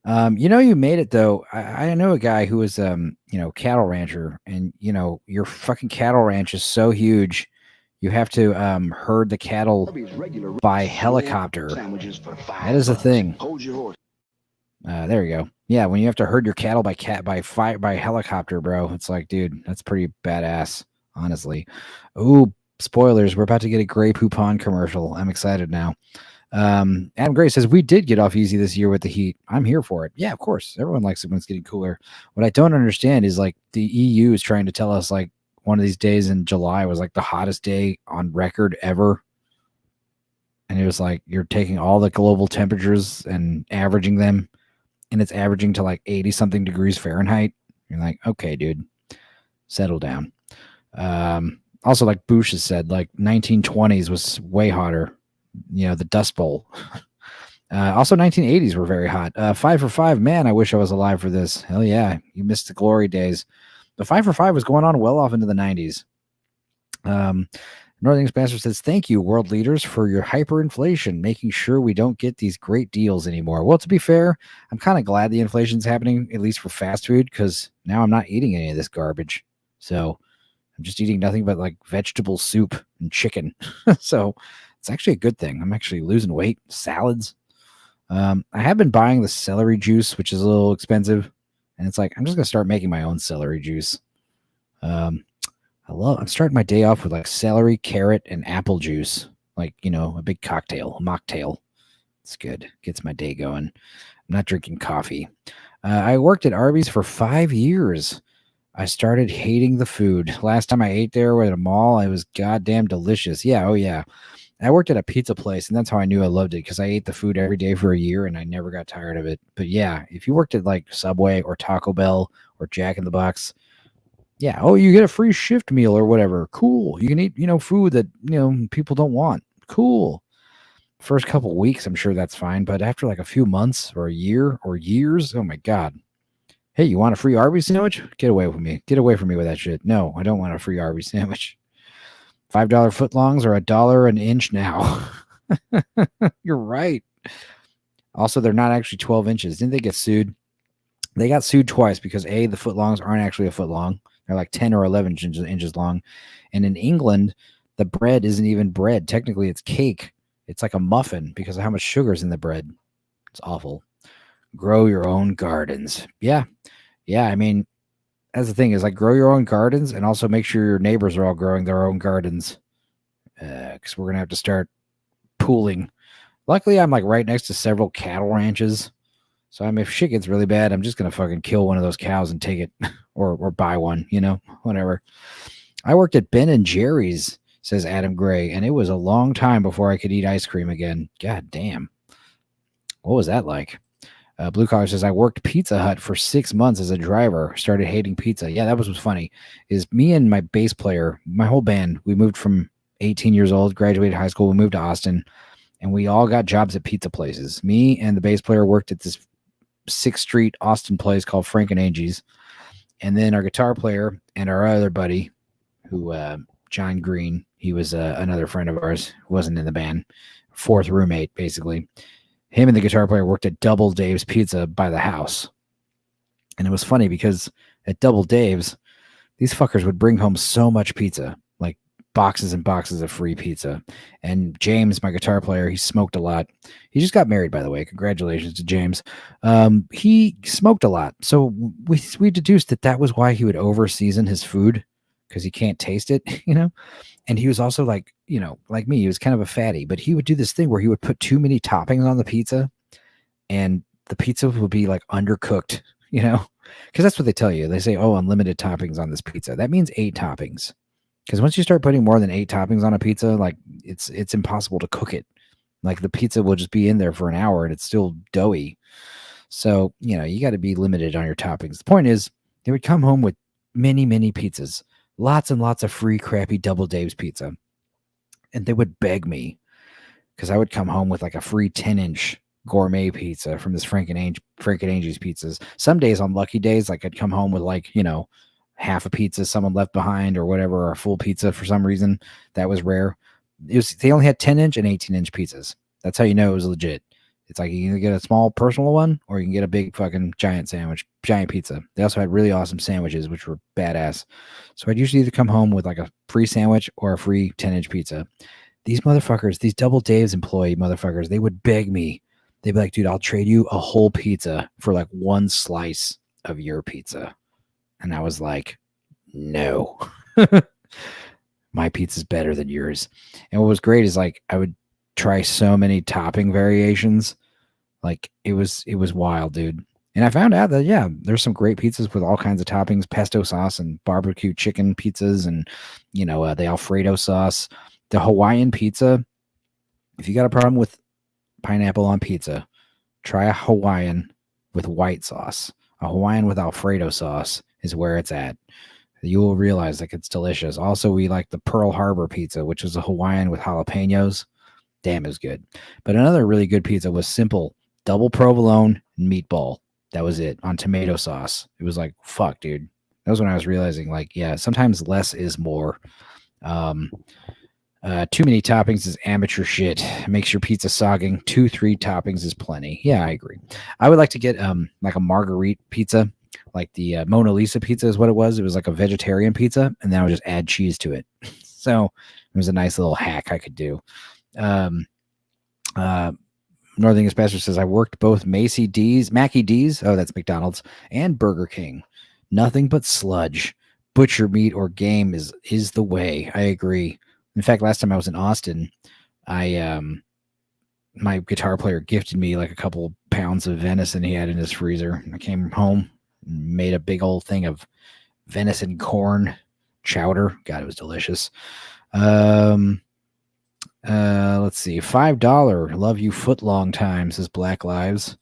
You made it though. I know a guy who was cattle rancher, and your fucking cattle ranch is so huge you have to herd the cattle by helicopter. That is a thing. Hold your horse. There you go. Yeah, when you have to herd your cattle by helicopter, bro, it's like, dude, that's pretty badass, honestly. Ooh, spoilers, we're about to get a Grey Poupon commercial. I'm excited now. Adam Gray says, we did get off easy this year with the heat. I'm here for it. Yeah, of course. Everyone likes it when it's getting cooler. What I don't understand is like the EU is trying to tell us like one of these days in July was like the hottest day on record ever. And it was like, you're taking all the global temperatures and averaging them and it's averaging to like 80 something degrees Fahrenheit. You're like, okay, dude, settle down. Also, like Bush has said, like 1920s was way hotter. You know, the Dust Bowl. Also, 1980s were very hot. 5 for 5, man, I wish I was alive for this. Hell yeah, you missed the glory days. The 5 for 5 was going on well off into the 90s. Northern Expanser says, thank you, world leaders, for your hyperinflation, making sure we don't get these great deals anymore. Well, to be fair, I'm kind of glad the inflation's happening, at least for fast food, because now I'm not eating any of this garbage. So I'm just eating nothing but like vegetable soup and chicken. So it's actually a good thing. I'm actually losing weight, salads. I have been buying the celery juice, which is a little expensive. And it's like, I'm just going to start making my own celery juice. I'm starting my day off with like celery, carrot, and apple juice. Like, you know, a big cocktail, a mocktail. It's good. Gets my day going. I'm not drinking coffee. I worked at Arby's for 5 years. I started hating the food. Last time I ate there at a mall, it was goddamn delicious. Yeah, oh yeah. I worked at a pizza place, and that's how I knew I loved it, because I ate the food every day for a year, and I never got tired of it. But yeah, if you worked at like Subway or Taco Bell or Jack in the Box, yeah, oh, you get a free shift meal or whatever. Cool. You can eat, you know, food that, you know, people don't want. Cool. First couple weeks, I'm sure that's fine. But after like a few months or a year or years, oh my God. Hey, you want a free Arby's sandwich? Get away with me. Get away from me with that shit. No, I don't want a free Arby's sandwich. $5 footlongs are $1 an inch now. You're right. Also, they're not actually 12 inches. Didn't they get sued? They got sued twice because A, the footlongs aren't actually a foot long. They're like 10 or 11 inches long. And in England, the bread isn't even bread. Technically, it's cake. It's like a muffin because of how much sugar's in the bread. It's awful. Grow your own gardens. Yeah. Yeah, I mean, that's the thing is like grow your own gardens and also make sure your neighbors are all growing their own gardens. Because we're going to have to start pooling. Luckily, I'm like right next to several cattle ranches. So I mean, if shit gets really bad, I'm just going to fucking kill one of those cows and take it or buy one, you know, whatever. I worked at Ben and Jerry's, says Adam Gray, and it was a long time before I could eat ice cream again. God damn. What was that like? Blue Collar says, I worked Pizza Hut for 6 months as a driver, started hating pizza. Yeah, that was what's funny. Is me and my bass player, my whole band, we moved from 18 years old, graduated high school, we moved to Austin, and we all got jobs at pizza places. Me and the bass player worked at this 6th Street Austin place called Frank and Angie's. And then our guitar player and our other buddy, who John Green, he was another friend of ours who wasn't in the band, 4th roommate, basically. Him and the guitar player worked at Double Dave's Pizza by the house. And it was funny because at Double Dave's, these fuckers would bring home so much pizza, like boxes and boxes of free pizza. And James, my guitar player, he smoked a lot. He just got married, by the way. Congratulations to James. He smoked a lot. So we deduced that was why he would over-season his food, because he can't taste it, you know? And he was also like, you know, like me, he was kind of a fatty, but he would do this thing where he would put too many toppings on the pizza and the pizza would be like undercooked, you know, because that's what they tell you. They say, oh, unlimited toppings on this pizza. That means 8 toppings. Because once you start putting more than 8 toppings on a pizza, like it's impossible to cook it. Like the pizza will just be in there for an hour and it's still doughy. So, you know, you got to be limited on your toppings. The point is they would come home with many, many pizzas. Lots and lots of free crappy Double Dave's pizza. And they would beg me because I would come home with like a free 10-inch gourmet pizza from this Frank and Angie's pizzas. Some days on lucky days, like I'd come home with like, you know, half a pizza someone left behind or whatever, or a full pizza for some reason. That was rare. They only had 10-inch and 18-inch pizzas. That's how you know it was legit. It's like you can either get a small personal one or you can get a big fucking giant pizza. They also had really awesome sandwiches, which were badass. So I'd usually either come home with like a free sandwich or a free 10-inch pizza. These motherfuckers, these Double Dave's employee motherfuckers, they would beg me. They'd be like, dude, I'll trade you a whole pizza for like 1 slice of your pizza. And I was like, no. My pizza's better than yours. And what was great is like I would try so many topping variations. Like it was wild, dude. And I found out that yeah, there's some great pizzas with all kinds of toppings, pesto sauce and barbecue chicken pizzas, and you know the Alfredo sauce, the Hawaiian pizza. If you got a problem with pineapple on pizza, try a Hawaiian with white sauce. A Hawaiian with Alfredo sauce is where it's at. You will realize like it's delicious. Also, we like the Pearl Harbor pizza, which was a Hawaiian with jalapenos. Damn, it was good. But another really good pizza was simple double provolone and meatball. That was it on tomato sauce. It was like, fuck, dude. That was when I was realizing, like, yeah, sometimes less is more. Too many toppings is amateur shit. Makes your pizza sogging. 2-3 toppings is plenty. Yeah, I agree. I would like to get like a marguerite pizza, like the Mona Lisa pizza is what it was. It was like a vegetarian pizza, and then I would just add cheese to it. So it was a nice little hack I could do. Northern English Bastard says, I worked both Mackie D's, oh, that's McDonald's, and Burger King. Nothing but sludge. Butcher meat or game is the way. I agree. In fact, last time I was in Austin, my guitar player gifted me like a couple pounds of venison he had in his freezer. I came home and made a big old thing of venison corn chowder. God, it was delicious. Let's see. $5. Love you foot long time, says Black Lives.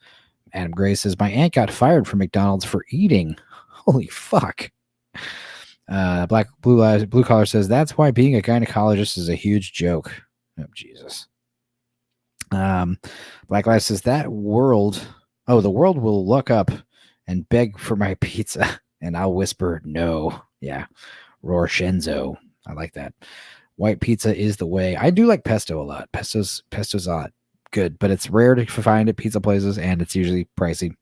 Adam Gray says, my aunt got fired from McDonald's for eating. Holy fuck. Blue Collar says, that's why being a gynecologist is a huge joke. Oh, Jesus. Black Lives says, the world will look up and beg for my pizza, and I'll whisper no. Yeah. Rorshenzo. I like that. White pizza is the way. I do like pesto a lot. Pesto's a lot good, but it's rare to find at pizza places, and it's usually pricey.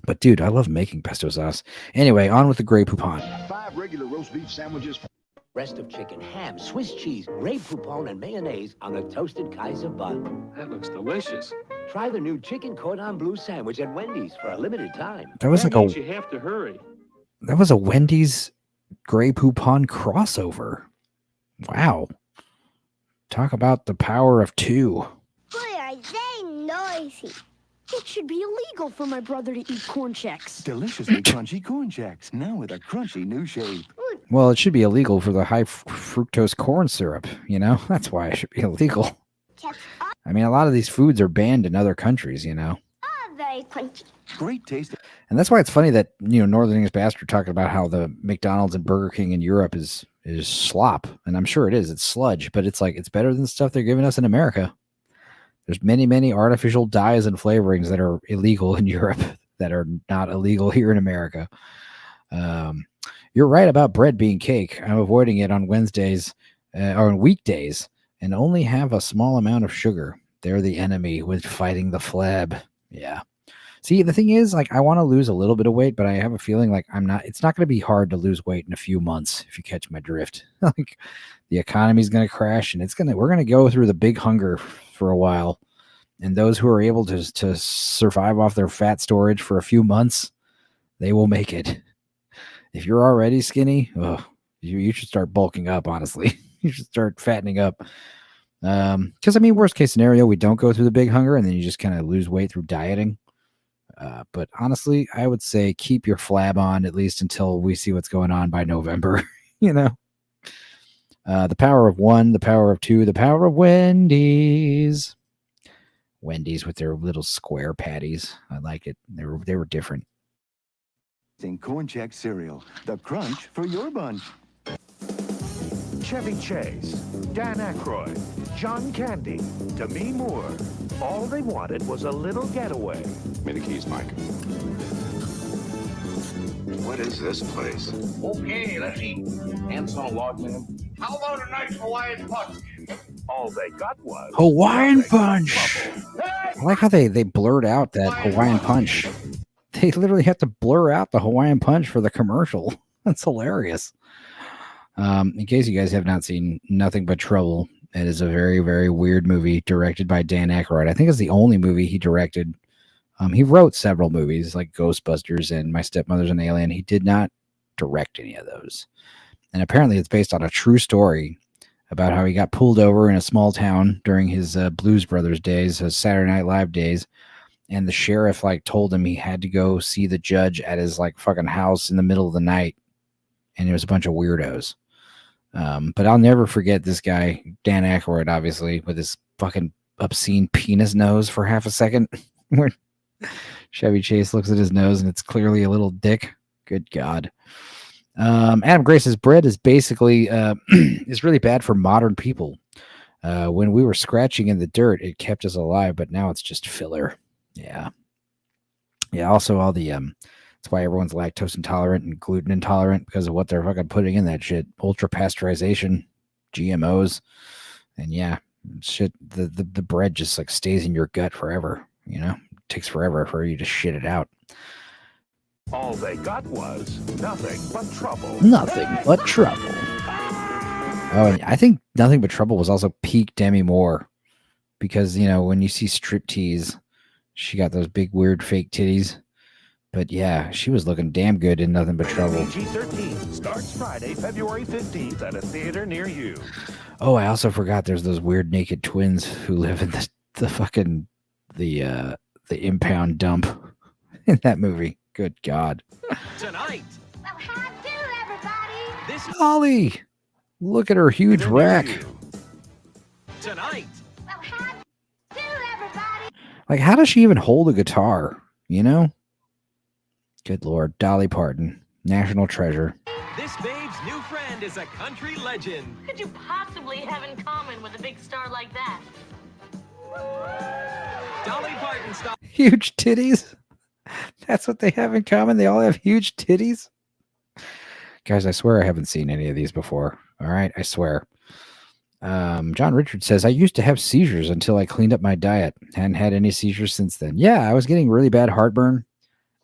But dude, I love making pesto sauce. Anyway, on with the Grey Poupon. 5 regular roast beef sandwiches. Breast of chicken, ham, Swiss cheese, Grey Poupon, and mayonnaise on a toasted Kaiser bun. That looks delicious. Try the new chicken cordon bleu sandwich at Wendy's for a limited time. That was You have to hurry. That was a Wendy's Grey Poupon crossover. Wow. Talk about the power of 2. Boy, are they noisy. It should be illegal for my brother to eat corn checks. Deliciously crunchy corn checks, now with a crunchy new shape. Well, it should be illegal for the high fructose corn syrup, you know? That's why it should be illegal. I mean, a lot of these foods are banned in other countries, you know? Oh, very crunchy. Great taste. And that's why it's funny that, you know, Northern English Bastard talking about how the McDonald's and Burger King in Europe is slop. And I'm sure it is. It's sludge, but it's like, it's better than the stuff they're giving us in America. There's many, many artificial dyes and flavorings that are illegal in Europe that are not illegal here in America. You're right about bread being cake. I'm avoiding it on Wednesdays or on weekdays and only have a small amount of sugar. They're the enemy with fighting the flab. Yeah. See, the thing is, like, I want to lose a little bit of weight, but I have a feeling like it's not going to be hard to lose weight in a few months, if you catch my drift. Like, the economy's going to crash, and we're going to go through the big hunger for a while. And those who are able to survive off their fat storage for a few months, they will make it. If you're already skinny, you should start bulking up, honestly. You should start fattening up. Because, I mean, worst case scenario, we don't go through the big hunger, and then you just kind of lose weight through dieting. But honestly, I would say keep your flab on at least until we see what's going on by November, you know? The power of 1, the power of 2, the power of Wendy's. Wendy's with their little square patties. I like it. They were different. Corn check cereal, the crunch for your bunch. Chevy Chase, Dan Aykroyd, John Candy, Demi Moore. All they wanted was a little getaway. Give me the keys, Mike. What is this place? Okay, let's eat. Hands on a log, man. How about a nice Hawaiian punch? All they got was Hawaiian punch. I like how they blurred out that Hawaiian punch. They literally have to blur out the Hawaiian punch for the commercial. That's hilarious. In case you guys have not seen Nothing But Trouble, it is a very, very weird movie directed by Dan Aykroyd. I think it's the only movie he directed. He wrote several movies like Ghostbusters and My Stepmother's an Alien. He did not direct any of those. And apparently it's based on a true story about how he got pulled over in a small town during his Blues Brothers days, his Saturday Night Live days. And the sheriff told him he had to go see the judge at his fucking house in the middle of the night. And there was a bunch of weirdos. But I'll never forget this guy, Dan Aykroyd, obviously, with his fucking obscene penis nose for half a second. Chevy Chase looks at his nose and it's clearly a little dick. Good God. Adam Gray says bread is basically is really bad for modern people. When we were scratching in the dirt, it kept us alive, but now it's just filler. Yeah. Yeah. Also, all the that's why everyone's lactose intolerant and gluten intolerant because of what they're fucking putting in that shit. Ultra pasteurization, GMOs, and yeah, shit. The bread just like stays in your gut forever. You know, it takes forever for you to shit it out. All they got was nothing but trouble. Nothing but trouble. Oh, and I think Nothing But Trouble was also peak Demi Moore because, you know, when you see striptease, she got those big, weird, fake titties. But yeah, she was looking damn good in Nothing But Trouble. PG-13 starts Friday, February 15th at a theater near you. Oh, I also forgot there's those weird naked twins who live in the fucking the impound dump in that movie. Good God. Tonight. Well, how do, everybody? This Ollie, look at her huge rack. Tonight. Well, how do, everybody? Like, how does she even hold a guitar? You know? Good Lord. Dolly Parton, national treasure. This babe's new friend is a country legend. What could you possibly have in common with a big star like that? Dolly Parton style. Huge titties. That's what they have in common. They all have huge titties. Guys, I swear I haven't seen any of these before. All right, I swear. John Richard says, I used to have seizures until I cleaned up my diet. Hadn't had any seizures since then. Yeah, I was getting really bad heartburn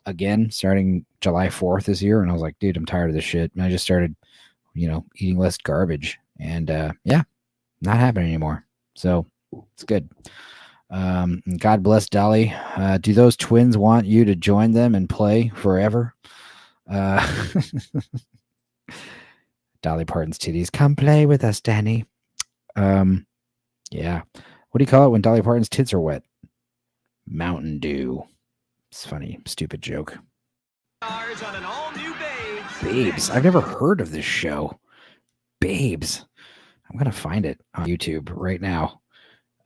again starting July 4th this year. And I was like, dude, I'm tired of this shit. And I just started, you know, eating less garbage. And yeah, not happening anymore. So it's good. God bless Dolly. Do those twins want you to join them and play forever? Dolly Parton's titties. Come play with us, Danny. Yeah. What do you call it when Dolly Parton's tits are wet? Mountain Dew. It's funny. Stupid joke. Stars on an all-new Babes. I've never heard of this show. Babes. I'm going to find it on YouTube right now.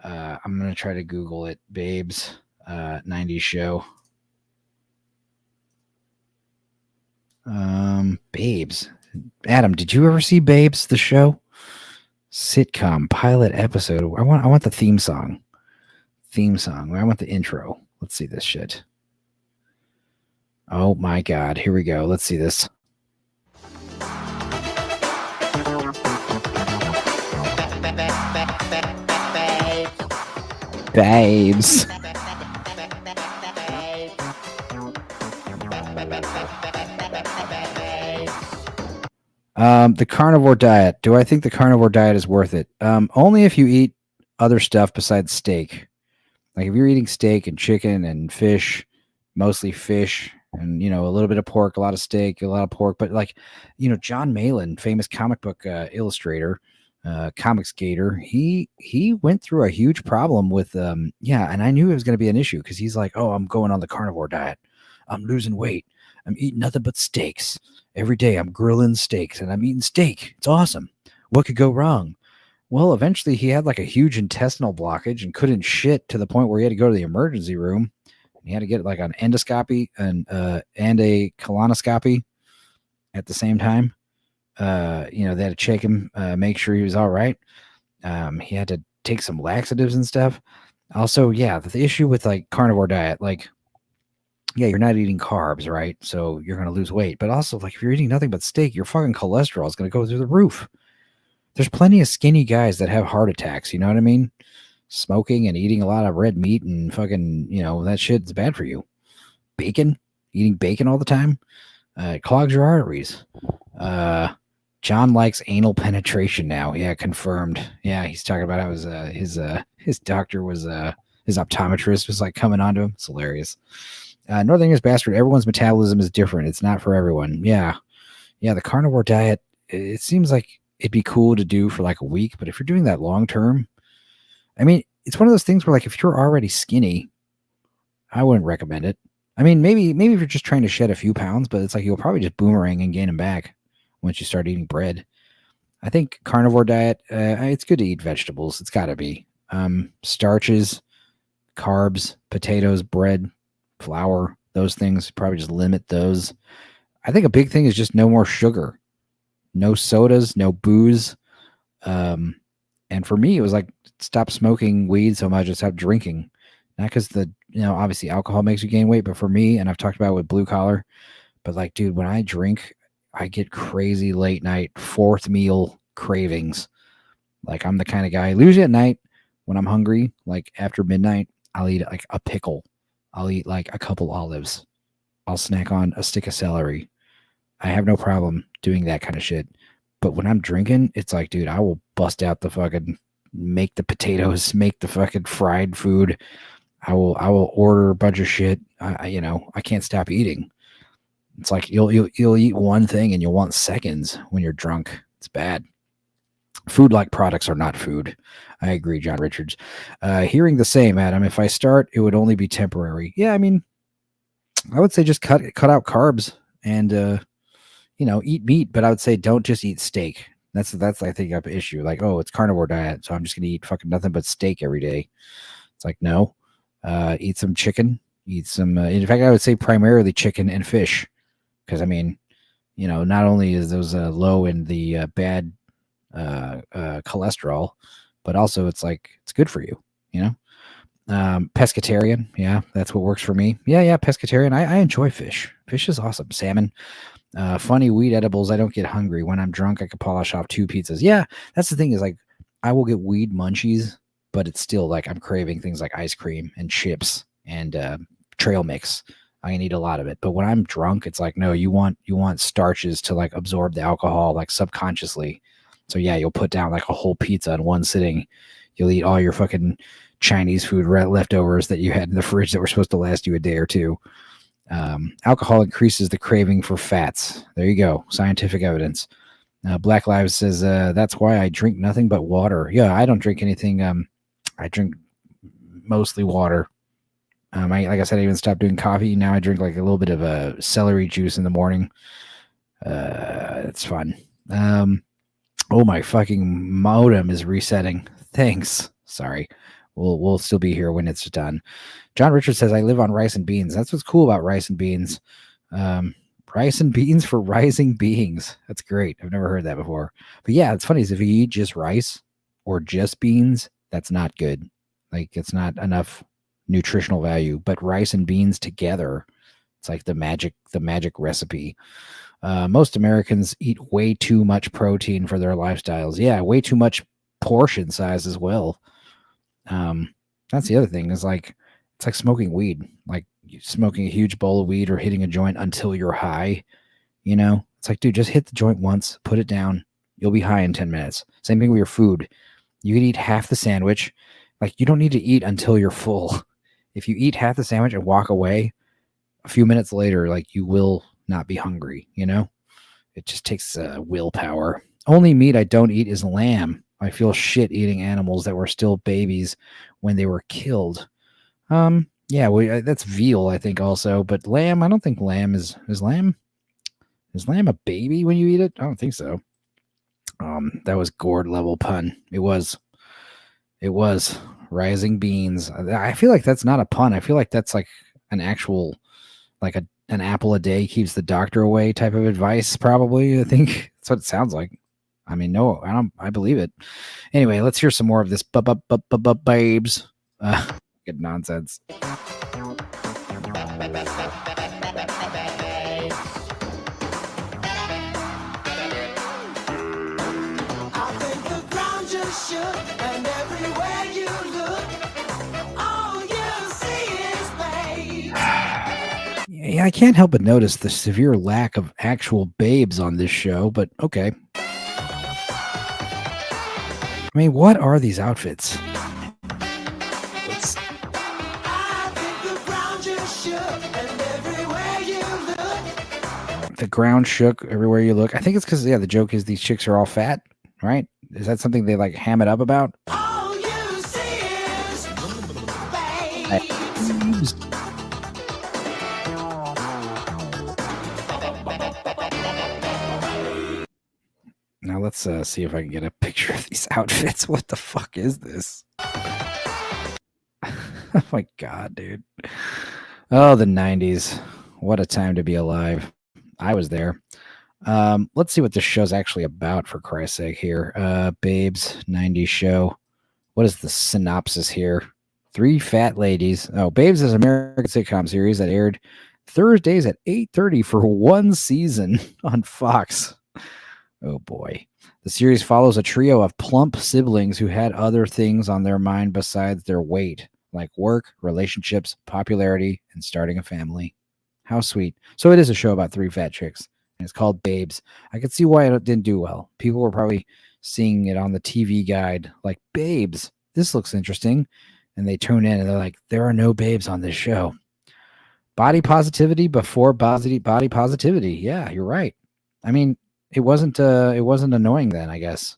I'm going to try to Google it. Babes, 90s show. Babes. Adam, did you ever see Babes, the show? Sitcom pilot episode. I want the theme song. I want the intro. Let's see this shit. Oh my God. Here we go. Let's see this. Babes. The carnivore diet. Do I think the carnivore diet is worth it? Only if you eat other stuff besides steak. Like if you're eating steak and chicken and fish, mostly fish, and, you know, a little bit of pork, a lot of steak, a lot of pork. But like, you know, John Malin, famous comic book illustrator, comics gator, he went through a huge problem with yeah, and I knew it was going to be an issue because he's like, oh, I'm going on the carnivore diet, I'm losing weight, I'm eating nothing but steaks every day, I'm grilling steaks and I'm eating steak, it's awesome, what could go wrong? Well, eventually he had like a huge intestinal blockage and couldn't shit to the point where he had to go to the emergency room. He had to get like an endoscopy and a colonoscopy at the same time. You know, they had to check him, make sure he was all right. He had to take some laxatives and stuff. Also, yeah, the issue with like carnivore diet, like, yeah, you're not eating carbs, right? So you're going to lose weight. But also, like, if you're eating nothing but steak, your fucking cholesterol is going to go through the roof. There's plenty of skinny guys that have heart attacks. You know what I mean? Smoking and eating a lot of red meat and fucking, you know, that shit's bad for you. Bacon, eating bacon all the time, it clogs your arteries. John likes anal penetration now. Yeah, confirmed. Yeah, he's talking about how his doctor was his optometrist was like coming onto him. It's hilarious. Northern English bastard. Everyone's metabolism is different. It's not for everyone. Yeah, the carnivore diet. It seems like it'd be cool to do for like a week, but if you're doing that long term, I mean, it's one of those things where like if you're already skinny, I wouldn't recommend it. I mean, maybe if you're just trying to shed a few pounds, but it's like you'll probably just boomerang and gain them back once you start eating bread. I think carnivore diet, it's good to eat vegetables. It's got to be. Starches, carbs, potatoes, bread, flour, those things. Probably just limit those. I think a big thing is just no more sugar, no sodas, no booze. And for me, it was like stop smoking weed so much and stop drinking. Not because obviously alcohol makes you gain weight, but for me, and I've talked about it with blue collar, but like, dude, when I drink, I get crazy late night, fourth meal cravings. Like I'm the kind of guy, usually at night when I'm hungry, like after midnight, I'll eat like a pickle. I'll eat like a couple olives. I'll snack on a stick of celery. I have no problem doing that kind of shit. But when I'm drinking, it's like, dude, I will bust out the fucking, make the potatoes, make the fucking fried food. I will order a bunch of shit. I can't stop eating. It's like you'll eat one thing and you'll want seconds when you're drunk. It's bad. Food-like products are not food. I agree, John Richards. Hearing the same, Adam. If I start, it would only be temporary. Yeah, I mean, I would say just cut out carbs and eat meat, but I would say don't just eat steak. That's I think an issue. Like, oh, it's carnivore diet, so I'm just gonna eat fucking nothing but steak every day. It's like, no, eat some chicken, eat some. In fact, I would say primarily chicken and fish, because I mean, not only is those low in the bad cholesterol, but also it's like it's good for you. Pescatarian, yeah, that's what works for me. Yeah, pescatarian. I enjoy fish. Fish is awesome. Salmon. Funny weed edibles. I don't get hungry. When I'm drunk, I could polish off 2 pizzas. Yeah, that's the thing is like I will get weed munchies, but it's still like I'm craving things like ice cream and chips and trail mix. I can eat a lot of it. But when I'm drunk, it's like, no, you want starches to like absorb the alcohol like subconsciously. So yeah, you'll put down like a whole pizza in one sitting. You'll eat all your fucking Chinese food leftovers that you had in the fridge that were supposed to last you a day or two. Alcohol increases the craving for fats. There you go. Scientific evidence. Black Lives says, that's why I drink nothing but water. Yeah, I don't drink anything. I drink mostly water. Like I said, I even stopped doing coffee. Now I drink like a little bit of celery juice in the morning. It's fun. Oh, my fucking modem is resetting. Thanks. Sorry. We'll still be here when it's done. John Richards says, I live on rice and beans. That's what's cool about rice and beans. Rice and beans for rising beings. That's great. I've never heard that before. But yeah, it's funny is if you eat just rice or just beans, that's not good. Like it's not enough nutritional value. But rice and beans together, it's like the magic recipe. Most Americans eat way too much protein for their lifestyles. Yeah, way too much portion size as well. That's the other thing is like it's like smoking weed, like smoking a huge bowl of weed or hitting a joint until you're high. It's like, dude, just hit the joint once, put it down, you'll be high in 10 minutes. Same thing with your food. You could eat half the sandwich. Like you don't need to eat until you're full. If you eat half the sandwich and walk away a few minutes later, like you will not be hungry. It just takes willpower. Only meat I don't eat is lamb. I feel shit eating animals that were still babies when they were killed. Yeah, that's veal, I think, also. But lamb, I don't think lamb is lamb. Is lamb a baby when you eat it? I don't think so. That was gourd level pun. It was rising beans. I feel like that's not a pun. I feel like that's like an actual, like an apple a day keeps the doctor away type of advice. Probably, I think that's what it sounds like. I mean, no, I believe it. Anyway, let's hear some more of this babes. Good nonsense. Yeah, I can't help but notice the severe lack of actual babes on this show, but okay. I mean, what are these outfits? The ground shook everywhere you look. I think it's because, yeah, the joke is these chicks are all fat, right? Is that something they like ham it up about? Now let's see if I can get a picture of these outfits. What the fuck is this? Oh my god, dude. Oh, the 90s. What a time to be alive. I was there. Let's see what this show's actually about, for Christ's sake here. Babes, 90s show. What is the synopsis here? 3 fat ladies. Oh, Babes is an American sitcom series that aired Thursdays at 8:30 for one season on Fox. Oh boy. The series follows a trio of plump siblings who had other things on their mind besides their weight, like work, relationships, popularity, and starting a family. How sweet. So it is a show about 3 fat chicks, and it's called Babes. I could see why it didn't do well. People were probably seeing it on the TV guide, like, Babes, this looks interesting. And they tune in and they're like, there are no babes on this show. Body positivity before body positivity. Yeah, you're right. I mean, it wasn't annoying then, I guess.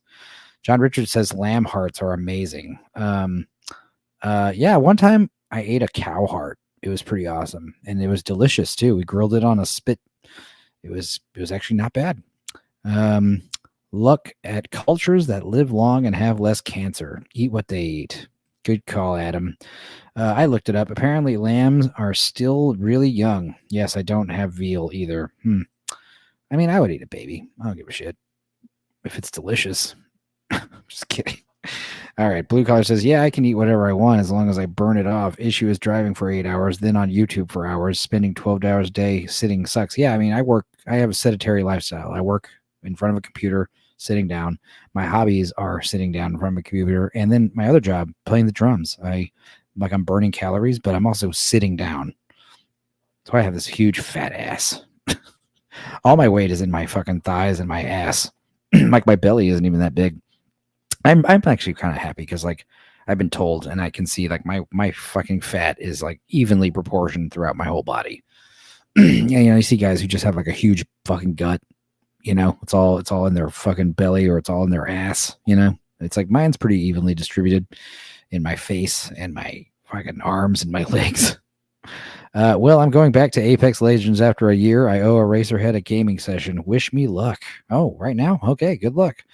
John Richards says lamb hearts are amazing. Yeah, one time I ate a cow heart. It was pretty awesome, and it was delicious too. We grilled it on a spit. It was actually not bad. Look at cultures that live long and have less cancer. Eat what they eat. Good call, Adam. I looked it up. Apparently, lambs are still really young. Yes, I don't have veal either. I mean, I would eat a baby. I don't give a shit if it's delicious. Just kidding. All right. Blue Collar says, yeah, I can eat whatever I want as long as I burn it off. Issue is driving for 8 hours, then on YouTube for hours. Spending 12 hours a day sitting sucks. Yeah, I mean, I have a sedentary lifestyle. I work in front of a computer, sitting down. My hobbies are sitting down in front of a computer. And then my other job, playing the drums. I'm burning calories, but I'm also sitting down. So I have this huge fat ass. All my weight is in my fucking thighs and my ass. Like, my belly isn't even that big. I'm actually kind of happy because, like, I've been told and I can see, like, my fucking fat is, like, evenly proportioned throughout my whole body. Yeah, you see guys who just have, like, a huge fucking gut. It's all in their fucking belly, or it's all in their ass. It's like mine's pretty evenly distributed in my face and my fucking arms and my legs. Well, I'm going back to Apex Legends after a year. I owe a Racerhead a gaming session. Wish me luck. Oh, right now? Okay, good luck.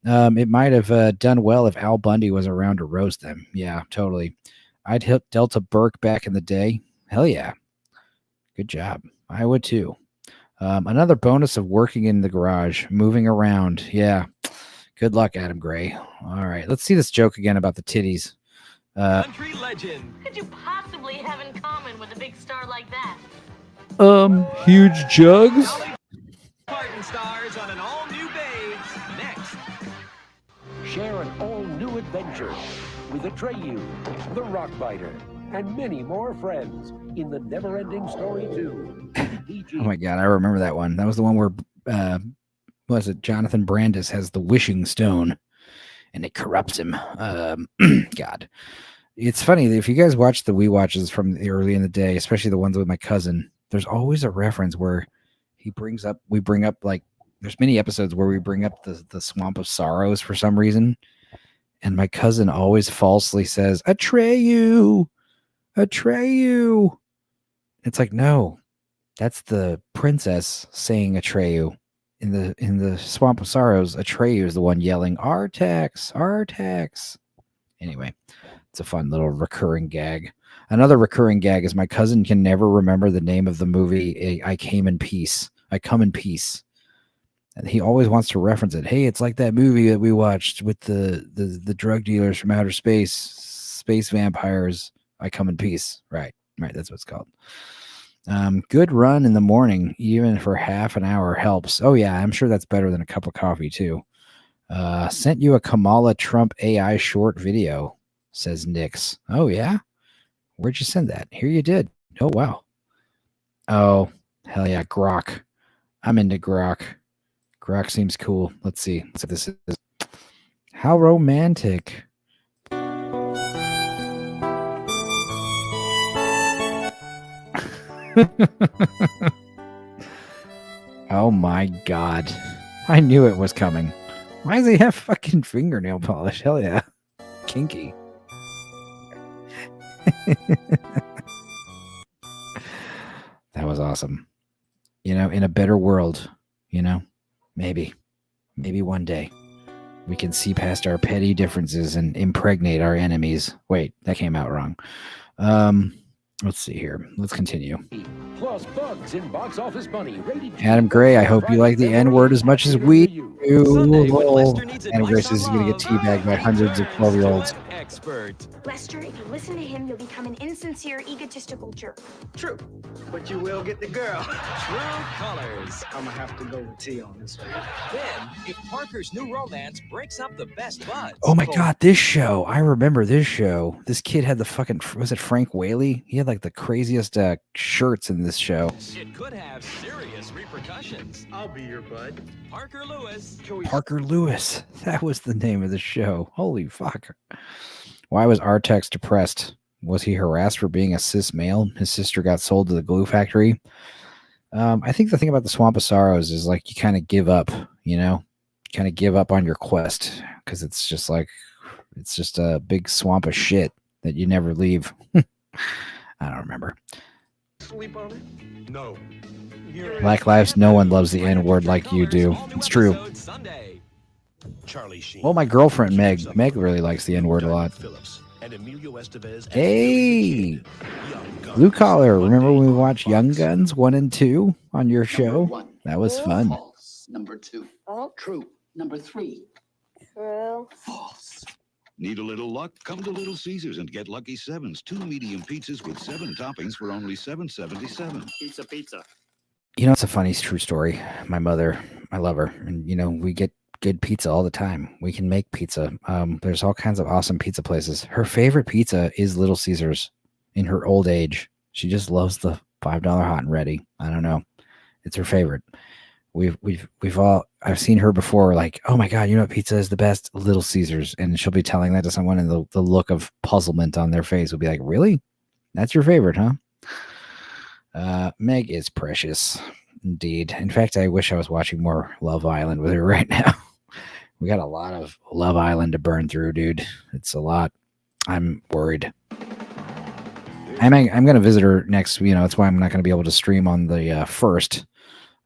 It might have done well if Al Bundy was around to roast them. Yeah, totally. I'd hit Delta Burke back in the day. Hell yeah. Good job. I would too. Another bonus of working in the garage, moving around. Yeah. Good luck, Adam Gray. All right, let's see this joke again about the titties. Country legend. What could you possibly have in common with a big star like that? Huge jugs. Martin stars on an all-new Babes. Next. Share an all-new adventure with Atreyu, the Rockbiter, and many more friends in the Never-Ending Story 2. Oh my God, I remember that one. That was the one where, was it Jonathan Brandis has the wishing stone, and it corrupts him. God, it's funny if you guys watch the We-Watches from the early in the day, especially the ones with my cousin. There's always a reference where we bring up like, there's many episodes where we bring up the Swamp of Sorrows for some reason, and my cousin always falsely says Atreyu. It's like, no, that's the princess saying Atreyu. In the Swamp of Sorrows, Atreyu is the one yelling Artax. Anyway, it's a fun little recurring gag. Another recurring gag is my cousin can never remember the name of the movie I Come in Peace. And he always wants to reference it. Hey, it's like that movie that we watched with the drug dealers from outer space vampires. I Come in Peace. Right, that's what it's called. Good run in the morning, even for half an hour, helps. Oh yeah, I'm sure that's better than a cup of coffee too. Sent you a Kamala Trump AI short video, says Nix. Oh yeah? Where'd you send that? Here you did. Oh wow. Oh, hell yeah, Grok. I'm into Grok. Grok seems cool. Let's see. So this is how romantic. Oh my God. I knew it was coming. Why does he have fucking fingernail polish? Hell yeah. Kinky. That was awesome. In a better world, maybe one day we can see past our petty differences and impregnate our enemies. Wait, that came out wrong. Let's see here. Let's continue. Plus bugs in Box Office Bunny. Rated Adam Gray, I hope you like the N-word as much as we do. Adam Gray says he's going to get teabagged by hundreds of 12-year-olds. Expert. Lester, if you listen to him, you'll become an insincere, egotistical jerk. True. But you will get the girl. True colors. I'm gonna have to go with T on this one. Then, if Parker's new romance breaks up the best buds. Oh my God, this show. I remember this show. This kid had the fucking, was it Frank Whaley? He had like the craziest shirts in this show. It could have serious repercussions. I'll be your bud. Parker Lewis. Parker Lewis. That was the name of the show. Holy fuck. Why was Artex depressed? Was he harassed for being a cis male? His sister got sold to the glue factory. I think the thing about the Swamp of Sorrows is like you kind of give up, you know, kind of give up on your quest because it's just like, it's just a big swamp of shit that you never leave. I don't remember. Sleep on it? No. Black Lives, no one loves the N-word like you do. It's true. Charlie Sheen. Well, my girlfriend Meg really likes the N-word a lot. Hey, Blue Collar. Remember when we watched Young Guns 1 and 2 on your show? That was fun. False. Number 2. True. Number 3. True. False. Need a little luck? Come to Little Caesars and get Lucky Sevens. 2 medium pizzas with 7 toppings for only $7.77. Pizza. You know, it's a funny true story. My mother, I love her, and you know, we get good pizza all the time. We can make pizza. There's all kinds of awesome pizza places. Her favorite pizza is Little Caesars. In her old age, she just loves the $5 hot and ready. I don't know, it's her favorite. I've seen her before, like, oh my God, you know what pizza is the best? Little Caesars. And she'll be telling that to someone, and the look of puzzlement on their face will be like, really? That's your favorite, huh? Meg is precious indeed. In fact, I wish I was watching more Love Island with her right now. We got a lot of Love Island to burn through, dude. It's a lot. I'm worried. I'm going to visit her next, you know, that's why I'm not going to be able to stream on the 1st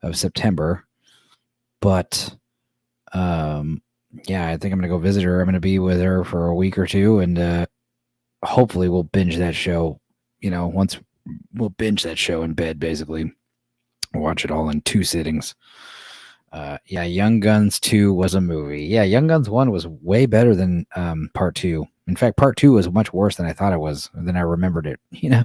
of September. But, yeah, I think I'm going to go visit her. I'm going to be with her for a week or two, and hopefully we'll binge that show, you know, we'll binge that show in bed, basically. Watch it all in 2 sittings. Yeah, Young Guns 2 was a movie. Yeah, Young Guns 1 was way better than Part 2. In fact, Part 2 was much worse than I thought it was, than I remembered it, you know?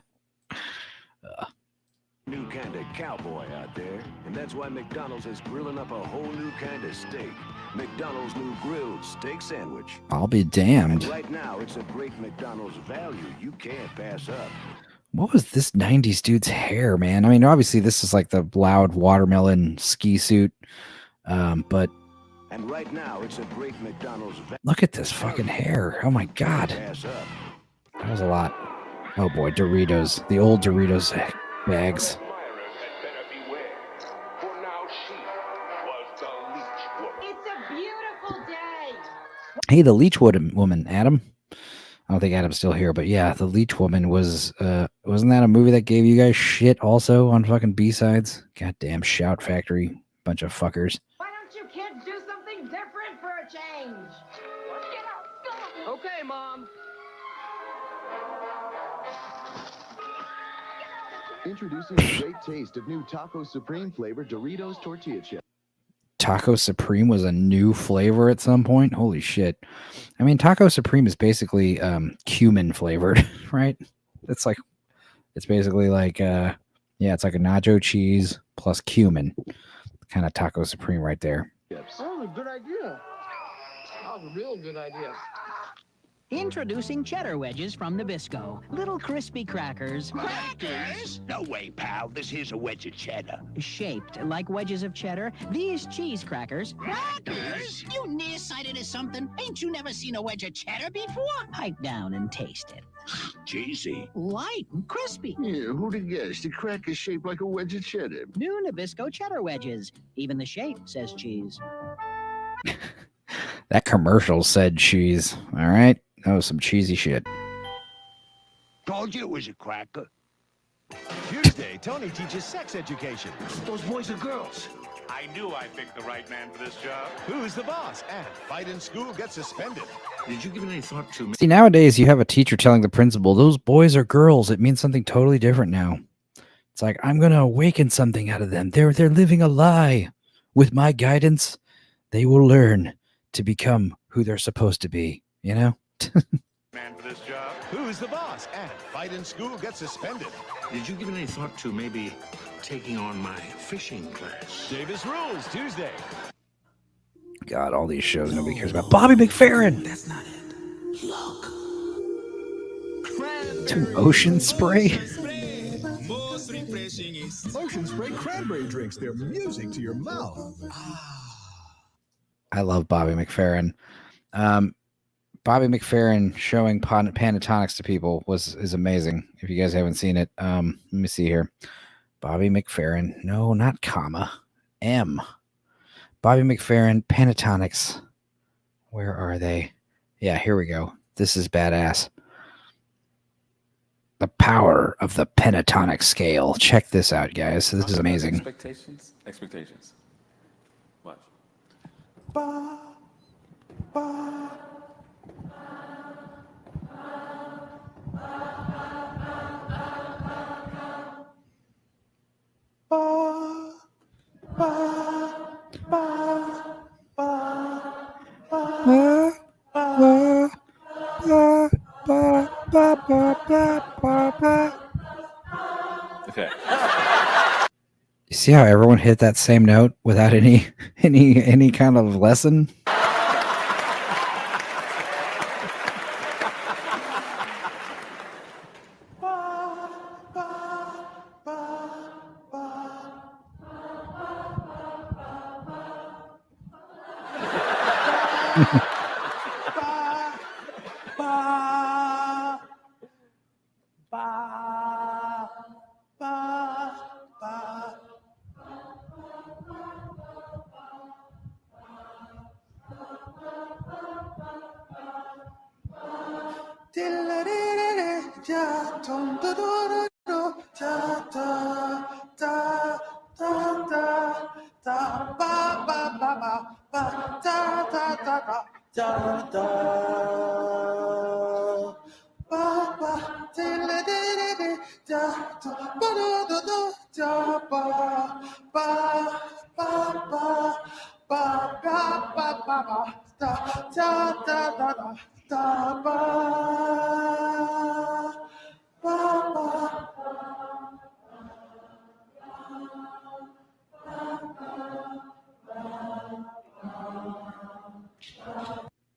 New kind of cowboy out there, and that's why McDonald's is grilling up a whole new kind of steak. McDonald's new grilled steak sandwich. I'll be damned. And right now, it's a great McDonald's value you can't pass up. What was this 90s dude's hair, man? I mean, obviously this is like the loud watermelon ski suit, but and right now it's a great McDonald's look at this fucking hair. Oh my God. That was a lot. Oh boy, Doritos. The old Doritos bags. It's a beautiful day. Hey, the Leech woman, Adam. I don't think Adam's still here, but yeah, the Leech Woman was, wasn't that a movie that gave you guys shit also on fucking B-sides? Goddamn Shout Factory. Bunch of fuckers. Why don't you kids do something different for a change? Okay, Mom. Introducing the great taste of new Taco Supreme flavored Doritos tortilla chips. Taco Supreme was a new flavor at some point. Holy shit. I mean, Taco Supreme is basically cumin flavored, right? It's basically like yeah, it's like a nacho cheese plus cumin. Kind of Taco Supreme right there. That was a good idea. That was a real good idea. Introducing cheddar wedges from Nabisco. Little crispy crackers. Crackers? No way, pal. This here's a wedge of cheddar. Shaped like wedges of cheddar, these cheese crackers. Crackers? You nearsighted or something? Ain't you never seen a wedge of cheddar before? Pipe down and taste it. Cheesy. Light and crispy. Yeah, who'd have guessed? The cracker's shaped like a wedge of cheddar. New Nabisco cheddar wedges. Even the shape says cheese. That commercial said cheese. All right. That was some cheesy shit. Told you it was a cracker. Tuesday, Tony teaches sex education. Those boys are girls. I knew I picked the right man for this job. Who's the boss? And fight in school gets suspended. Did you give it any thought to me? See, nowadays you have a teacher telling the principal, those boys are girls. It means something totally different now. It's like, I'm going to awaken something out of them. They're living a lie. With my guidance, they will learn to become who they're supposed to be, you know? Man for this job. Who's the boss? And fight in school gets suspended. Did you give it any thought to maybe taking on my fishing class? Davis Rules, Tuesday. God, all these shows nobody cares about. Bobby McFerrin! That's not it. Look. To Ocean Spray? Ocean Spray cranberry drinks. They're music to your mouth. I love Bobby McFerrin. Bobby McFerrin showing Pentatonics to people is amazing. If you guys haven't seen it, let me see here. Bobby McFerrin. No, not comma. M. Bobby McFerrin, Pentatonics. Where are they? Yeah, here we go. This is badass. The power of the pentatonic scale. Check this out, guys. This is amazing. Expectations. Watch. Okay. You see how everyone hit that same note without any kind of lesson?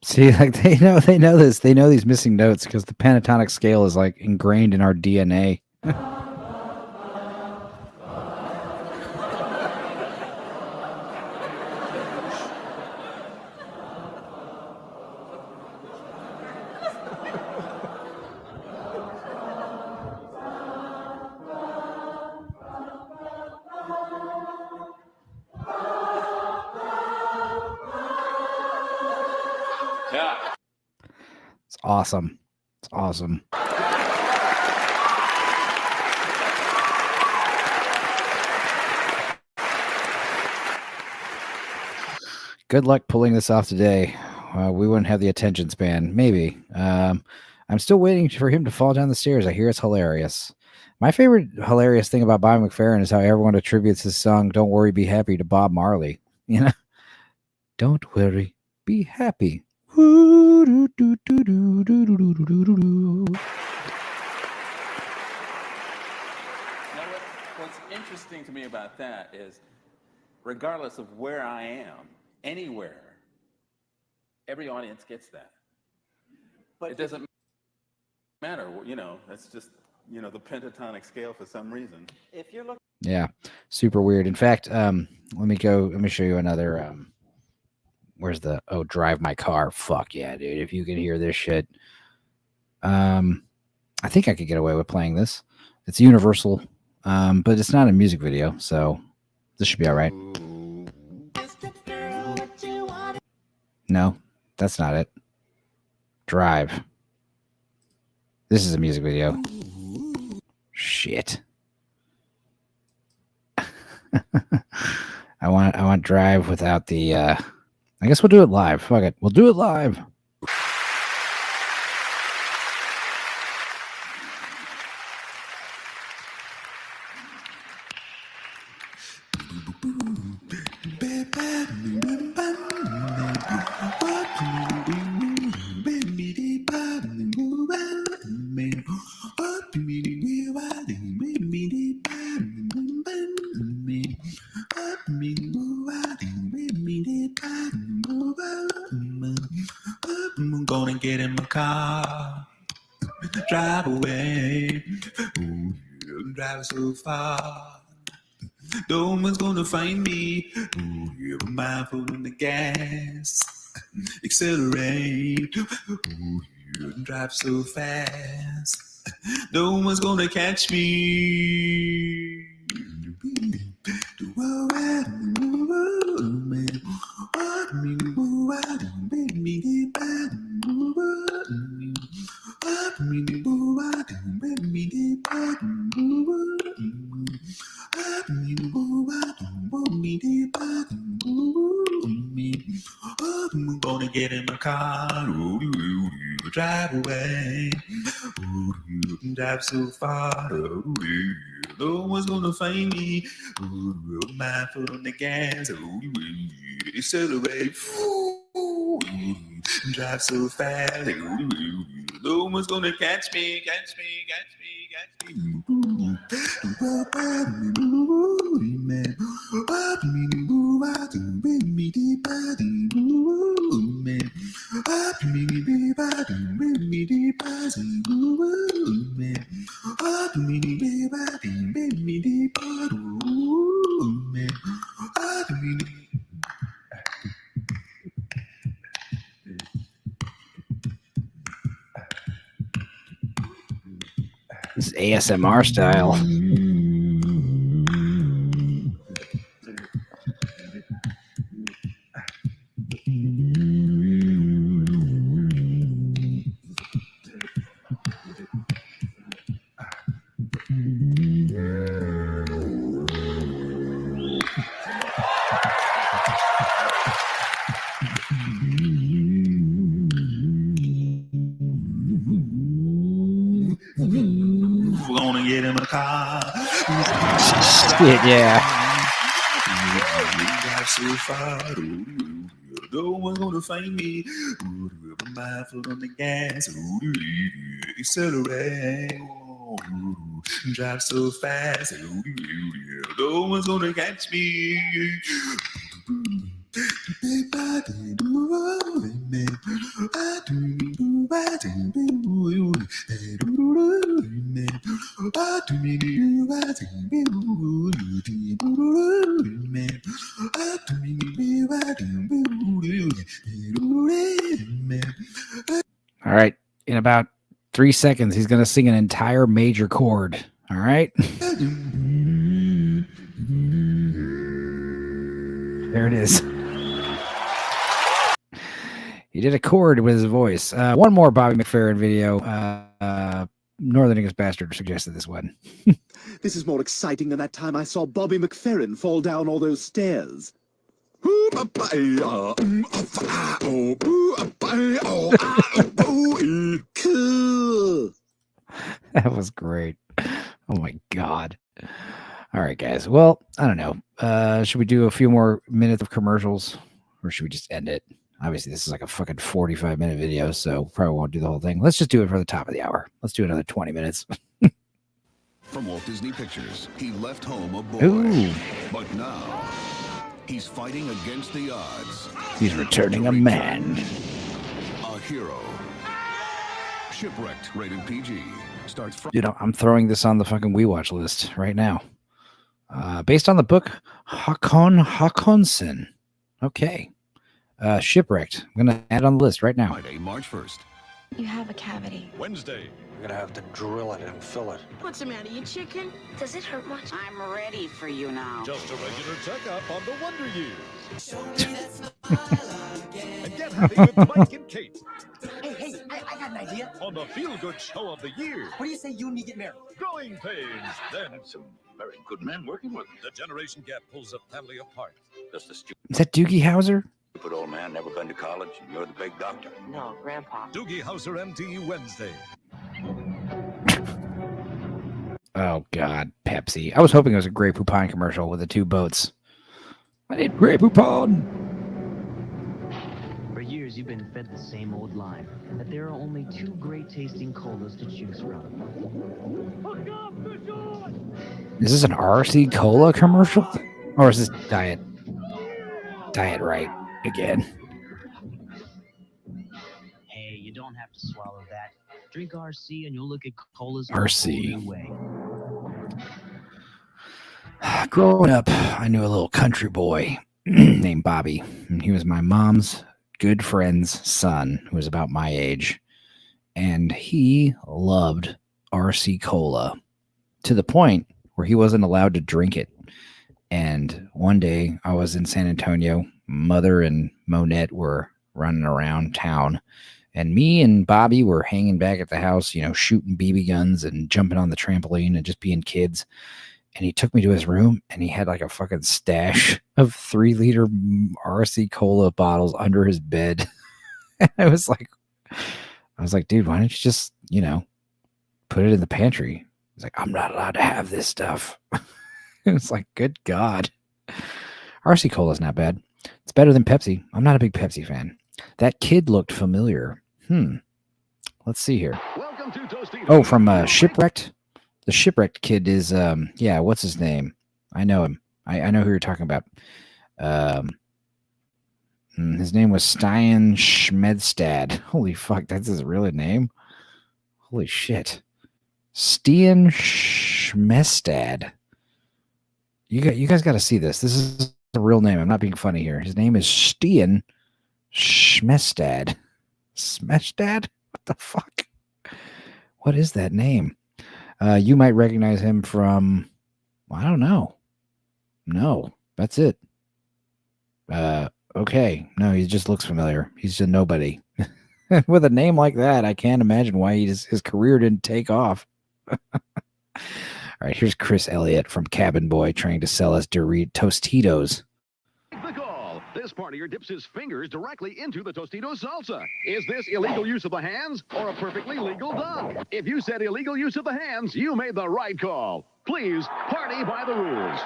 See, like they know this. They know these missing notes because the pentatonic scale is like ingrained in our DNA. Yeah. It's awesome. It's awesome. Good luck pulling this off today. We wouldn't have the attention span. Maybe. I'm still waiting for him to fall down the stairs. I hear it's hilarious. My favorite hilarious thing about Bob McFerrin is how everyone attributes his song "Don't Worry, Be Happy" to Bob Marley. You know? Don't worry, be happy. Now, what's interesting to me about that is, regardless of where I am, anywhere, every audience gets that. But it doesn't matter, you know, that's just, you know, the pentatonic scale for some reason. If you're looking. Yeah, super weird. In fact, let me show you another. Where's the drive my car? Fuck yeah, dude! If you could hear this shit, I think I could get away with playing this. It's Universal, but it's not a music video, so this should be all right. No, that's not it. Drive. This is a music video. Shit. I want Drive without the. I guess we'll do it live. Fuck it, we'll do it live. I'm gonna get in my car, drive away. Ooh, drive so far, no one's gonna find me. Ooh, you're mindful on the gas, accelerate. Ooh, you drive so fast, no one's gonna catch me. I'm gonna get in my car, drive away, drive so far, no one's gonna find me. My foot on the gas, accelerate, drive so fast, no one's gonna catch me, catch me, catch me, catch me. This is ASMR style. We're gonna get in my car. Shit, yeah. Drive so far, no one's gonna find me. My foot on the gas, accelerate. Drive so fast, no one's gonna catch me. All right. In about 3 seconds, he's going to sing an entire major chord. All right. There it is. He did a chord with his voice. One more Bobby McFerrin video. Northern English Bastard suggested this one. This is more exciting than that time I saw Bobby McFerrin fall down all those stairs. Cool. That was great. Oh my God. All right, guys. Well, I don't know. Should we do a few more minutes of commercials or should we just end it? Obviously, this is like a fucking 45-minute video, so probably won't do the whole thing. Let's just do it for the top of the hour. Let's do another 20 minutes. From Walt Disney Pictures, he left home a boy. Ooh. But now, he's fighting against the odds. He's returning a man. A hero. Shipwrecked, rated PG. Starts from... You know, I'm throwing this on the fucking WeWatch list right now. Based on the book Håkonsen. Okay. Shipwrecked. I'm going to add on the list right now. Friday, March 1st. You have a cavity. Wednesday. We're gonna have to drill it and fill it. What's the matter, you chicken? Does it hurt much? I'm ready for you now. Just a regular checkup on the Wonder Years. And get happy with Mike and Kate Hey, I got an idea. on the feel-good show of the year. What do you say you and me get married? Growing pains. Then Some very good men working with them. the generation gap pulls a family apart. Just a stupid Is that Doogie Howser? old man, never been to college, and you're the big doctor. No, Grandpa. Doogie Howser MTU Wednesday. Oh, God. Pepsi. I was hoping it was a Grey Poupon commercial with the two boats. I need Grey Poupon. For years, you've been fed the same old lie, that there are only two great-tasting colas to choose from. Is this an RC Cola commercial? Or is this Diet Right again? Hey, you don't have to swallow that. Drink RC and you'll look at colas RC. a whole new way. Growing up, I knew a little country boy named Bobby. And he was my mom's good friend's son, who was about my age. And he loved RC Cola to the point where he wasn't allowed to drink it. And one day I was in San Antonio. Mother and Monette were running around town. And me and Bobby were hanging back at the house, you know, shooting BB guns and jumping on the trampoline and just being kids. And he took me to his room and he had like a fucking stash of 3-liter RC Cola bottles under his bed. I was like, dude, why don't you just, you know, put it in the pantry? He's like, I'm not allowed to have this stuff. It's like, good God. RC Cola's not bad. It's better than Pepsi. I'm not a big Pepsi fan. That kid looked familiar. Let's see here. Oh, from Shipwrecked. The Shipwrecked kid is, yeah, what's his name? I know him. I know who you're talking about. His name was Stian Schmedstad. Holy fuck, that's his real name? Holy shit. Stian Schmedstad. You guys got to see this. This is the real name. I'm not being funny here. His name is Stian Schmedstad. Schmedstad? What the fuck? What is that name? You might recognize him from, I don't know. No, that's it. Okay. No, he just looks familiar. He's a nobody. With a name like that, I can't imagine why his career didn't take off. All right, here's Chris Elliott from Cabin Boy trying to sell us Tostitos. The call. This partier dips his fingers directly into the Tostitos salsa. Is this illegal use of the hands or a perfectly legal dunk? If you said illegal use of the hands, you made the right call. Please, party by the rules.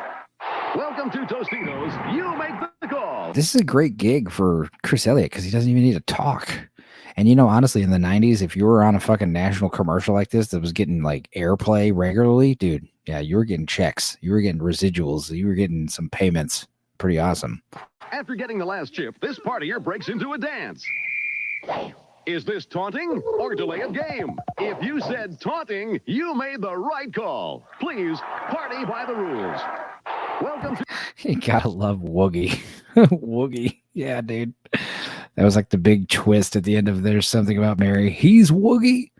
Welcome to Tostitos. You make the call. This is a great gig for Chris Elliott because he doesn't even need to talk. And, you know, honestly, in the 90s, if you were on a fucking national commercial like this that was getting, like, airplay regularly, dude, yeah, you were getting checks. You were getting residuals. You were getting some payments. Pretty awesome. After getting the last chip, this partier breaks into a dance. Is this taunting or delay of game? If you said taunting, you made the right call. Please, party by the rules. Welcome to... You gotta love Woogie. Woogie. Yeah, dude. That was like the big twist at the end of There's Something About Mary. He's Woogie.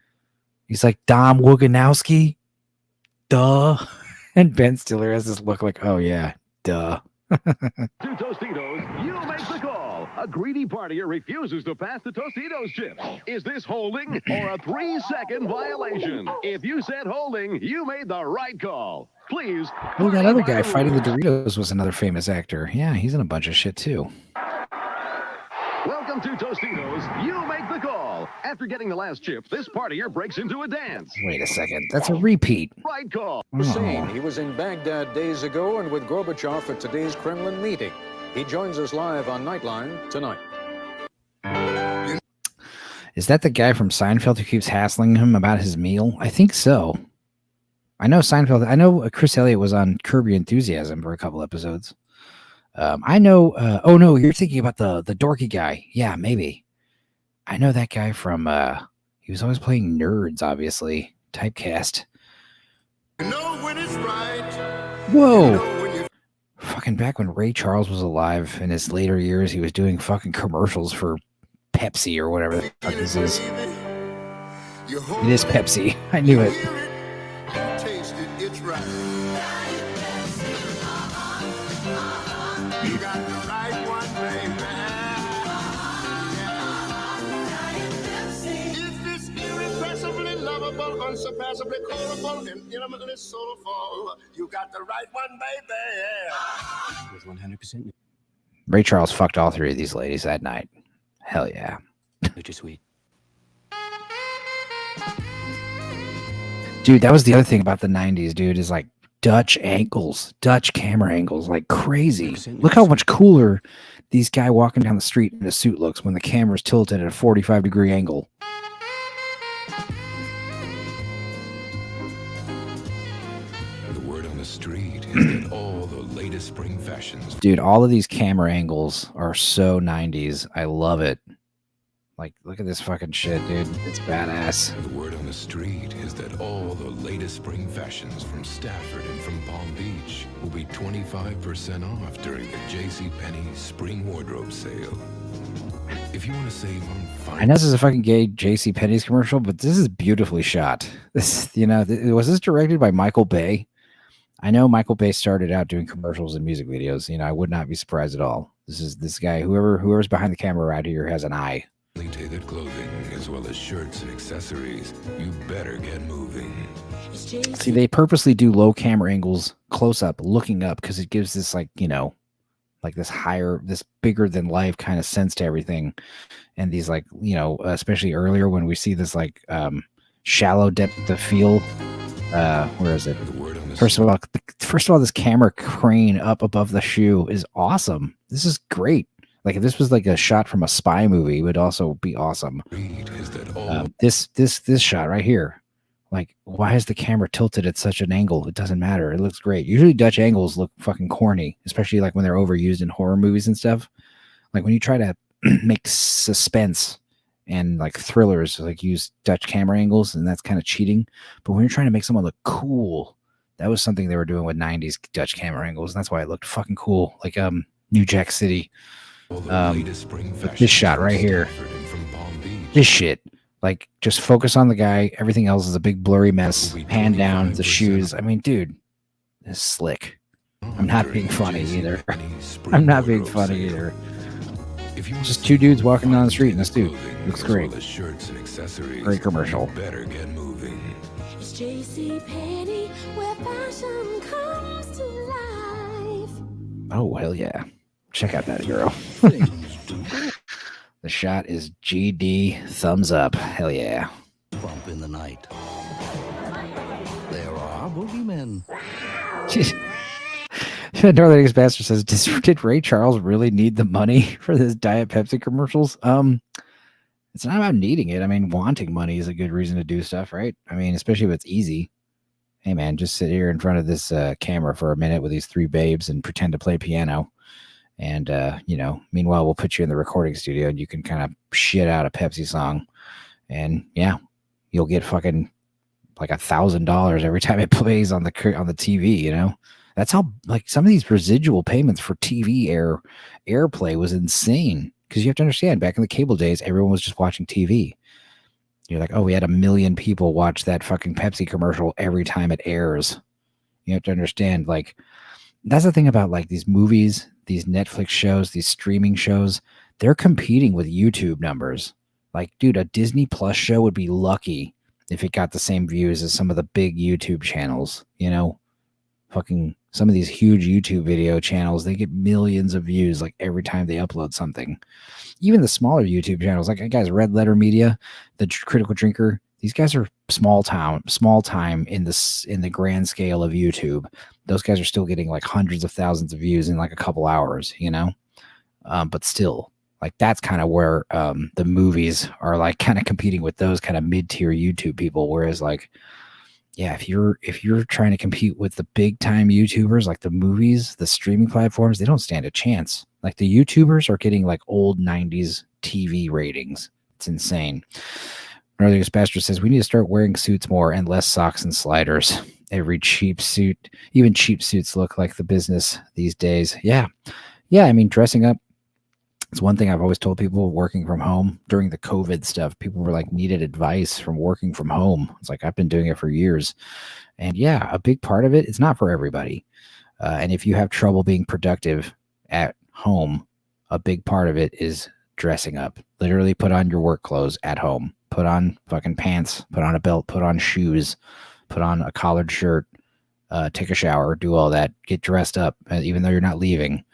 He's like Dom Wooganowski. Duh. And Ben Stiller has this look like, oh yeah, duh. To Tostitos, you make the call. A greedy partier refuses to pass the Tostitos chip. Is this holding or a 3-second violation? If you said holding, you made the right call. Please. Oh, that other guy fighting the Doritos was another famous actor. Yeah, he's in a bunch of shit too. Welcome to Tostitos. You make the call. After getting the last chip, this partier breaks into a dance. Wait a second. That's a repeat. Right call. Hussein, he was in Baghdad days ago and with Gorbachev at today's Kremlin meeting. He joins us live on Nightline tonight. Is that the guy from Seinfeld who keeps hassling him about his meal? I think so. I know Seinfeld. I know Chris Elliott was on Curb Your Enthusiasm for a couple episodes. I know. Oh no, you're thinking about the dorky guy. Yeah, maybe. I know that guy from. He was always playing nerds, obviously. Typecast. You know when it's right. Whoa. You know when you... Fucking back when Ray Charles was alive in his later years, he was doing fucking commercials for Pepsi or whatever the fuck this is. It is Pepsi. I knew it. Taste it, it's right. You got the right one, baby. Is this irrepressibly lovable, unsurpassably callable, and intimately soulful? You got the right one, baby. With 100%. Ray Charles fucked all three of these ladies that night. Hell yeah. Which is sweet. Dude, that was the other thing about the 90s, dude, is like Dutch camera angles, like crazy. Look how much cooler these guy walking down the street in a suit looks when the camera's tilted at a 45-degree angle. The word on the street is that all the latest spring fashions. Dude, all of these camera angles are so 90s. I love it. Like, look at this fucking shit, dude. It's badass. The word on the street is that all the latest spring fashions from Stafford and from Palm Beach will be 25% off during the JCPenney Spring Wardrobe Sale. If you want to save on fine... I know this is a fucking gay JCPenney's commercial, but this is beautifully shot. This, was this directed by Michael Bay? I know Michael Bay started out doing commercials and music videos. I would not be surprised at all. This guy, whoever's behind the camera right here has an eye. Tailored clothing as well as shirts and accessories. You better get moving. See, they purposely do low camera angles, close up, looking up, because it gives this like this higher, this bigger than life kind of sense to everything. And these especially earlier when we see this shallow depth of field. Where is it? First of all, this camera crane up above the shoe is awesome. This is great. Like if this was like a shot from a spy movie, it would also be awesome. This shot right here, like why is the camera tilted at such an angle? It doesn't matter. It looks great. Usually Dutch angles look fucking corny, especially like when they're overused in horror movies and stuff. Like when you try to make suspense and like thrillers, like use Dutch camera angles, and that's kind of cheating. But when you're trying to make someone look cool, that was something they were doing with 90s Dutch camera angles, and that's why it looked fucking cool. Like New Jack City. This shot right here, this shit, like just focus on the guy, everything else is a big blurry mess. Pan down the shoes. I mean, dude, this is slick. I'm not being funny either. Just two dudes walking down the street in this dude. Looks great. Great commercial. Better get moving. It's JCPenney, where fashion comes to life. Oh, hell yeah. Check out that hero. The shot is GD thumbs up. Hell yeah. Bump in the night. There are boogeymen. Northern X Bastard says, did Ray Charles really need the money for this Diet Pepsi commercials? It's not about needing it. I mean, wanting money is a good reason to do stuff, right? I mean, especially if it's easy. Hey, man, just sit here in front of this camera for a minute with these three babes and pretend to play piano. And, meanwhile, we'll put you in the recording studio and you can kind of shit out a Pepsi song. And, yeah, you'll get fucking like $1,000 every time it plays on the TV, That's how, like, some of these residual payments for TV airplay was insane. Because you have to understand, back in the cable days, everyone was just watching TV. You're like, oh, we had 1 million people watch that fucking Pepsi commercial every time it airs. You have to understand, like, that's the thing about, like, these movies, these Netflix shows, these streaming shows, they're competing with YouTube numbers. Like, dude, a Disney Plus show would be lucky if it got the same views as some of the big YouTube channels, Fucking some of these huge YouTube video channels, they get millions of views like every time they upload something. Even the smaller YouTube channels, like guys, Red Letter Media, the Critical Drinker, these guys are small time in the grand scale of YouTube. Those guys are still getting like hundreds of thousands of views in like a couple hours, but still, like that's kind of where the movies are like kind of competing with those kind of mid-tier YouTube people. Whereas like, yeah, if you're trying to compete with the big time YouTubers, like the movies, the streaming platforms, they don't stand a chance. Like the YouTubers are getting like old 90s TV ratings. It's insane. Northern Bastard says we need to start wearing suits more and less socks and sliders. Every cheap suit, even cheap suits look like the business these days. Yeah. I mean, dressing up. It's one thing I've always told people working from home during the COVID stuff. People were like needed advice from working from home. It's like I've been doing it for years. And yeah, a big part of it is not for everybody. And if you have trouble being productive at home, a big part of it is dressing up. Literally put on your work clothes at home. Put on fucking pants. Put on a belt. Put on shoes. Put on a collared shirt. Take a shower. Do all that. Get dressed up, even though you're not leaving.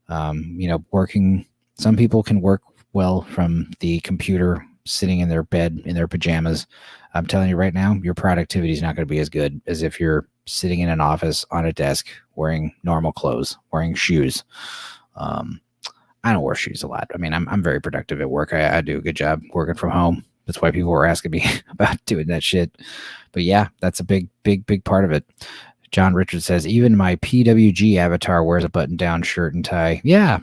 Working. Some people can work well from the computer, sitting in their bed in their pajamas. I'm telling you right now, your productivity is not going to be as good as if you're sitting in an office on a desk wearing normal clothes, wearing shoes. I don't wear shoes a lot. I mean, I'm very productive at work. I do a good job working from home. That's why people were asking me about doing that shit. But yeah, that's a big part of it. John Richards says, even my PWG avatar wears a button-down shirt and tie. Yeah,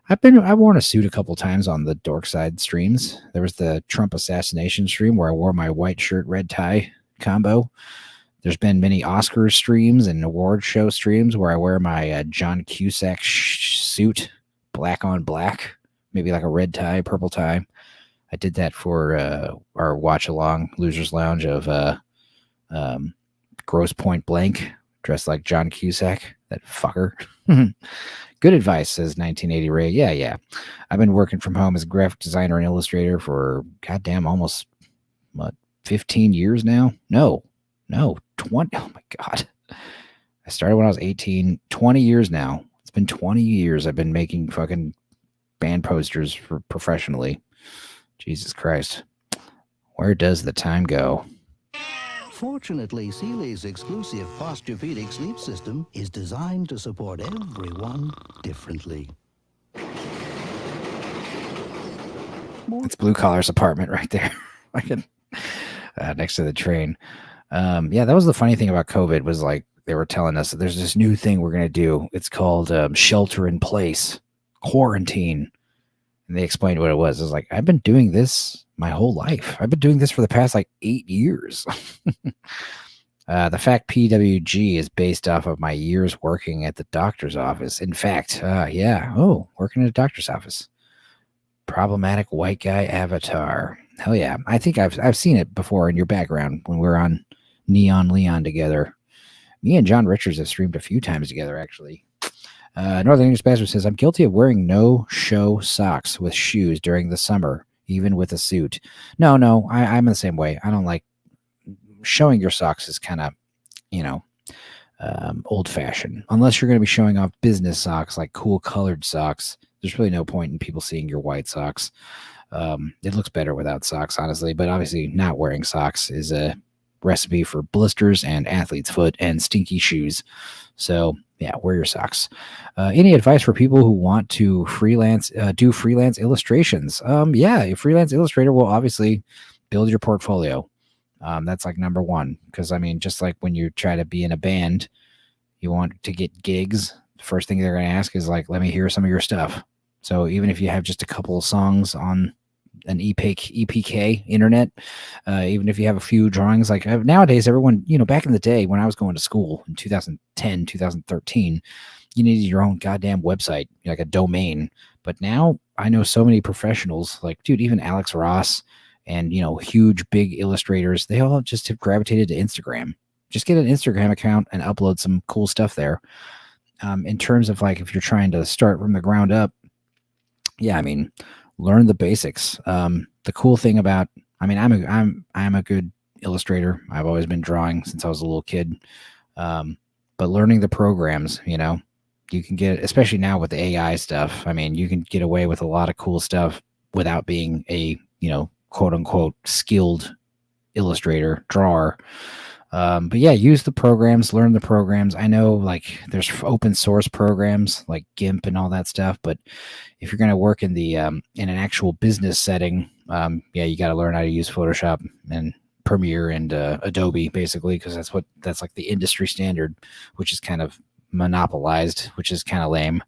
I've worn a suit a couple times on the Dorkside streams. There was the Trump assassination stream where I wore my white shirt, red tie combo. There's been many Oscars streams and award show streams where I wear my John Cusack suit, black on black, maybe like a red tie, purple tie. I did that for our watch along Losers Lounge of Grosse Point Blank, dressed like John Cusack, that fucker. Good advice, says 1980 Ray. Yeah. I've been working from home as a graphic designer and illustrator for goddamn almost 15 years now. No, 20. Oh my God. I started when I was 18, 20 years now. It's been 20 years I've been making fucking band posters for professionally. Jesus Christ. Where does the time go? Fortunately, Sealy's exclusive Posturepedic sleep system is designed to support everyone differently. It's Blue Collar's apartment right there. Next to the train. Yeah, that was the funny thing about COVID was like they were telling us that there's this new thing we're going to do. It's called shelter in place, quarantine. And they explained what it was. It was like, I've been doing this my whole life. I've been doing this for the past 8 years. The fact PWG is based off of my years working at the doctor's office. In fact, working at a doctor's office. Problematic white guy avatar. Hell yeah. I think I've seen it before in your background when we were on Neon Leon together. Me and John Richards have streamed a few times together, actually. Northern English Bastard says, I'm guilty of wearing no-show socks with shoes during the summer, even with a suit. No, I'm the same way. I don't like showing your socks is kind of, old-fashioned. Unless you're going to be showing off business socks, like cool colored socks, there's really no point in people seeing your white socks. It looks better without socks, honestly, but obviously not wearing socks is a recipe for blisters and athlete's foot and stinky shoes. So yeah, wear your socks. Any advice for people who want to do freelance illustrations? A freelance illustrator will obviously build your portfolio. That's like number one, because I mean, just like when you try to be in a band, you want to get gigs. The first thing they're going to ask is like, let me hear some of your stuff. So even if you have just a couple of songs on an EPK internet, even if you have a few drawings, like nowadays, everyone, back in the day when I was going to school in 2010, 2013, you needed your own goddamn website, like a domain. But now I know so many professionals, like, dude, even Alex Ross and, huge, big illustrators, they all just have gravitated to Instagram. Just get an Instagram account and upload some cool stuff there. In terms of like, if you're trying to start from the ground up, yeah, I mean, learn the basics. The cool thing about, I mean, I'm a good illustrator. I've always been drawing since I was a little kid. But learning the programs, you can get, especially now with the AI stuff. I mean, you can get away with a lot of cool stuff without being a, quote unquote skilled illustrator, drawer. But yeah, use the programs, learn the programs. I know like there's open source programs like GIMP and all that stuff, but if you're going to work in the in an actual business setting, you got to learn how to use Photoshop and Premiere and Adobe basically, because that's like the industry standard, which is kind of monopolized, which is kind of lame.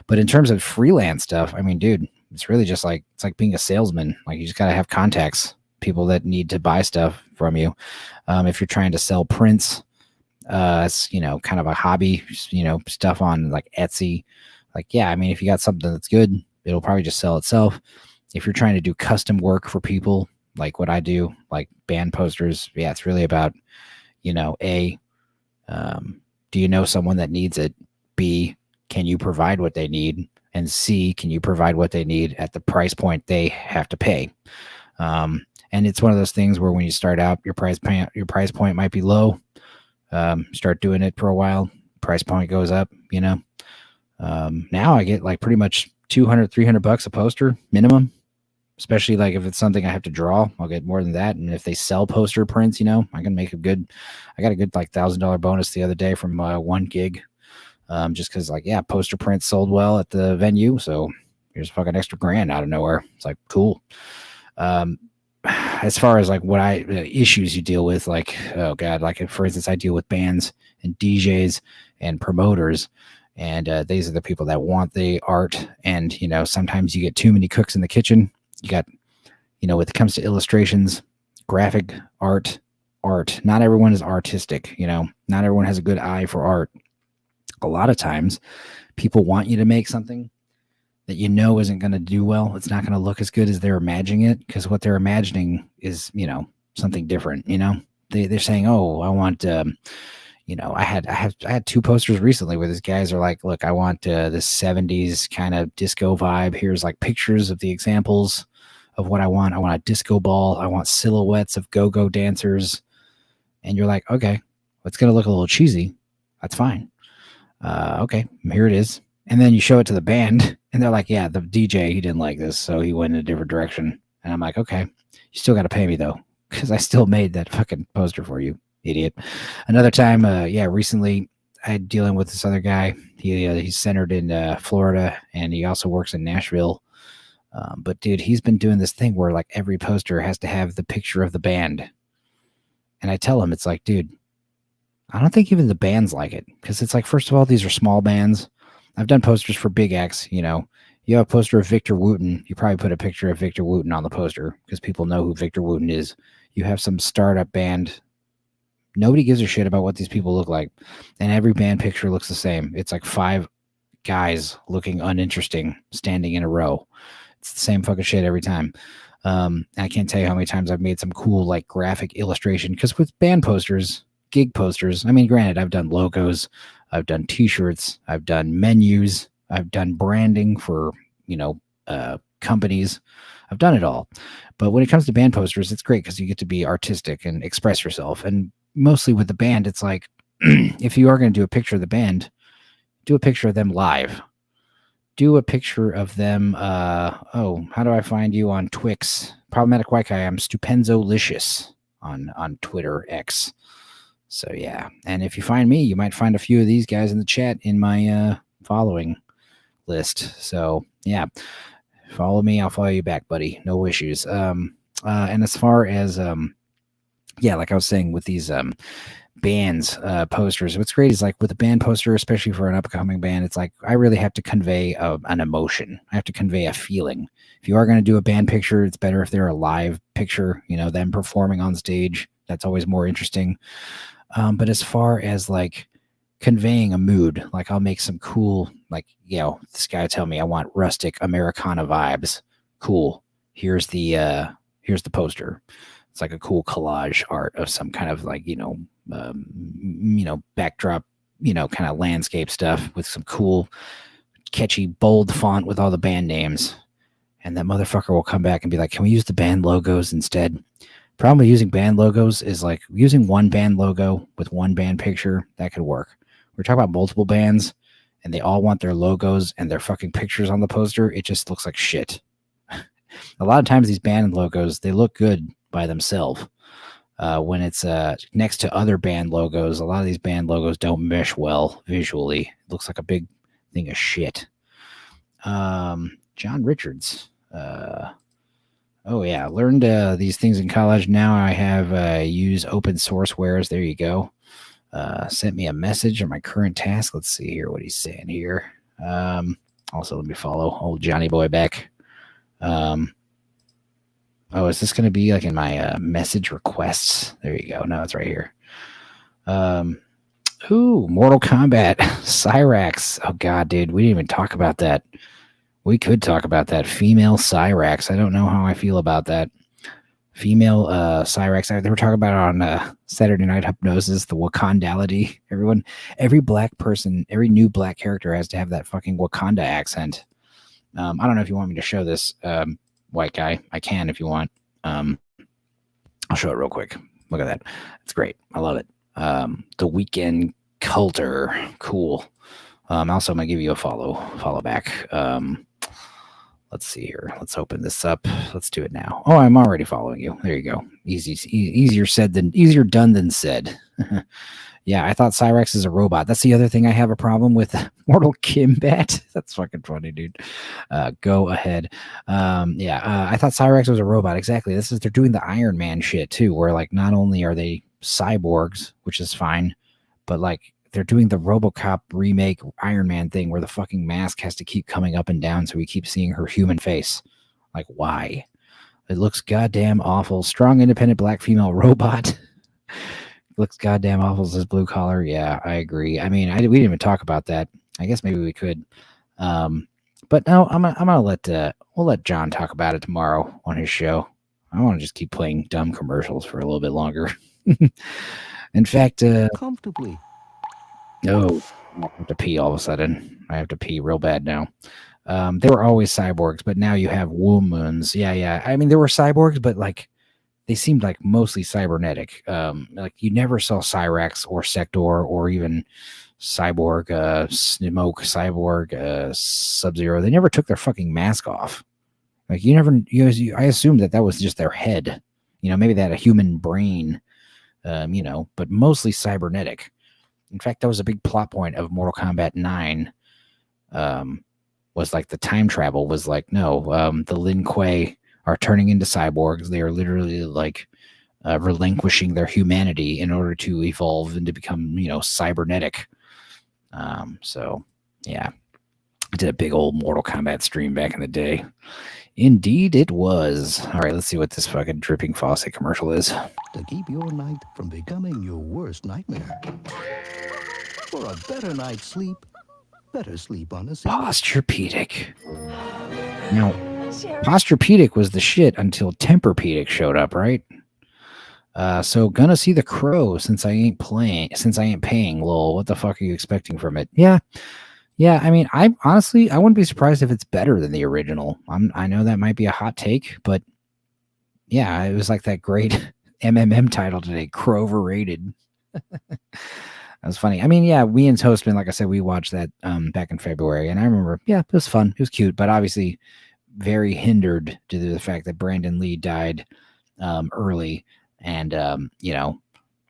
But in terms of freelance stuff, I mean, dude, it's really just like, it's like being a salesman. Like you just got to have contacts, people that need to buy stuff from you. If you're trying to sell prints, it's, kind of a hobby, stuff on like Etsy. Like, yeah, I mean, if you got something that's good, it'll probably just sell itself. If you're trying to do custom work for people, like what I do, like band posters, yeah, it's really about, A, do you know someone that needs it? B, can you provide what they need? And C, can you provide what they need at the price point they have to pay? And it's one of those things where when you start out, your price point might be low. Start doing it for a while, price point goes up, Now I get like pretty much $200-$300 a poster minimum, especially like if it's something I have to draw, I'll get more than that. And if they sell poster prints, I can make I got a good like $1,000 bonus the other day from one gig. Just because like, yeah, poster prints sold well at the venue. So here's a fucking extra grand out of nowhere. It's like, cool. As far as like what issues you deal with, like, oh God, like for instance, I deal with bands and DJs and promoters. And these are the people that want the art. And, sometimes you get too many cooks in the kitchen. You got, when it comes to illustrations, graphic art, not everyone is artistic. Not everyone has a good eye for art. A lot of times people want you to make something that isn't going to do well. It's not going to look as good as they're imagining it, because what they're imagining is, something different. They're saying, oh, I want, I had 2 posters recently where these guys are like, look, I want this 70s kind of disco vibe. Here's like pictures of the examples of what I want. I want a disco ball. I want silhouettes of go-go dancers. And you're like, okay, well, it's going to look a little cheesy. That's fine. Okay, here it is. And then you show it to the band and they're like, yeah, the DJ, he didn't like this, so he went in a different direction. And I'm like, okay, you still got to pay me though, because I still made that fucking poster for you, idiot. Another time, recently I had dealing with this other guy. He's centered in Florida, and he also works in Nashville. But dude, he's been doing this thing where like every poster has to have the picture of the band. And I tell him, it's like, dude, I don't think even the bands like it, because it's like, first of all, these are small bands. I've done posters for big acts. You have a poster of Victor Wooten. You probably put a picture of Victor Wooten on the poster because people know who Victor Wooten is. You have some startup band. Nobody gives a shit about what these people look like. And every band picture looks the same. It's like 5 guys looking uninteresting standing in a row. It's the same fucking shit every time. I can't tell you how many times I've made some cool like graphic illustration, because with band posters, gig posters, I mean, granted, I've done logos, I've done t-shirts, I've done menus, I've done branding for, companies. I've done it all. But when it comes to band posters, it's great because you get to be artistic and express yourself. And mostly with the band, it's like, if you are going to do a picture of the band, do a picture of them live. Do a picture of them. How do I find you on Twix? Problematic White Guy. I'm Stupenzolicious on Twitter X. So yeah, and if you find me, you might find a few of these guys in the chat in my following list. So yeah, follow me, I'll follow you back, buddy. No issues. And as far as like I was saying with these bands posters, what's great is like with a band poster, especially for an upcoming band, it's like I really have to convey an emotion. I have to convey a feeling. If you are going to do a band picture, it's better if they're a live picture, them performing on stage. That's always more interesting. But as far as like conveying a mood, like I'll make some cool, like, this guy tell me I want rustic Americana vibes. Cool. Here's the poster. It's like a cool collage art of some kind of like, backdrop, kind of landscape stuff with some cool, catchy, bold font with all the band names. And that motherfucker will come back and be like, can we use the band logos instead? Problem with using band logos is like using one band logo with one band picture, that could work. We're talking about multiple bands and they all want their logos and their fucking pictures on the poster. It just looks like shit. A lot of times these band logos, they look good by themselves. When it's next to other band logos, a lot of these band logos don't mesh well visually. It looks like a big thing of shit. John Richards. Oh yeah, learned these things in college. Now I have use open source wares. There you go. Sent me a message on my current task. Let's see here what he's saying here. Also, let me follow old Johnny Boy back. Oh, is this going to be like in my message requests? There you go. No, it's right here. Mortal Kombat, Cyrax. Oh god, dude, we didn't even talk about that. We could talk about that. Female Cyrax. I don't know how I feel about that. Female Cyrax. They were talking about it on Saturday Night Hypnosis, the Wakandality. Every black person, every new black character has to have that fucking Wakanda accent. I don't know if you want me to show this, white guy. I can if you want. I'll show it real quick. Look at that. It's great. I love it. The Weekend Coulter. Cool. Also, I'm gonna give you a follow back. Let's see here. Let's open this up. Let's do it now. Oh, I'm already following you. There you go. Easier done than said. Yeah, I thought Cyrex is a robot. That's the other thing I have a problem with. Mortal Kombat. That's fucking funny, dude. Go ahead. I thought Cyrex was a robot. Exactly. They're doing the Iron Man shit too, where like not only are they cyborgs, which is fine, but like they're doing the RoboCop remake Iron Man thing where the fucking mask has to keep coming up and down so we keep seeing her human face. Like, why? It looks goddamn awful. Strong, independent black female robot. Looks goddamn awful, says Blue Collar. Yeah, I agree. I mean, we didn't even talk about that. I guess maybe we could. But no, I'm gonna we'll let John talk about it tomorrow on his show. I want to just keep playing dumb commercials for a little bit longer. In fact, comfortably. No, I have to pee all of a sudden. I have to pee real bad now. They were always cyborgs, but now you have wombs. Yeah. I mean, there were cyborgs, but like they seemed like mostly cybernetic. Like you never saw Cyrex or Sector or even Cyborg, Smoke, Cyborg, Sub-Zero. They never took their fucking mask off. Like I assumed that was just their head. Maybe they had a human brain, but mostly cybernetic. In fact, that was a big plot point of Mortal Kombat 9. Was like the time travel was like, no, the Lin Kuei are turning into cyborgs. They are literally like relinquishing their humanity in order to evolve and to become, cybernetic. So, yeah. I did a big old Mortal Kombat stream back in the day. Indeed, it was. All right, let's see what this fucking dripping faucet commercial is. To keep your night from becoming your worst nightmare. For a better night's sleep, better sleep on a seat. Posturepedic. Now, Posturepedic was the shit until Tempur-Pedic showed up, right? So gonna see The Crow since I ain't paying. Lol, what the fuck are you expecting from it? Yeah. I mean, I wouldn't be surprised if it's better than the original. I know that might be a hot take, but yeah, it was like that great MMM title today, Crow overrated. That was funny. I mean, yeah, we and Toastman, like I said, we watched that back in February, and I remember, yeah, it was fun. It was cute, but obviously very hindered due to the fact that Brandon Lee died early and,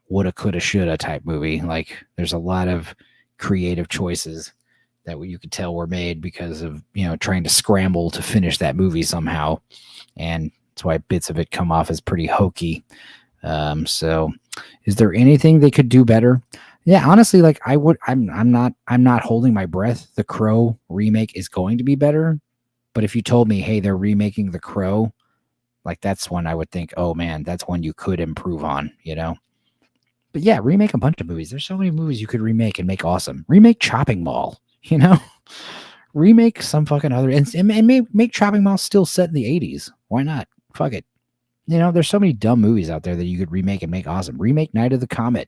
woulda, coulda, shoulda type movie. Like, there's a lot of creative choices that you could tell were made because of, trying to scramble to finish that movie somehow. And that's why bits of it come off as pretty hokey. So is there anything they could do better? Yeah, honestly, like I'm not holding my breath. The Crow remake is going to be better. But if you told me, hey, they're remaking The Crow, like that's one I would think, oh man, that's one you could improve on, But yeah, remake a bunch of movies. There's so many movies you could remake and make awesome. Remake Chopping Mall, Remake some fucking other and make Chopping Mall still set in the 80s. Why not? Fuck it. There's so many dumb movies out there that you could remake and make awesome. Remake Night of the Comet.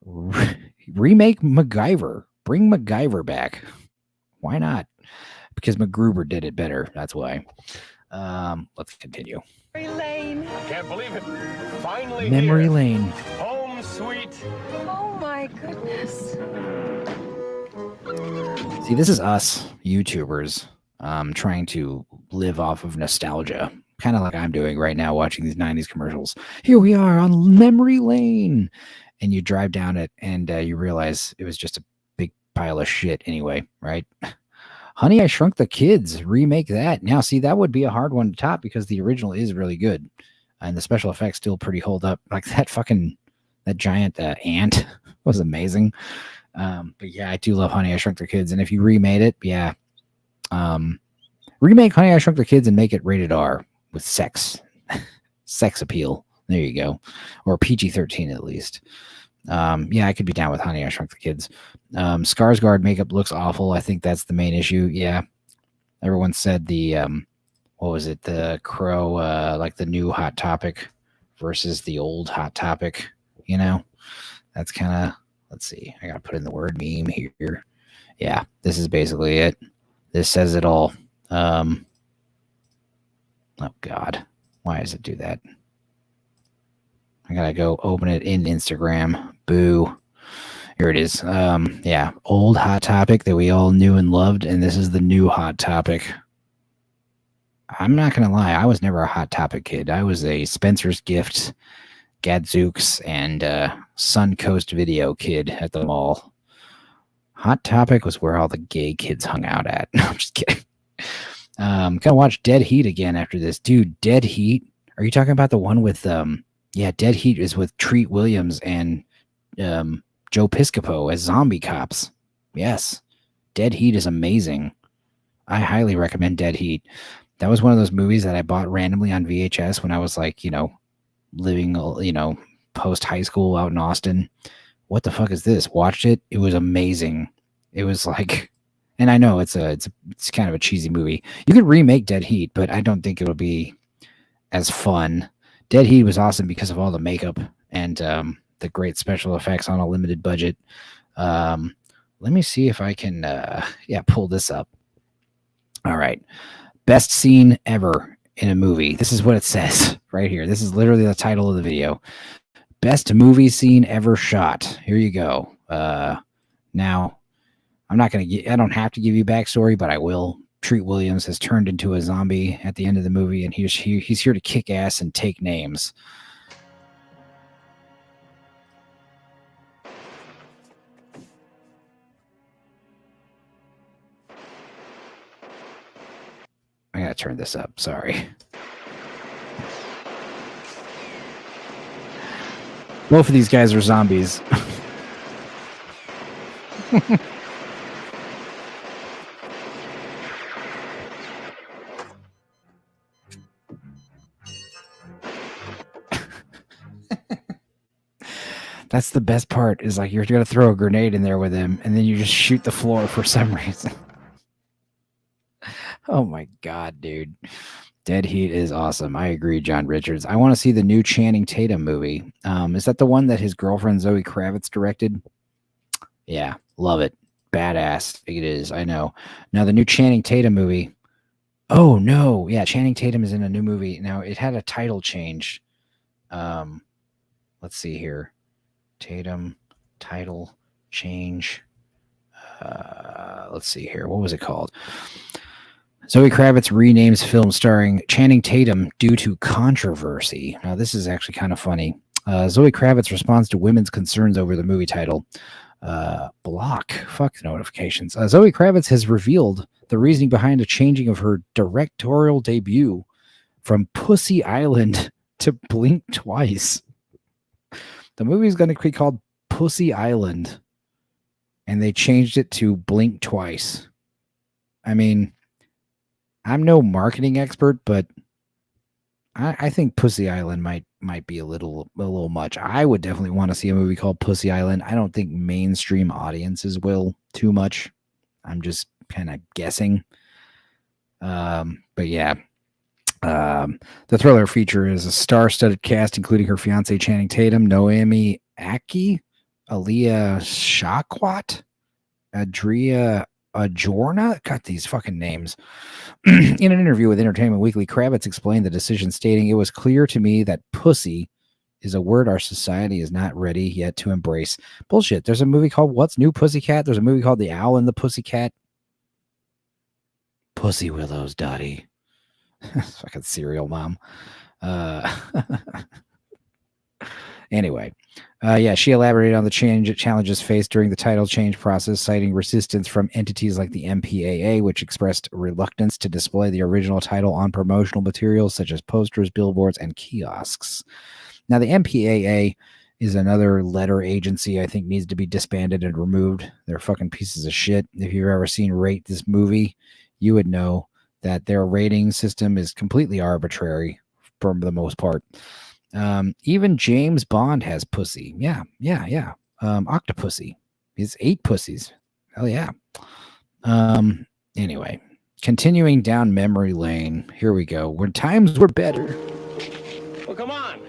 Remake MacGyver. Bring MacGyver back. Why not? Because MacGruber did it better. That's why. Let's continue. Memory Lane. I can't believe it. Finally Memory here. Lane. Home sweet. Oh my goodness. See, this is us YouTubers trying to live off of nostalgia, kind of like I'm doing right now, watching these 90s commercials. Here we are on Memory Lane, and you drive down it and you realize it was just a big pile of shit anyway, right? Honey, I Shrunk the Kids, remake that. Now, see, that would be a hard one to top because the original is really good and the special effects still pretty hold up. Like that giant ant was amazing. But yeah, I do love Honey, I Shrunk the Kids. And if you remade it, yeah. Remake Honey, I Shrunk the Kids and make it rated R with sex appeal. There you go. Or PG-13 at least. Yeah, I could be down with Honey, I Shrunk the Kids. Skarsgård makeup looks awful. I think that's the main issue. Yeah. Everyone said the, what was it? The Crow, like the new Hot Topic versus the old Hot Topic, That's kind of, let's see. I got to put in the word meme here. Yeah, this is basically it. This says it all. Oh, God. Why does it do that? I got to go open it in Instagram. Boo. Here it is. Yeah, old Hot Topic that we all knew and loved, and this is the new Hot Topic. I'm not going to lie. I was never a Hot Topic kid. I was a Spencer's Gift, Gadzooks, and Suncoast Video kid at the mall. Hot Topic was where all the gay kids hung out at. No, I'm just kidding. Gonna watch Dead Heat again after this. Dude, Dead Heat? Are you talking about the one with, yeah, Dead Heat is with Treat Williams and Joe Piscopo as zombie cops. Yes. Dead Heat is amazing. I highly recommend Dead Heat. That was one of those movies that I bought randomly on VHS when I was like, living, post high school out in Austin. What the fuck is this? Watched it. It was amazing. It was like, and I know it's kind of a cheesy movie. You could remake Dead Heat, but I don't think it'll be as fun. Dead Heat was awesome because of all the makeup and the great special effects on a limited budget. Let me see if I can, pull this up. All right. Best scene ever in a movie. This is what it says right here. This is literally the title of the video. Best movie scene ever shot. Here you go. Now, I don't have to give you backstory, but I will. Treat Williams has turned into a zombie at the end of the movie, and he's here to kick ass and take names. I gotta turn this up. Sorry. Both of these guys are zombies. That's the best part, is like you're going to throw a grenade in there with him, and then you just shoot the floor for some reason. Oh my God, dude. Dead Heat is awesome. I agree, John Richards. I want to see the new Channing Tatum movie. Is that the one that his girlfriend Zoe Kravitz directed? Yeah, love it. Badass. It is, I know. Now, the new Channing Tatum movie. Oh, no. Yeah, Channing Tatum is in a new movie. Now, it had a title change. Let's see here. Tatum title change. Let's see here. What was it called? Zoe Kravitz renames film starring Channing Tatum due to controversy. Now, this is actually kind of funny. Zoe Kravitz responds to women's concerns over the movie title. Block. Fuck the notifications. Zoe Kravitz has revealed the reasoning behind a changing of her directorial debut from Pussy Island to Blink Twice. The movie is going to be called Pussy Island, and they changed it to Blink Twice. I mean, I'm no marketing expert, but I think Pussy Island might be a little much. I would definitely want to see a movie called Pussy Island. I don't think mainstream audiences will too much. I'm just kind of guessing. But yeah. The thriller feature is a star-studded cast, including her fiance Channing Tatum, Naomi Aki, Aaliyah Shawkat, Adria Ajorna. Got these fucking names. In an interview with Entertainment Weekly, Kravitz explained the decision, stating, "It was clear to me that pussy is a word our society is not ready yet to embrace." Bullshit. There's a movie called What's New Pussycat. There's a movie called The Owl and the Pussycat. Pussy Willows, Dottie. Fucking cereal mom. Anyway, she elaborated on the challenges faced during the title change process, citing resistance from entities like the MPAA, which expressed reluctance to display the original title on promotional materials such as posters, billboards, and kiosks. Now, the MPAA is another letter agency I think needs to be disbanded and removed. They're fucking pieces of shit. If you've ever seen Rate This Movie, you would know that their rating system is completely arbitrary for the most part. Even James Bond has pussy. Yeah. Octopussy. He's 8 pussies. Hell yeah. Anyway, continuing down memory lane. Here we go. When times were better. Well, come on.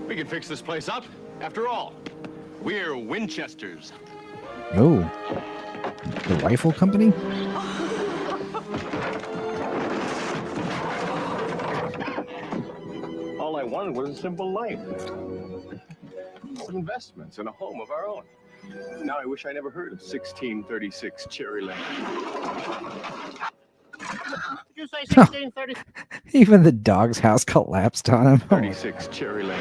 We can fix this place up. After all, we're Winchesters. Oh. The rifle company? All I wanted was a simple life. Some investments and a home of our own. Now I wish I never heard of 1636 Cherry Lane. Did you say 1630? Even the dog's house collapsed on him. 36 Cherry Lane.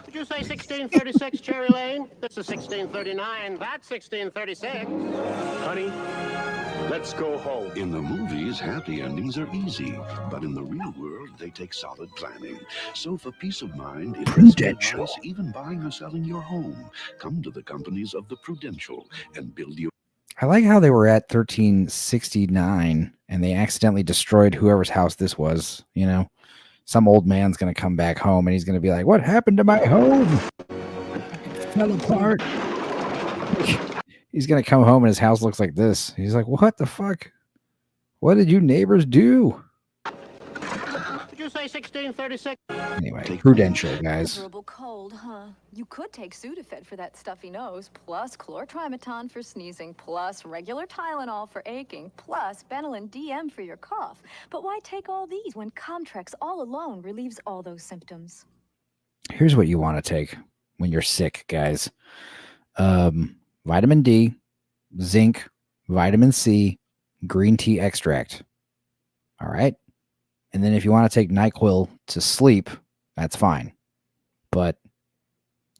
Did you say 1636 Cherry Lane? This is 1639. That's 1636. Honey, let's go home. In the movies, happy endings are easy, but in the real world, they take solid planning. So for peace of mind, investment advice, even buying or selling your home, come to the companies of the Prudential and build your... I like how they were at 1369 and they accidentally destroyed whoever's house this was. You know, some old man's going to come back home and he's going to be like, what happened to my home? It fell apart. He's going to come home and his house looks like this. He's like, what the fuck? What did you neighbors do? Did you say 1636? Anyway, Prudential, guys. Miserable cold, huh? You could take Sudafed for that stuffy nose, plus chlortrimeton for sneezing, plus regular Tylenol for aching, plus Benylin DM for your cough. But why take all these when Comtrex all alone relieves all those symptoms? Here's what you want to take when you're sick, guys. Vitamin D, zinc, vitamin C, green tea extract. All right. And then if you want to take NyQuil to sleep, that's fine. But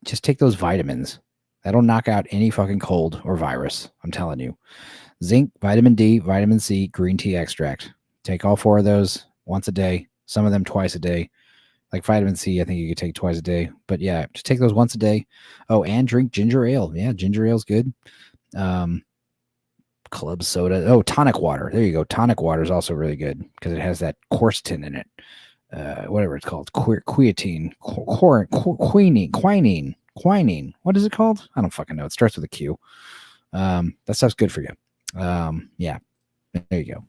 just take those vitamins. That'll knock out any fucking cold or virus. I'm telling you. Zinc, vitamin D, vitamin C, green tea extract. Take all 4 of those once a day. Some of them twice a day. Like vitamin C, I think you could take twice a day. But yeah, just take those once a day. Oh, and drink ginger ale. Yeah, ginger ale's good. Club soda. Oh, tonic water. There you go. Tonic water is also really good because it has that quercetin in it. Whatever it's called. Quinine. What is it called? I don't fucking know. It starts with a Q. That stuff's good for you. Yeah. There you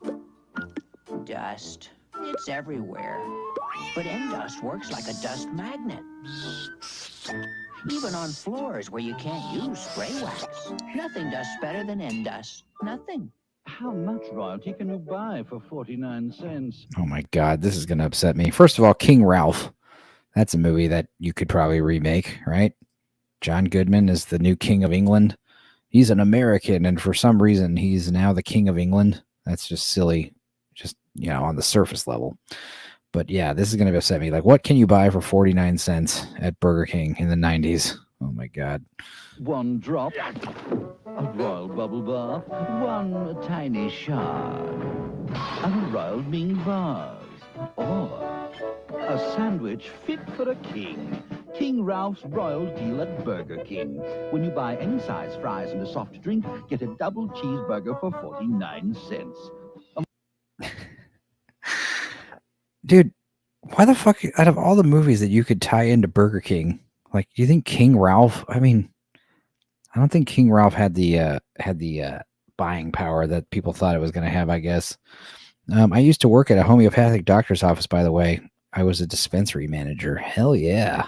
go. Dust. It's everywhere. But N-Dust works like a dust magnet. Even on floors where you can't use spray wax. Nothing dusts better than N-Dust. Nothing. How much royalty can you buy for 49 cents? Oh my God, this is going to upset me. First of all, King Ralph. That's a movie that you could probably remake, right? John Goodman is the new King of England. He's an American, and for some reason, he's now the King of England. That's just silly. Just, you know, on the surface level. But yeah, this is going to upset me. Like, what can you buy for 49 cents at Burger King in the 90s? Oh my God. One drop of royal bubble bath, one tiny shard of a royal Ming bars, or a sandwich fit for a king. King Ralph's Royal Deal at Burger King. When you buy any size fries and a soft drink, get a double cheeseburger for 49 cents. Dude, why the fuck, out of all the movies that you could tie into Burger King, like, do you think King Ralph, I mean, I don't think King Ralph had the buying power that people thought it was going to have, I guess. I used to work at a homeopathic doctor's office, by the way. I was a dispensary manager. Hell yeah.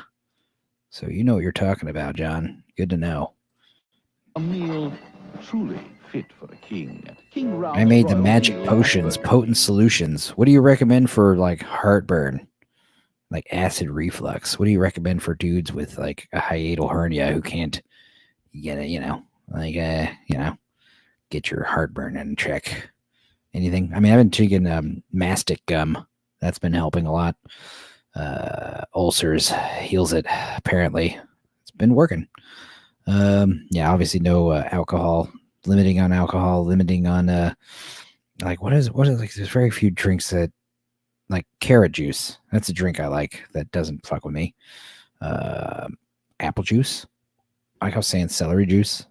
So you know what you're talking about, John. Good to know. A meal truly fit for a king. King Ralph's I made the Royal magic Deal potions, potent solutions. What do you recommend for like heartburn, like acid reflux? What do you recommend for dudes with like a hiatal hernia who can't get it, get your heartburn in check? Anything? I mean, I've been taking mastic gum. That's been helping a lot. Ulcers heals it. Apparently, it's been working. Yeah, obviously no alcohol. Limiting on alcohol. Limiting on like what is like? There's very few drinks that like carrot juice. That's a drink I like that doesn't fuck with me. Apple juice. I like how saying celery juice.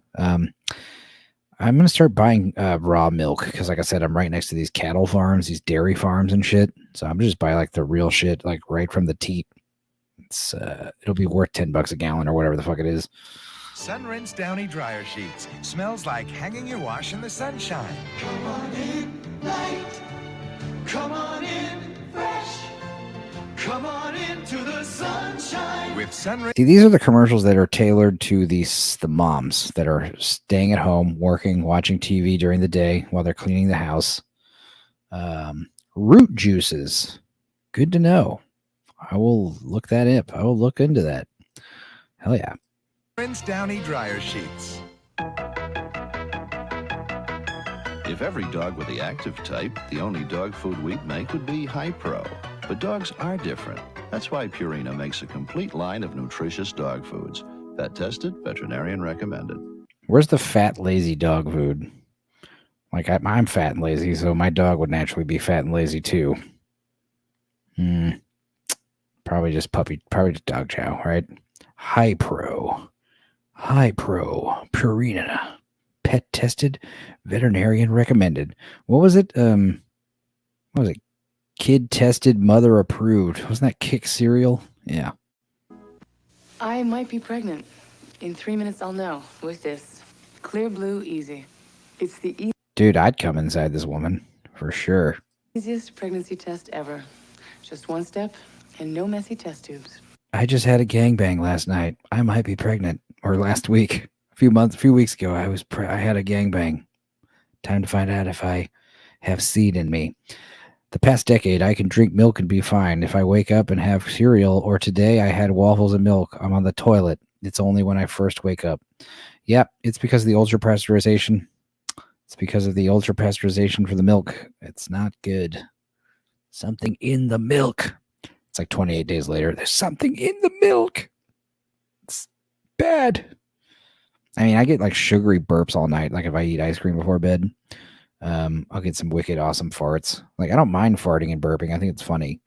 I'm going to start buying raw milk because, like I said, I'm right next to these cattle farms, these dairy farms and shit. So I'm just buy like the real shit, like right from the teat. It's it'll be worth $10 a gallon or whatever the fuck it is. Sun-rinsed Downy dryer sheets. Smells like hanging your wash in the sunshine. Come on in, light. Come on in, fresh. Come on into the sunshine. With Sun-rinsed. See, these are the commercials that are tailored to the moms that are staying at home, working, watching TV during the day while they're cleaning the house. Root juices. Good to know. I will look that up. I will look into that. Hell yeah. Prince Downy dryer sheets. If every dog were the active type, the only dog food we'd make would be High Pro. But dogs are different. That's why Purina makes a complete line of nutritious dog foods. Vet tested, veterinarian recommended. Where's the fat, lazy dog food? Like, I'm fat and lazy, so my dog would naturally be fat and lazy too. Probably just dog chow, right? High Pro, Purina, pet tested, veterinarian recommended. What was it? What was it? Kid tested, mother approved. Wasn't that Kick cereal? Yeah. I might be pregnant. In 3 minutes, I'll know with this. Clear Blue Easy. It's the Dude, I'd come inside this woman for sure. easiest pregnancy test ever. Just one step and no messy test tubes. I just had a gangbang last night. I might be pregnant. Or last week. A few weeks ago, I had a gangbang. Time to find out if I have seed in me. The past decade, I can drink milk and be fine. If I wake up and have cereal, or today I had waffles and milk, I'm on the toilet. It's only when I first wake up. Yep, it's because of the ultra-pasteurization. It's because of the ultra-pasteurization for the milk. It's not good. Something in the milk. It's like 28 days later. There's something in the milk. It's bad. I mean, I get like sugary burps all night. Like if I eat ice cream before bed, I'll get some wicked awesome farts. Like I don't mind farting and burping. I think it's funny.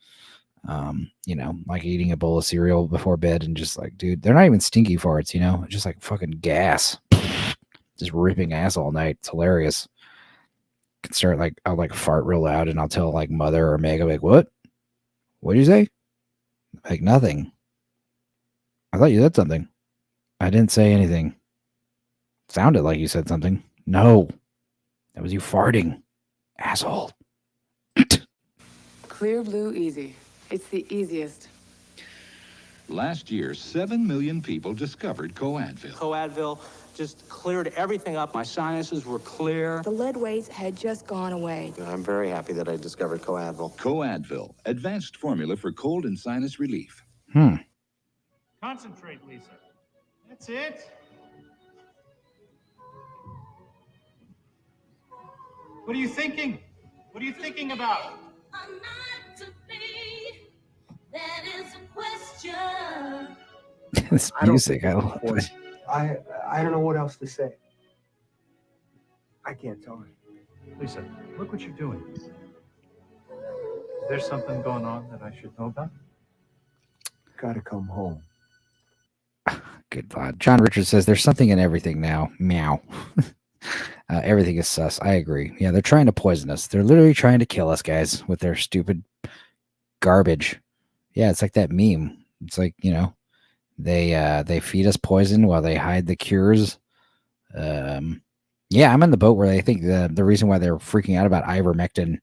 You know, like eating a bowl of cereal before bed and just like, dude, they're not even stinky farts, you know, just like fucking gas, just ripping ass all night. It's hilarious. Can start like, I'll like fart real loud and I'll tell like mother or Meg, I'm like, what? What'd you say? Like nothing. I thought you said something. I didn't say anything. Sounded like you said something. No, that was you farting, asshole. Clear Blue Easy. It's the easiest. Last year, 7 million people discovered Coadvil. Coadvil just cleared everything up. My sinuses were clear. The lead weights had just gone away. I'm very happy that I discovered Coadvil. Coadvil, advanced formula for cold and sinus relief. Concentrate, Lisa. That's it. What are you thinking? What are you thinking about? That is a question. This music, I love it. I don't know what else to say. I can't tell her. Lisa, look what you're doing. Is there something going on that I should know about? Gotta come home. Good God. John Richards says there's something in everything now. Meow. Everything is sus. I agree. Yeah, they're trying to poison us. They're literally trying to kill us, guys, with their stupid garbage. Yeah, it's like that meme. It's like, you know, they feed us poison while they hide the cures. Yeah, I'm in the boat where they think the reason why they're freaking out about ivermectin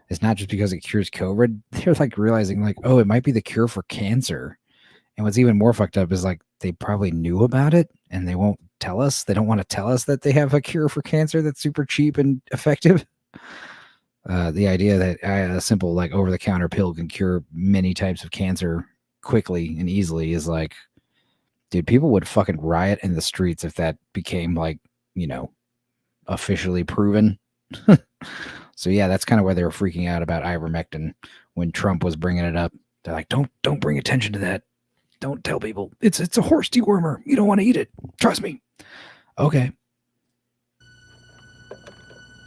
is not just because it cures COVID. They're like realizing like, oh, it might be the cure for cancer. And what's even more fucked up is like they probably knew about it and they won't tell us. They don't want to tell us that they have a cure for cancer that's super cheap and effective. The idea that a simple like over-the-counter pill can cure many types of cancer quickly and easily is like, dude, people would fucking riot in the streets if that became like, you know, officially proven. So yeah, that's kind of why they were freaking out about ivermectin when Trump was bringing it up. They're like, don't bring attention to that. Don't tell people. It's a horse dewormer. You don't want to eat it. Trust me. Okay.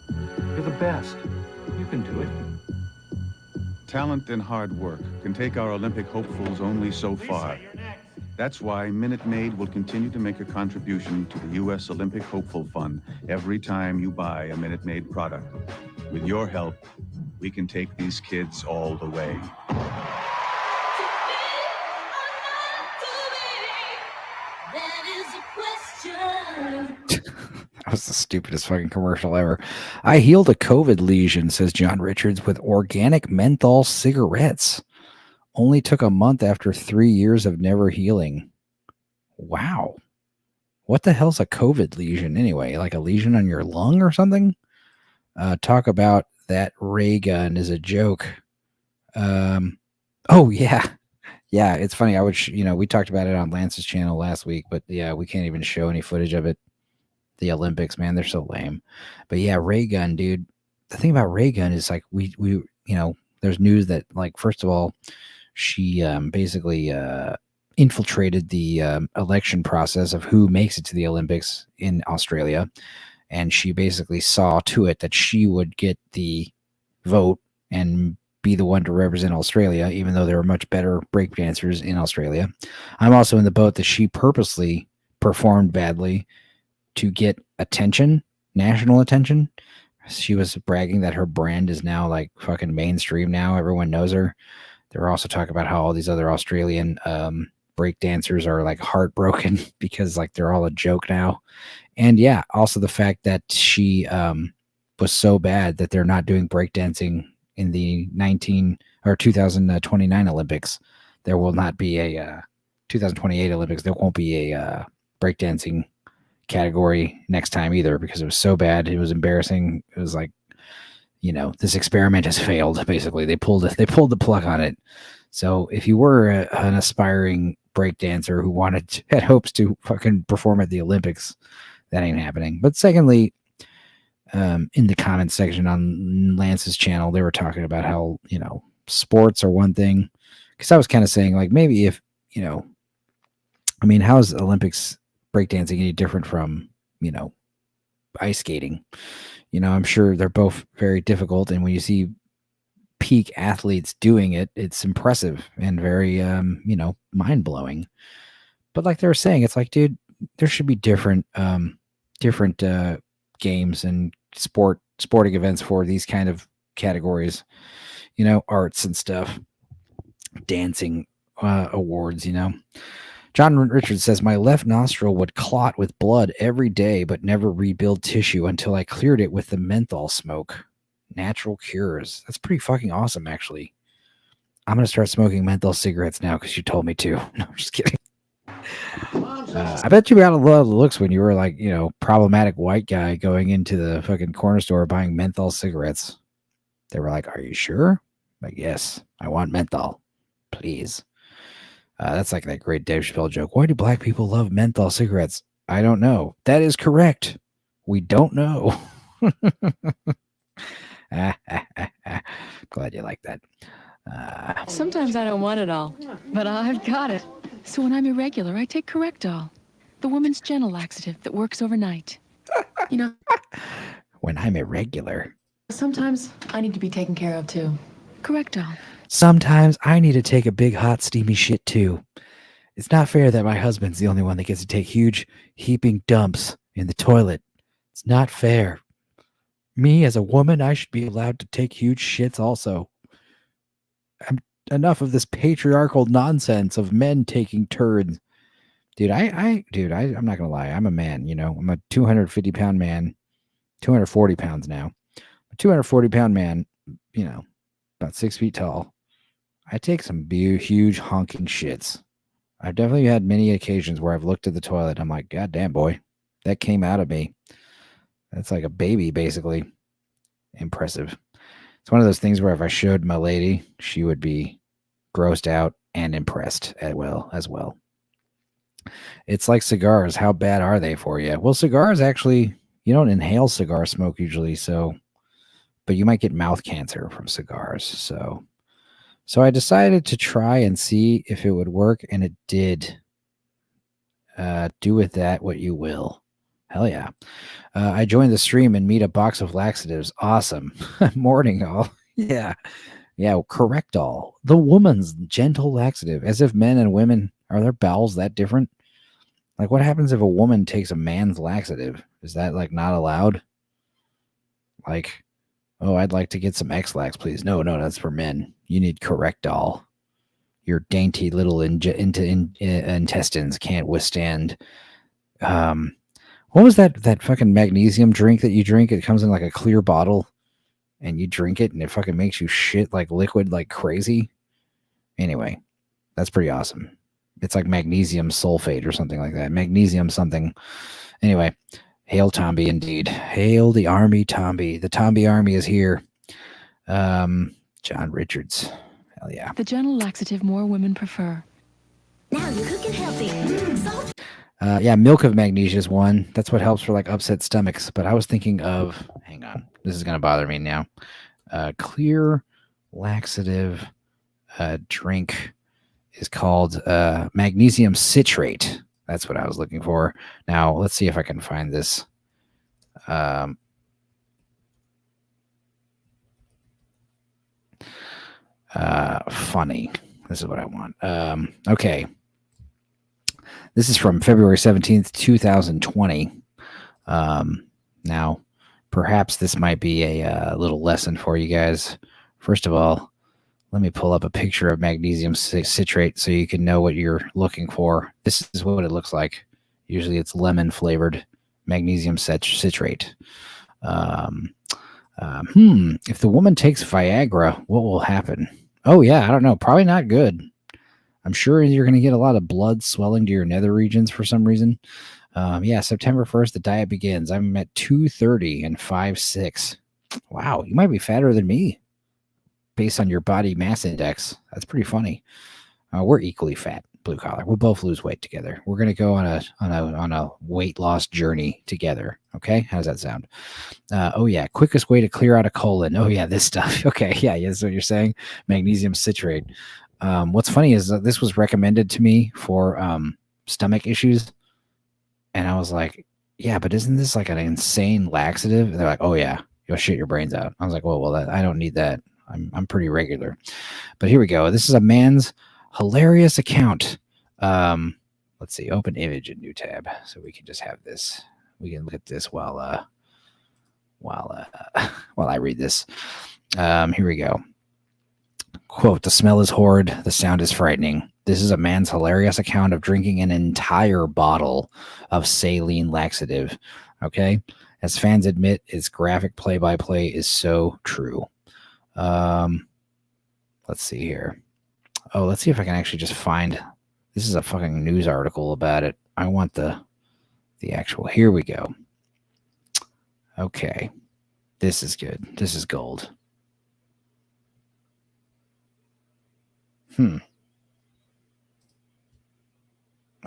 You're the best. You can do it. Talent and hard work can take our Olympic hopefuls only so far. That's why Minute Maid will continue to make a contribution to the U.S. Olympic Hopeful Fund every time you buy a Minute Maid product. With your help, we can take these kids all the way. That was the stupidest fucking commercial ever. I healed a COVID lesion, says John Richards, with organic menthol cigarettes. Only took a month after 3 years of never healing. Wow. What the hell's a COVID lesion anyway? Like a lesion on your lung or something? Talk about that ray gun is a joke. Oh, yeah. Yeah, it's funny. I would, we talked about it on Lance's channel last week, but yeah, we can't even show any footage of it. The Olympics, man, they're so lame. But yeah, ray gun, dude. The thing about ray gun is like we there's news that like first of all, she basically infiltrated the election process of who makes it to the Olympics in Australia, and she basically saw to it that she would get the vote and be the one to represent Australia, even though there are much better breakdancers in Australia. I'm also in the boat that she purposely performed badly to get attention, national attention. She was bragging that her brand is now like fucking mainstream now. Everyone knows her. They were also talking about how all these other Australian break dancers are like heartbroken because like they're all a joke now. And yeah, also the fact that she was so bad that they're not doing breakdancing in the 2029 Olympics. There will not be a 2028 Olympics. There won't be a breakdancing category next time either because it was so bad. It was embarrassing. It was like, this experiment has failed. Basically, they pulled the plug on it. So if you were an aspiring breakdancer who had hopes to fucking perform at the Olympics, that ain't happening. But secondly, in the comments section on Lance's channel, they were talking about how, sports are one thing. Because I was kind of saying, like, maybe if, how is Olympics breakdancing any different from, ice skating? I'm sure they're both very difficult. And when you see peak athletes doing it, it's impressive and very, mind-blowing. But like they were saying, it's like, dude, there should be different games and sporting events for these kind of categories, arts and stuff, dancing awards, John Richards says, my left nostril would clot with blood every day, but never rebuild tissue until I cleared it with the menthol smoke. Natural cures. That's pretty fucking awesome, actually. I'm going to start smoking menthol cigarettes now because you told me to. No, I'm just kidding. I bet you got a lot of looks when you were like, problematic white guy going into the fucking corner store buying menthol cigarettes. They were like, are you sure? Like, yes, I want menthol. Please. That's like that great Dave Chappelle joke. Why do black people love menthol cigarettes? I don't know. That is correct. We don't know. Glad you like that. Sometimes I don't want it all, but I've got it. So when I'm irregular, I take Correctol, the woman's gentle laxative that works overnight. When I'm irregular. Sometimes I need to be taken care of too. Correctol. Sometimes I need to take a big, hot, steamy shit too. It's not fair that my husband's the only one that gets to take huge, heaping dumps in the toilet. It's not fair. Me, as a woman, I should be allowed to take huge shits also. Enough of this patriarchal nonsense of men taking turds. Dude, I'm not going to lie. I'm a man, I'm a 250-pound man, 240 pounds now. A 240-pound man, about 6 feet tall. I take some huge honking shits. I've definitely had many occasions where I've looked at the toilet. I'm like, God damn, boy, that came out of me. That's like a baby, basically. Impressive. It's one of those things where if I showed my lady, she would be grossed out and impressed as well. It's like cigars. How bad are they for you? Well, cigars actually, you don't inhale cigar smoke usually, but you might get mouth cancer from cigars. So I decided to try and see if it would work, and it did. Do with that what you will. Hell yeah. I joined the stream and meet a box of laxatives. Awesome. Morning, all. Yeah. Yeah, Correctol. The woman's gentle laxative. As if men and women, are their bowels that different? Like, what happens if a woman takes a man's laxative? Is that, like, not allowed? Like, oh, I'd like to get some X-Lax, please. No, that's for men. You need Correctol. Your dainty little intestines can't withstand. What was that fucking magnesium drink that you drink? It comes in like a clear bottle, and you drink it, and it fucking makes you shit like liquid like crazy. Anyway, that's pretty awesome. It's like magnesium sulfate or something like that. Magnesium something. Anyway, hail Tomby indeed. Hail the army Tomby. The Tomby army is here. John Richards. Hell yeah. The gentle laxative more women prefer. Now you're cooking healthy. Salt. Yeah, milk of magnesia is one. That's what helps for like upset stomachs. But I was thinking of, hang on, this is going to bother me now. Clear laxative drink is called magnesium citrate. That's what I was looking for. Now, let's see if I can find this. Funny. This is what I want. Okay. This is from February 17th, 2020. Now, perhaps this might be a little lesson for you guys. First of all, let me pull up a picture of magnesium citrate so you can know what you're looking for. This is what it looks like. Usually it's lemon flavored magnesium citrate. If the woman takes Viagra, what will happen? Oh, yeah, I don't know. Probably not good. I'm sure you're going to get a lot of blood swelling to your nether regions for some reason. Yeah, September 1st, the diet begins. I'm at 230 and 5'6". Wow, you might be fatter than me based on your body mass index. That's pretty funny. We're equally fat, blue collar. We'll both lose weight together. We're going to go on a weight loss journey together. Okay, how does that sound? Oh yeah, quickest way to clear out a colon. Oh yeah, this stuff. Okay, yeah, that's what you're saying. Magnesium citrate. What's funny is that this was recommended to me for stomach issues, and I was like, yeah, but isn't this like an insane laxative? And they're like, oh yeah, you'll shit your brains out. I was like, well, I don't need that. I'm pretty regular. But here we go. This is a man's hilarious account. Let's see, open image in new tab so we can just have this. We can look at this while I read this. Here we go. Quote, the smell is horrid. The sound is frightening. This is a man's hilarious account of drinking an entire bottle of saline laxative. Okay. As fans admit, its graphic play-by-play is so true. Let's see here. Oh, let's see if I can actually just find. This is a fucking news article about it. I want the actual. Here we go. Okay. This is good. This is gold.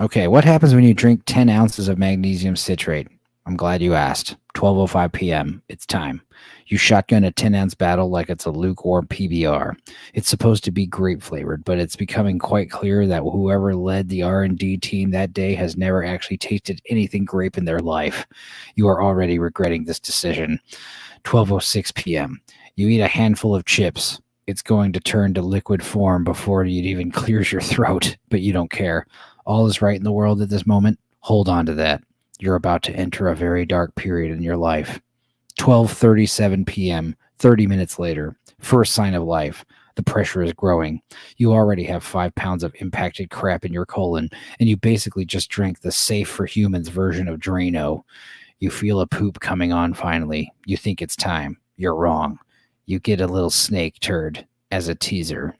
Okay, what happens when you drink 10 ounces of magnesium citrate? I'm glad you asked. 12:05 p.m. It's time. You shotgun a 10-ounce battle like it's a lukewarm PBR. It's supposed to be grape flavored, but it's becoming quite clear that whoever led the R&D team that day has never actually tasted anything grape in their life. You are already regretting this decision. 12:06 p.m. You eat a handful of chips. It's going to turn to liquid form before it even clears your throat, but you don't care. All is right in the world at this moment. Hold on to that. You're about to enter a very dark period in your life. 12:37 p.m., 30 minutes later, first sign of life. The pressure is growing. You already have 5 pounds of impacted crap in your colon, and you basically just drank the safe for humans version of Drano. You feel a poop coming on finally. You think it's time. You're wrong. You get a little snake turd as a teaser.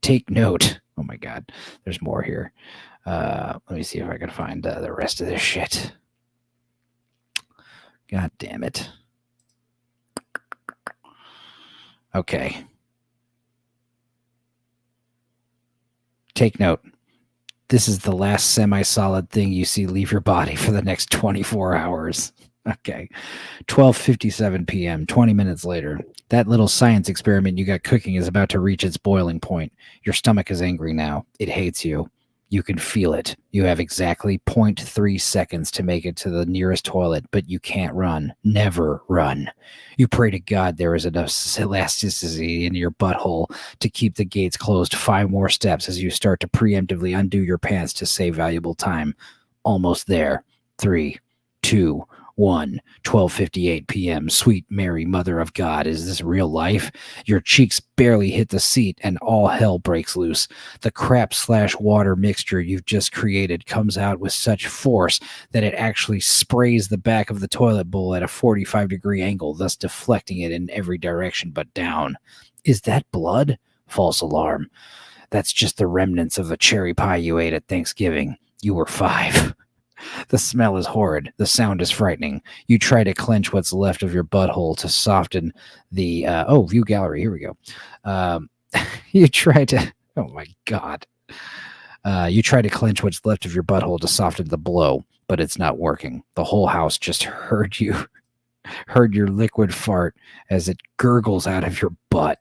Take note. Oh my God, there's more here. Let me see if I can find the rest of this shit. God damn it. Okay. Take note. This is the last semi-solid thing you see leave your body for the next 24 hours. Okay. 12:57 p.m., 20 minutes later. That little science experiment you got cooking is about to reach its boiling point. Your stomach is angry now. It hates you. You can feel it. You have exactly 0.3 seconds to make it to the nearest toilet, but you can't run. Never run. You pray to God there is enough elasticity in your butthole to keep the gates closed 5 more steps as you start to preemptively undo your pants to save valuable time. Almost there. 3, 2, 1, 12:58 p.m. Sweet Mary, Mother of God, is this real life? Your cheeks barely hit the seat and all hell breaks loose. The crap/water mixture you've just created comes out with such force that it actually sprays the back of the toilet bowl at a 45-degree angle, thus deflecting it in every direction but down. Is that blood? False alarm. That's just the remnants of the cherry pie you ate at Thanksgiving. You were 5. The smell is horrid. The sound is frightening. You try to clench what's left of your butthole to soften the... view gallery. Here we go. You try to, oh my God. You try to clench what's left of your butthole to soften the blow, but it's not working. The whole house just heard your liquid fart as it gurgles out of your butt.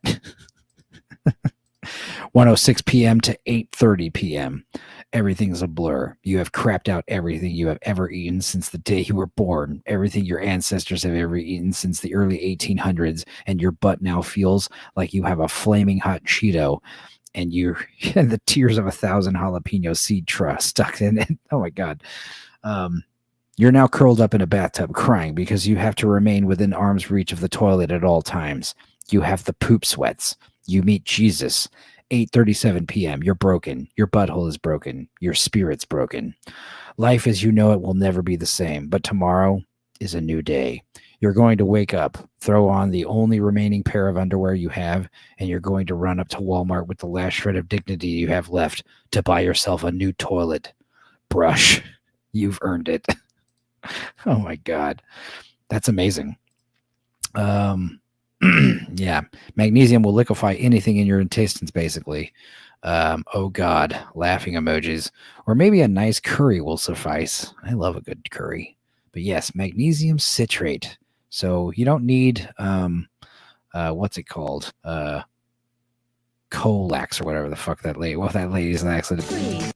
1:06 p.m. to 8:30 p.m. Everything's a blur. You have crapped out everything you have ever eaten since the day you were born, everything your ancestors have ever eaten since the early 1800s, and your butt now feels like you have a flaming hot Cheeto and and the tears of 1,000 jalapeno seed truss stuck in it. Oh my God. You're now curled up in a bathtub crying because you have to remain within arm's reach of the toilet at all times. You have the poop sweats. You meet Jesus. 8:37 p.m. You're broken. Your butthole is broken. Your spirit's broken. Life as you know it will never be the same, but tomorrow is a new day. You're going to wake up, throw on the only remaining pair of underwear you have, and you're going to run up to Walmart with the last shred of dignity you have left to buy yourself a new toilet brush. You've earned it. Oh my God. That's amazing. Yeah. Magnesium will liquefy anything in your intestines, basically. Oh God. Laughing emojis. Or maybe a nice curry will suffice. I love a good curry. But yes, magnesium citrate. So you don't need, what's it called? Colax or whatever the fuck that lady's accident.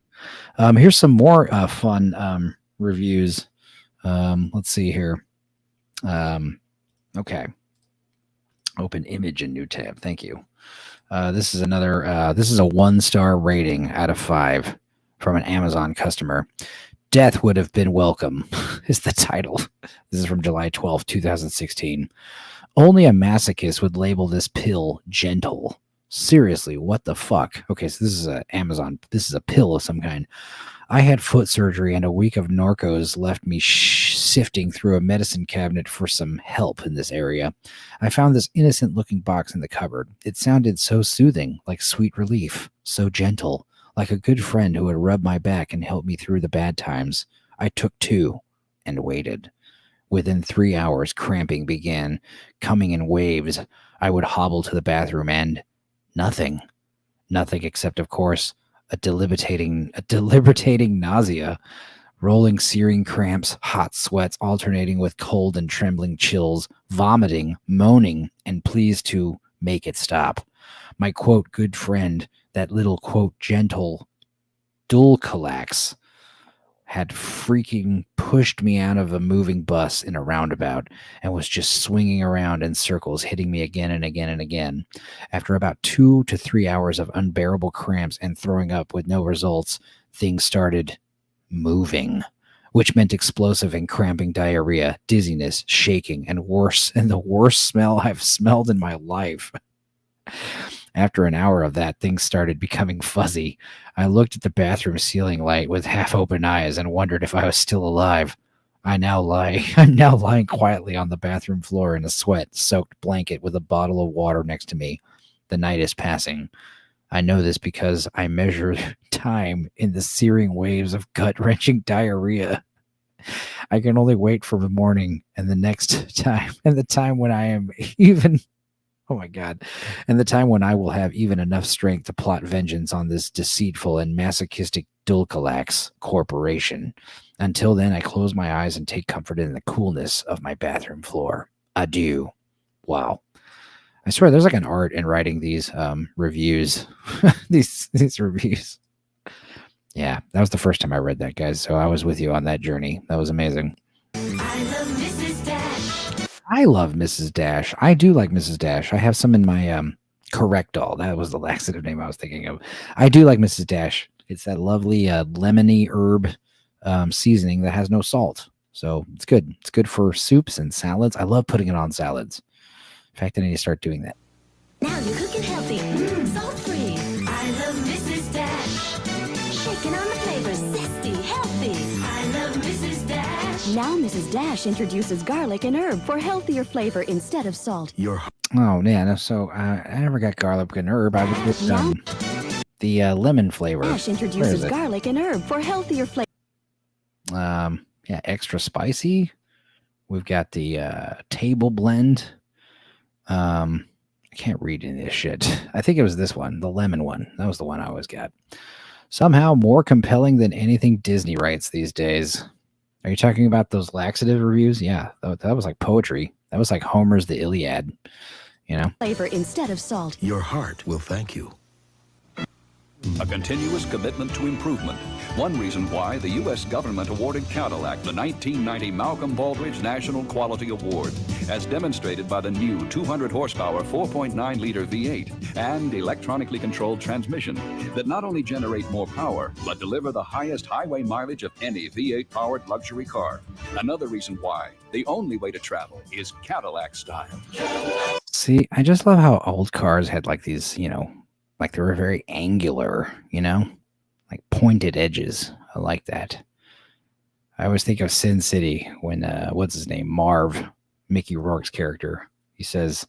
Here's some more fun reviews. Let's see here. Okay. Open image in new tab. Thank you. This is another, this is a 1-star rating out of 5 from an Amazon customer. Death would have been welcome is the title. This is from July 12th, 2016. Only a masochist would label this pill gentle. Seriously, what the fuck? Okay, so this is a Amazon. This is a pill of some kind. I had foot surgery and a week of Norcos left me sifting through a medicine cabinet for some help in this area. I found this innocent-looking box in the cupboard. It sounded so soothing, like sweet relief, so gentle, like a good friend who would rub my back and help me through the bad times. I took 2 and waited. Within 3 hours, cramping began, coming in waves. I would hobble to the bathroom and nothing. Nothing except, of course, a debilitating nausea, rolling searing cramps, hot sweats alternating with cold and trembling chills, vomiting, moaning, and pleas to make it stop. My quote good friend, that little quote gentle Dulcolax, had freaking pushed me out of a moving bus in a roundabout and was just swinging around in circles, hitting me again and again and again. After about 2 to 3 hours of unbearable cramps and throwing up with no results, things started moving, which meant explosive and cramping diarrhea, dizziness, shaking, and the worst smell I've smelled in my life. After an hour of that, things started becoming fuzzy. I looked at the bathroom ceiling light with half-open eyes and wondered if I was still alive. I'm now lying quietly on the bathroom floor in a sweat-soaked blanket with a bottle of water next to me. The night is passing. I know this because I measure time in the searing waves of gut-wrenching diarrhea. I can only wait for the morning and the next time, and the time when I am even... Oh my God. And the time when I will have even enough strength to plot vengeance on this deceitful and masochistic Dulcolax corporation. Until then, I close my eyes and take comfort in the coolness of my bathroom floor. Adieu. Wow. I swear there's like an art in writing these reviews. these reviews. Yeah, that was the first time I read that, guys. So I was with you on that journey. That was amazing. I love Mrs. Dash. I do like Mrs. Dash. I have some in my Correctol. That was the laxative name I was thinking of. I do like Mrs. Dash. It's that lovely lemony herb seasoning that has no salt. So it's good. It's good for soups and salads. I love putting it on salads. In fact, I need to start doing that. Now you're cooking healthy. Salt-free. I love Mrs. Dash. Shaking on the flavors. Zesty, healthy. I love Mrs. Dash. Now Mrs. Dash introduces garlic and herb for healthier flavor instead of salt. Oh, yeah. So I never got garlic and herb. I would get the lemon flavor. Dash introduces garlic and herb for healthier flavor. Yeah, extra spicy. We've got the table blend. I can't read any of this shit. I think it was this one, the lemon one. That was the one I always got. Somehow more compelling than anything Disney writes these days. Are you talking about those laxative reviews? Yeah, that was like poetry. That was like Homer's The Iliad, you know? Flavor instead of salt. Your heart will thank you. A continuous commitment to improvement. One reason why the U.S. government awarded Cadillac the 1990 Malcolm Baldrige National Quality Award, as demonstrated by the new 200 horsepower 4.9-liter V8 and electronically controlled transmission that not only generate more power, but deliver the highest highway mileage of any V8-powered luxury car. Another reason why the only way to travel is Cadillac style. See, I just love how old cars had like these, you know, like they were very angular, you know, like pointed edges. I like that. I always think of Sin City when, what's his name? Marv, Mickey Rourke's character. He says,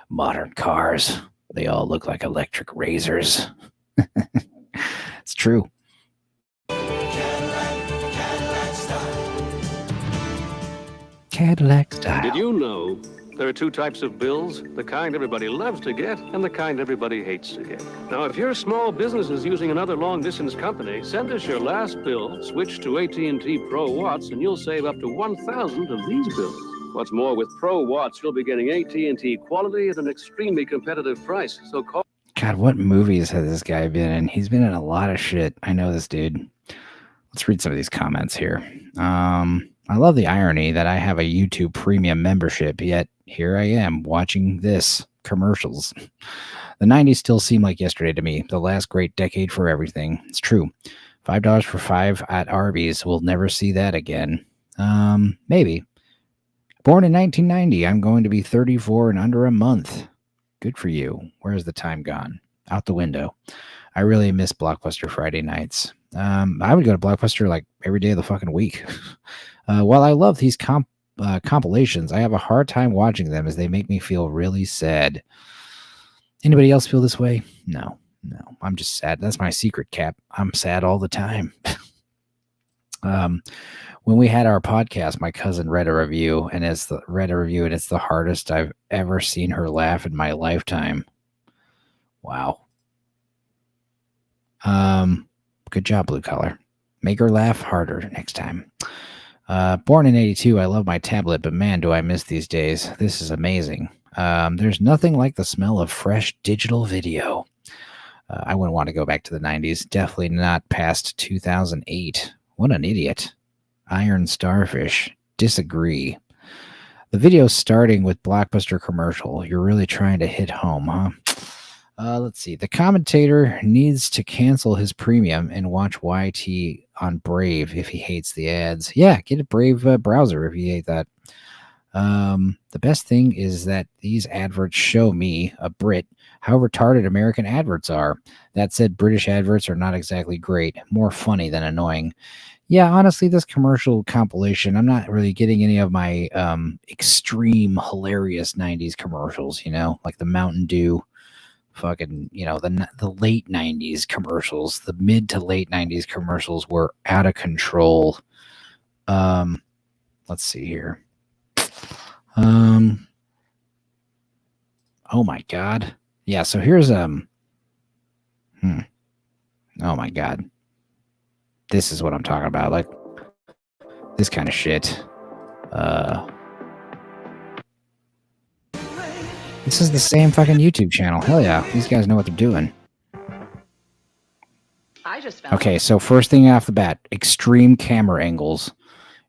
modern cars, they all look like electric razors. It's true. Cadillac style. Did you know there are two types of bills? The kind everybody loves to get and the kind everybody hates to get. Now, if your small business is using another long-distance company, send us your last bill, switch to AT&T Pro Watts, and you'll save up to 1,000 of these bills. What's more, with Pro Watts, you'll be getting AT&T quality at an extremely competitive price. So call... God, what movies has this guy been in? He's been in a lot of shit. I know this dude. Let's read some of these comments here. I love the irony that I have a YouTube premium membership, yet here I am watching this commercials. The 90s still seem like yesterday to me, the last great decade for everything. It's true. $5 for 5 at Arby's. We'll never see that again. Maybe. Born in 1990, I'm going to be 34 in under a month. Good for you. Where's the time gone? Out the window. I really miss Blockbuster Friday nights. I would go to Blockbuster like every day of the fucking week. While I love these compilations, I have a hard time watching them as they make me feel really sad. Anybody else feel this way? No. I'm just sad. That's my secret, Cap. I'm sad all the time. When we had our podcast, my cousin read a review, and it's the hardest I've ever seen her laugh in my lifetime. Wow. Good job, Blue Collar. Make her laugh harder next time. Born in 82, I love my tablet, but man, do I miss these days. This is amazing. There's nothing like the smell of fresh digital video. I wouldn't want to go back to the 90s. Definitely not past 2008. What an idiot. Iron Starfish. Disagree. The video's starting with Blockbuster commercial. You're really trying to hit home, huh? Let's see. The commentator needs to cancel his premium and watch YT on Brave if he hates the ads. Yeah, get a Brave browser if you hate that. The best thing is that these adverts show me, a Brit, how retarded American adverts are. That said, British adverts are not exactly great. More funny than annoying. Yeah, honestly, this commercial compilation, I'm not really getting any of my extreme hilarious 90s commercials, you know, like the Mountain Dew. Fucking, you know, the late 90s commercials, the mid to late 90s commercials were out of control. Let's see here. Oh my God. Yeah, so here's oh my God. This is what I'm talking about. Like this kind of shit. This is the same fucking YouTube channel. Hell yeah. These guys know what they're doing. Okay, so first thing off the bat, extreme camera angles.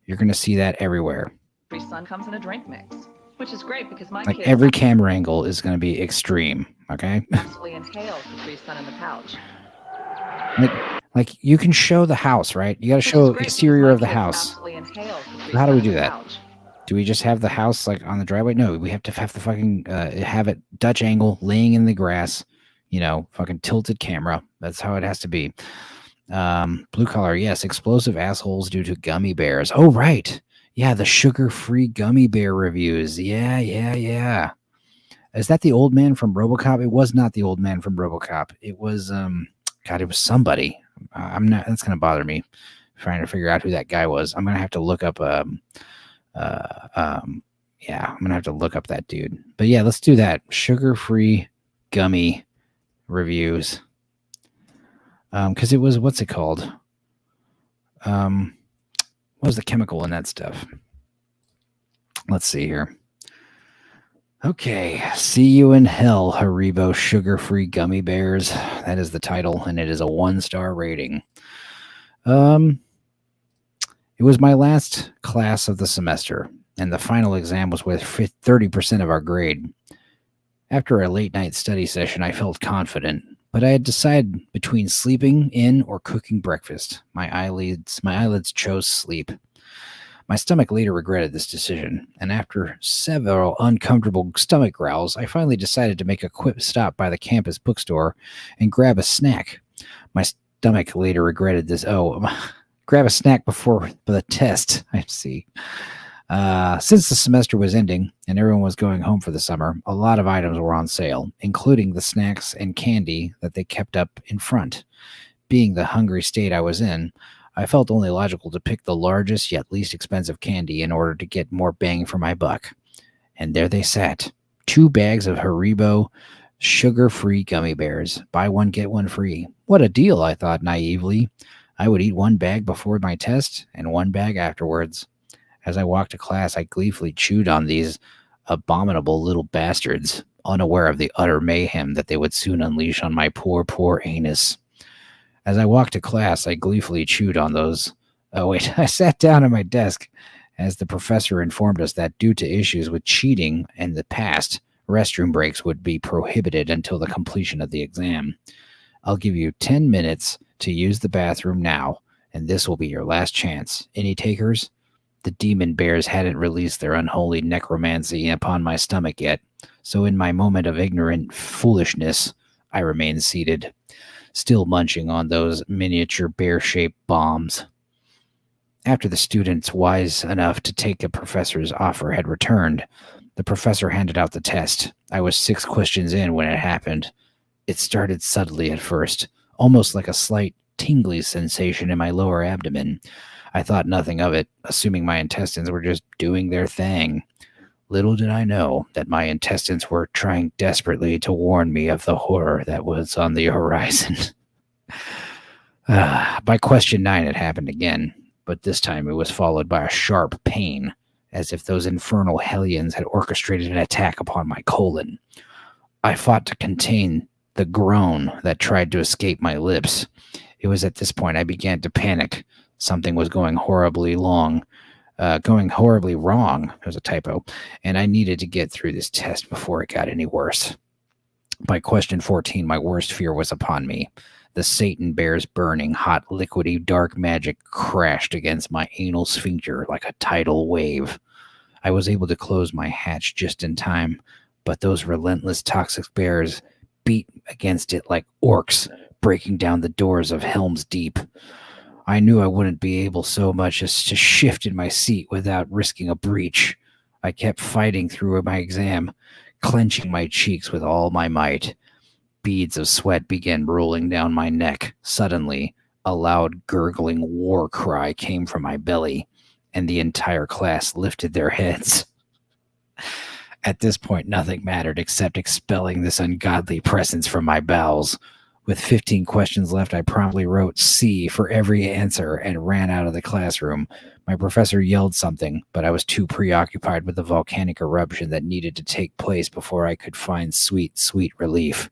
You're going to see that everywhere. Every sun comes in a drink mix, which is great because my Like kids every camera angle is going to be extreme, okay? actually inhale the free sun in the pouch. Like you can show the house, right? You got to show exterior of the house. Actually inhale the free How do sun we in do the that? pouch. Do we just have the house like on the driveway? No, we have to have the fucking have it Dutch angle, laying in the grass, you know, fucking tilted camera. That's how it has to be. Blue collar, yes, explosive assholes due to gummy bears. Oh, right. Yeah, the sugar-free gummy bear reviews. Yeah. Is that the old man from RoboCop? It was not the old man from RoboCop. It was God, it was somebody. I'm not. That's gonna bother me trying to figure out who that guy was. I'm gonna have to look up. Yeah, I'm going to have to look up that dude. But yeah, let's do that. Sugar-free gummy reviews. Because it was, what's it called? What was the chemical in that stuff? Let's see here. Okay, See You in Hell, Haribo Sugar-Free Gummy Bears. That is the title, and it is a 1-star rating. It was my last class of the semester, and the final exam was with 30% of our grade. After a late-night study session, I felt confident, but I had decided between sleeping in or cooking breakfast. My eyelids chose sleep. My stomach later regretted this decision, and after several uncomfortable stomach growls, I finally decided to make a quick stop by the campus bookstore and grab a snack. My stomach later regretted this. Grab a snack before the test. I see. Since the semester was ending and everyone was going home for the summer, a lot of items were on sale, including the snacks and candy that they kept up in front. Being the hungry state I was in, I felt only logical to pick the largest yet least expensive candy in order to get more bang for my buck. And there they sat. 2 bags of Haribo sugar-free gummy bears. Buy one, get one free. What a deal, I thought naively. I would eat 1 bag before my test and 1 bag afterwards. As I walked to class, I gleefully chewed on these abominable little bastards, unaware of the utter mayhem that they would soon unleash on my poor, poor anus. As I walked to class, I gleefully chewed on those. I sat down at my desk as the professor informed us that due to issues with cheating in the past, restroom breaks would be prohibited until the completion of the exam. I'll give you 10 minutes to use the bathroom now, and this will be your last chance. Any takers? The demon bears hadn't released their unholy necromancy upon my stomach yet, so in my moment of ignorant foolishness, I remained seated, still munching on those miniature bear-shaped bombs. After the students wise enough to take a professor's offer had returned, the professor handed out the test. I was 6 questions in when it happened. It started subtly at first, almost like a slight tingly sensation in my lower abdomen. I thought nothing of it, assuming my intestines were just doing their thing. Little did I know that my intestines were trying desperately to warn me of the horror that was on the horizon. By question 9, it happened again, but this time it was followed by a sharp pain, as if those infernal hellions had orchestrated an attack upon my colon. I fought to contain the groan that tried to escape my lips. It was at this point I began to panic. Something was going horribly wrong. There's a typo, and I needed to get through this test before it got any worse. By question 14, my worst fear was upon me. The Satan bear's burning, hot, liquidy, dark magic crashed against my anal sphincter like a tidal wave. I was able to close my hatch just in time, but those relentless toxic bears beat against it like orcs, breaking down the doors of Helm's Deep. I knew I wouldn't be able so much as to shift in my seat without risking a breach. I kept fighting through my exam, clenching my cheeks with all my might. Beads of sweat began rolling down my neck. Suddenly, a loud gurgling war cry came from my belly, and the entire class lifted their heads. At this point, nothing mattered except expelling this ungodly presence from my bowels. With 15 questions left, I promptly wrote C for every answer and ran out of the classroom. My professor yelled something, but I was too preoccupied with the volcanic eruption that needed to take place before I could find sweet, sweet relief.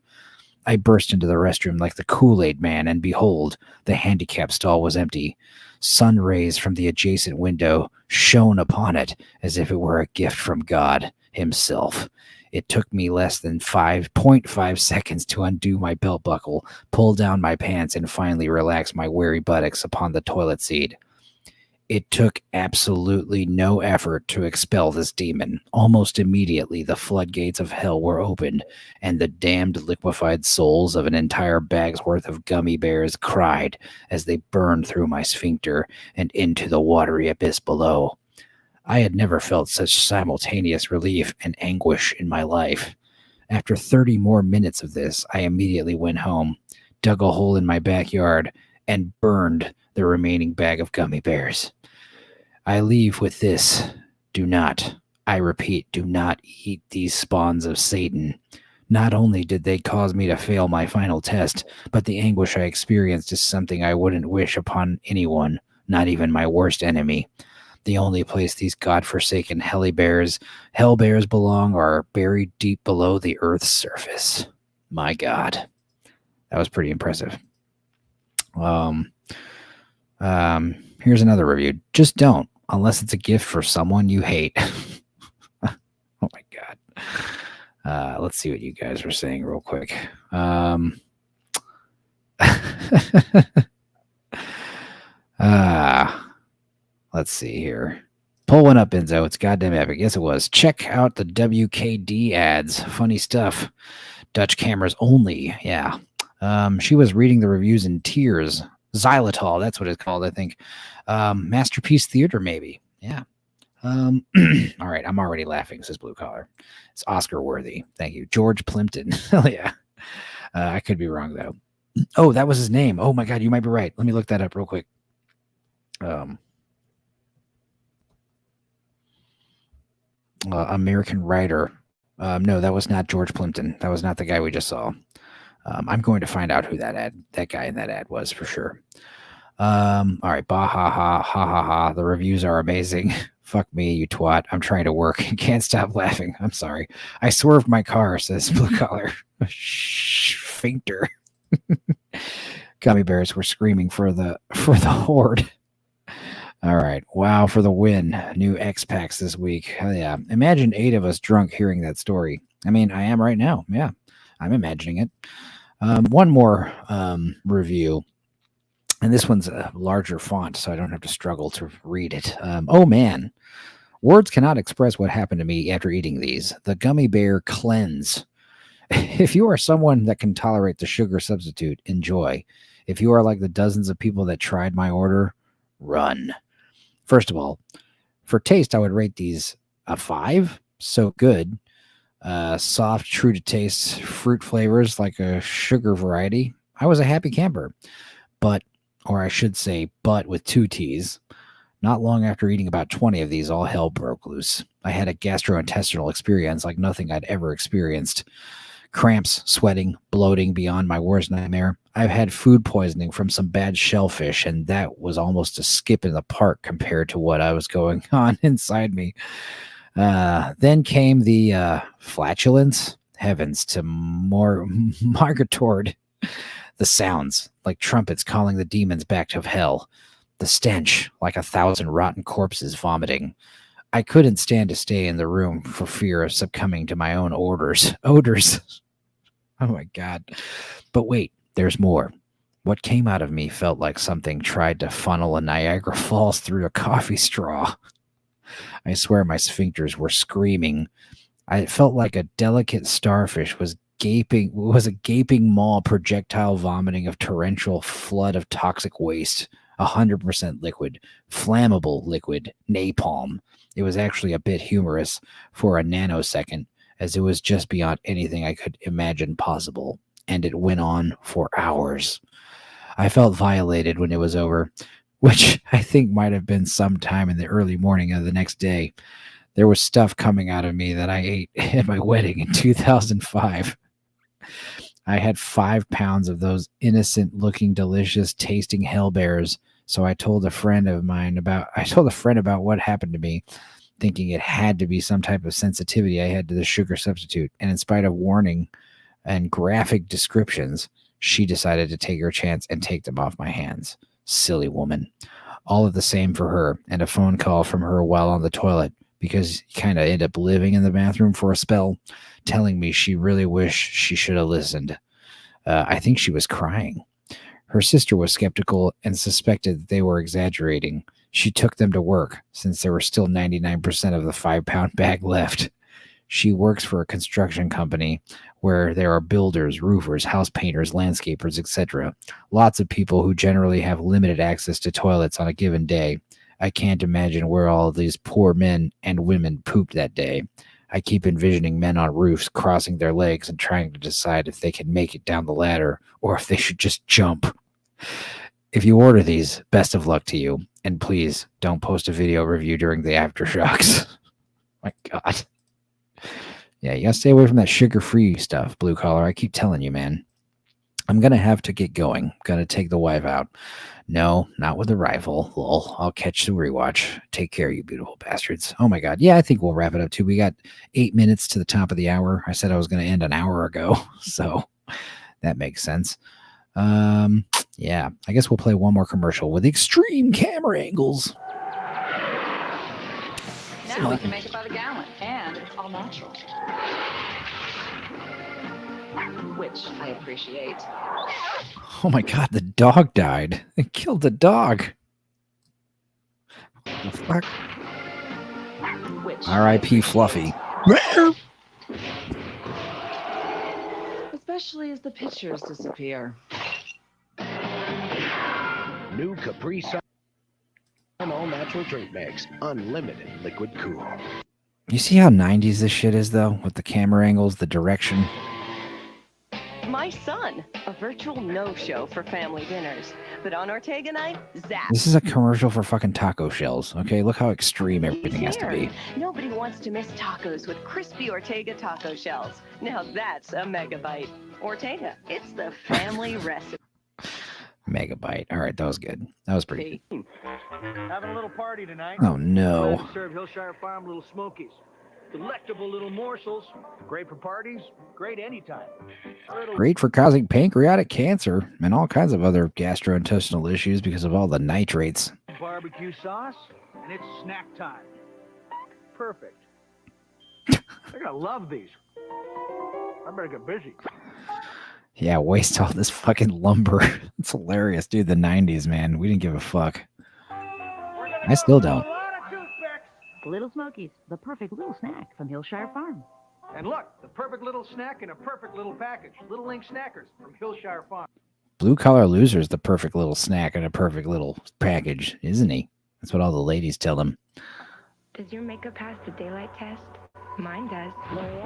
I burst into the restroom like the Kool-Aid man, and behold, the handicap stall was empty. Sun rays from the adjacent window shone upon it as if it were a gift from God himself. It took me less than 5.5 seconds to undo my belt buckle, pull down my pants, and finally relax my weary buttocks upon the toilet seat. It took absolutely no effort to expel this demon. Almost immediately, the floodgates of hell were opened, and the damned liquefied souls of an entire bag's worth of gummy bears cried as they burned through my sphincter and into the watery abyss below. I had never felt such simultaneous relief and anguish in my life. After 30 more minutes of this, I immediately went home, dug a hole in my backyard, and burned the remaining bag of gummy bears. I leave with this: do not I repeat, do not eat these spawns of Satan. Not only did they cause me to fail my final test, but the anguish I experienced is something I wouldn't wish upon anyone, not even my worst enemy. The only place these godforsaken hell bears belong are buried deep below the earth's surface. My God. That was pretty impressive. Here's another review. Just don't, unless it's a gift for someone you hate. Oh my God. Let's see what you guys were saying real quick. Let's see here. Pull one up, Enzo. It's goddamn epic. Yes, it was. Check out the WKD ads. Funny stuff. Dutch cameras only. Yeah. She was reading the reviews in tears. Xylitol, that's what it's called, I think. Masterpiece Theater, maybe. Yeah. All right, I'm already laughing, says Blue Collar. It's Oscar worthy. Thank you. George Plimpton. Hell yeah. I could be wrong, though. Oh, that was his name. Oh, my God, you might be right. Let me look that up real quick. American writer. No, that was not George Plimpton. That was not the guy we just saw. I'm going to find out who that guy in that ad was for sure. All right, bah ha ha ha ha ha. The reviews are amazing. Fuck me, you twat. I'm trying to work. Can't stop laughing. I'm sorry. I swerved my car, says Blue Collar. Fainter. Gummy bears were screaming for the horde. All right. Wow, for the win. New X-Packs this week. Hell yeah. Imagine 8 of us drunk hearing that story. I mean, I am right now. Yeah, I'm imagining it. One more review. And this one's a larger font, so I don't have to struggle to read it. Oh, man. Words cannot express what happened to me after eating these. The Gummy Bear Cleanse. If you are someone that can tolerate the sugar substitute, enjoy. If you are like the dozens of people that tried my order, run. First of all, for taste, I would rate these a 5. So good. Soft, true to taste, fruit flavors like a sugar variety. I was a happy camper. But, or I should say, but with 2 T's. Not long after eating about 20 of these, all hell broke loose. I had a gastrointestinal experience like nothing I'd ever experienced. Cramps, sweating, bloating beyond my worst nightmare. I've had food poisoning from some bad shellfish, and that was almost a skip in the park compared to what I was going on inside me. Then came the flatulence. Heavens to Margatord. The sounds, like trumpets calling the demons back to hell. The stench, like 1,000 rotten corpses vomiting. I couldn't stand to stay in the room for fear of succumbing to my own odors. Oh my God. But wait, there's more. What came out of me felt like something tried to funnel a Niagara Falls through a coffee straw. I swear my sphincters were screaming. I felt like a delicate starfish was a gaping maw projectile vomiting of torrential flood of toxic waste. 100% liquid, flammable liquid, napalm. It was actually a bit humorous for a nanosecond, as it was just beyond anything I could imagine possible, and it went on for hours. I felt violated when it was over, which I think might have been sometime in the early morning of the next day. There was stuff coming out of me that I ate at my wedding in 2005. I had 5 pounds of those innocent-looking, delicious, tasting hell bears. So I told a friend about what happened to me, thinking it had to be some type of sensitivity I had to the sugar substitute. And in spite of warning and graphic descriptions, she decided to take her chance and take them off my hands. Silly woman. All of the same for her, and a phone call from her while on the toilet, because he kind of ended up living in the bathroom for a spell, telling me she really wished she should have listened. I think she was crying. Her sister was skeptical and suspected that they were exaggerating. She took them to work, since there were still 99% of the 5-pound bag left. She works for a construction company where there are builders, roofers, house painters, landscapers, etc. Lots of people who generally have limited access to toilets on a given day. I can't imagine where all of these poor men and women pooped that day. I keep envisioning men on roofs crossing their legs and trying to decide if they can make it down the ladder or if they should just jump. If you order these, best of luck to you. And please don't post a video review during the aftershocks. My God. Yeah, you gotta stay away from that sugar-free stuff, blue collar. I keep telling you, man. I'm gonna have to get going. Gotta take the wife out. No, not with a rifle. Lol. I'll catch the rewatch. Take care, you beautiful bastards. Oh my God. Yeah, I think we'll wrap it up too. We got 8 minutes to the top of the hour. I said I was gonna end an hour ago, so that makes sense. Yeah, I guess we'll play one more commercial with extreme camera angles. Now we can make it by the gallon, and it's all natural. Which I appreciate. Oh my God, the dog died. It killed the dog. What the fuck? R.I.P. Fluffy. Especially as the pictures disappear. New Capri Sun all-natural drink mix. Unlimited liquid cool. You see how 90s this shit is, though? With the camera angles, the direction. My son, a virtual no-show for family dinners. But on Ortega night, zap. This is a commercial for fucking taco shells, okay? Look how extreme everything has to be. Nobody wants to miss tacos with crispy Ortega taco shells. Now that's a megabyte. Ortega, it's the family recipe. Megabyte. All right, that was good. That was pretty good. Having a little party tonight. Oh, no. Glad to serve Hillshire Farm Little Smokies. Delectable little morsels. Great for parties. Great anytime. Great for causing pancreatic cancer and all kinds of other gastrointestinal issues because of all the nitrates. Barbecue sauce, and it's snack time. Perfect. They're gonna love these. I better get busy. Yeah, waste all this fucking lumber. It's hilarious, dude. The 90s, man. We didn't give a fuck. I still don't. Little Smokies, the perfect little snack from Hillshire Farm. And look, the perfect little snack in a perfect little package. Little Link Snackers from Hillshire Farm. Blue Collar Loser's the perfect little snack in a perfect little package, isn't he? That's what all the ladies tell him. Does your makeup pass the daylight test? Mine does.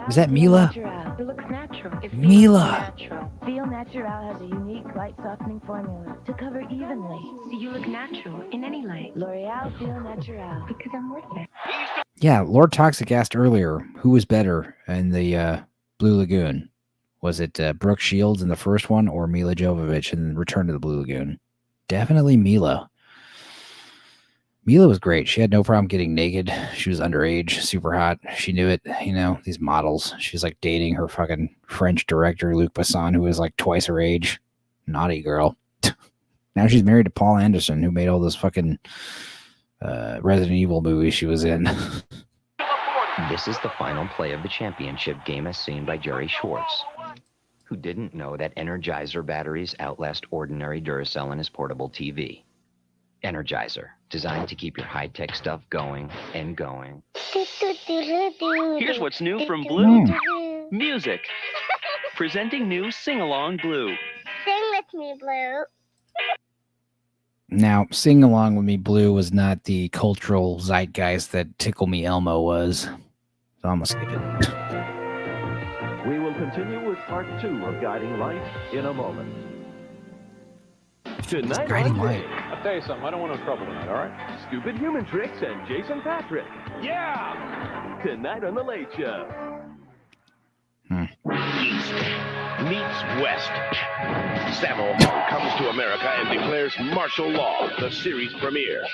Is that Mila? It looks natural. It feels Mila. natural. Feel Natural has a unique light softening formula to cover evenly. So you look natural in any light. L'Oreal Feel Natural. Because I'm worth it. Yeah, Lord Toxic asked earlier who was better in the Blue Lagoon. Was it Brooke Shields in the first one or Mila Jovovich in Return to the Blue Lagoon? Definitely Mila. Mila was great. She had no problem getting naked. She was underage, super hot. She knew it. You know, these models. She was like dating her fucking French director, Luc Besson, who was like twice her age. Naughty girl. Now she's married to Paul Anderson, who made all those fucking Resident Evil movies she was in. This is the final play of the championship game as seen by Jerry Schwartz, who didn't know that Energizer batteries outlast ordinary Duracell in his portable TV. Energizer, designed to keep your high-tech stuff going and going. Here's what's new from Blue. Music. Presenting new Sing Along Blue. Sing with me, Blue. Now, Sing Along With Me Blue was not the cultural zeitgeist that Tickle Me Elmo was. So I'm going to skip it. We will continue with part 2 of Guiding Light in a moment. Tonight Guiding on Light. I'll tell you something, I don't want no trouble tonight, all right? Stupid Human Tricks and Jason Patrick. Yeah! Tonight on The Late Show. East meets West. Sammo Hung comes to America and declares martial law, the series premiere.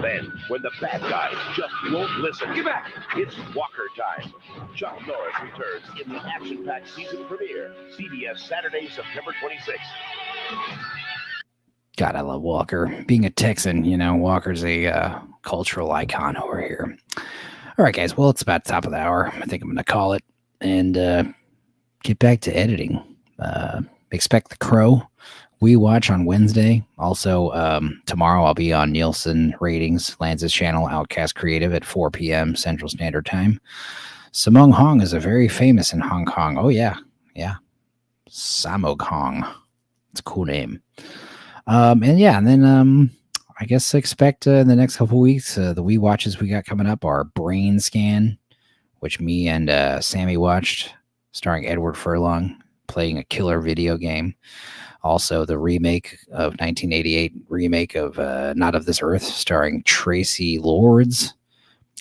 Then, when the bad guys just won't listen, get back! It's Walker time. Chuck Norris returns in the action-packed season premiere. CBS Saturday, September 26th. God, I love Walker. Being a Texan, you know, Walker's a cultural icon over here. All right, guys. Well, it's about top of the hour. I think I'm going to call it and get back to editing. Expect The Crow. We watch on Wednesday. Also, tomorrow I'll be on Nielsen Ratings, Lance's channel, Outcast Creative at 4 p.m. Central Standard Time. Sammo Hung is a very famous in Hong Kong. Oh, yeah. Yeah. Sammo Hung. It's a cool name. And then I guess expect in the next couple weeks, the We Watches we got coming up are Brain Scan, which me and Sammy watched, starring Edward Furlong, playing a killer video game. Also, the remake of 1988 remake of Not of This Earth, starring Tracy Lords.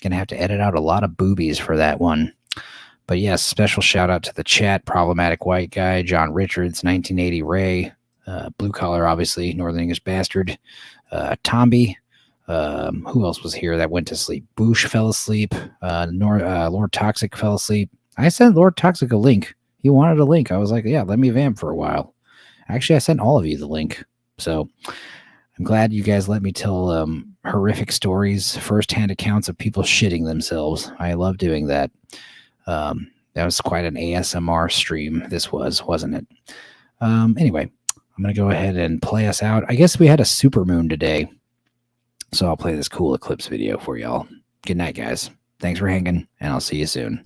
Gonna have to edit out a lot of boobies for that one. But yes, special shout out to the chat. Problematic White Guy, John Richards, 1980 Ray, Blue Collar, obviously, Northern English Bastard, Tomby. Who else was here that went to sleep? Boosh fell asleep. Lord Toxic fell asleep. I sent Lord Toxic a link. He wanted a link. I was like, yeah, let me vamp for a while. Actually, I sent all of you the link. So I'm glad you guys let me tell horrific stories, firsthand accounts of people shitting themselves. I love doing that. That was quite an ASMR stream. This was, wasn't it? Anyway, I'm going to go ahead and play us out. I guess we had a supermoon today. So I'll play this cool eclipse video for y'all. Good night, guys. Thanks for hanging, and I'll see you soon.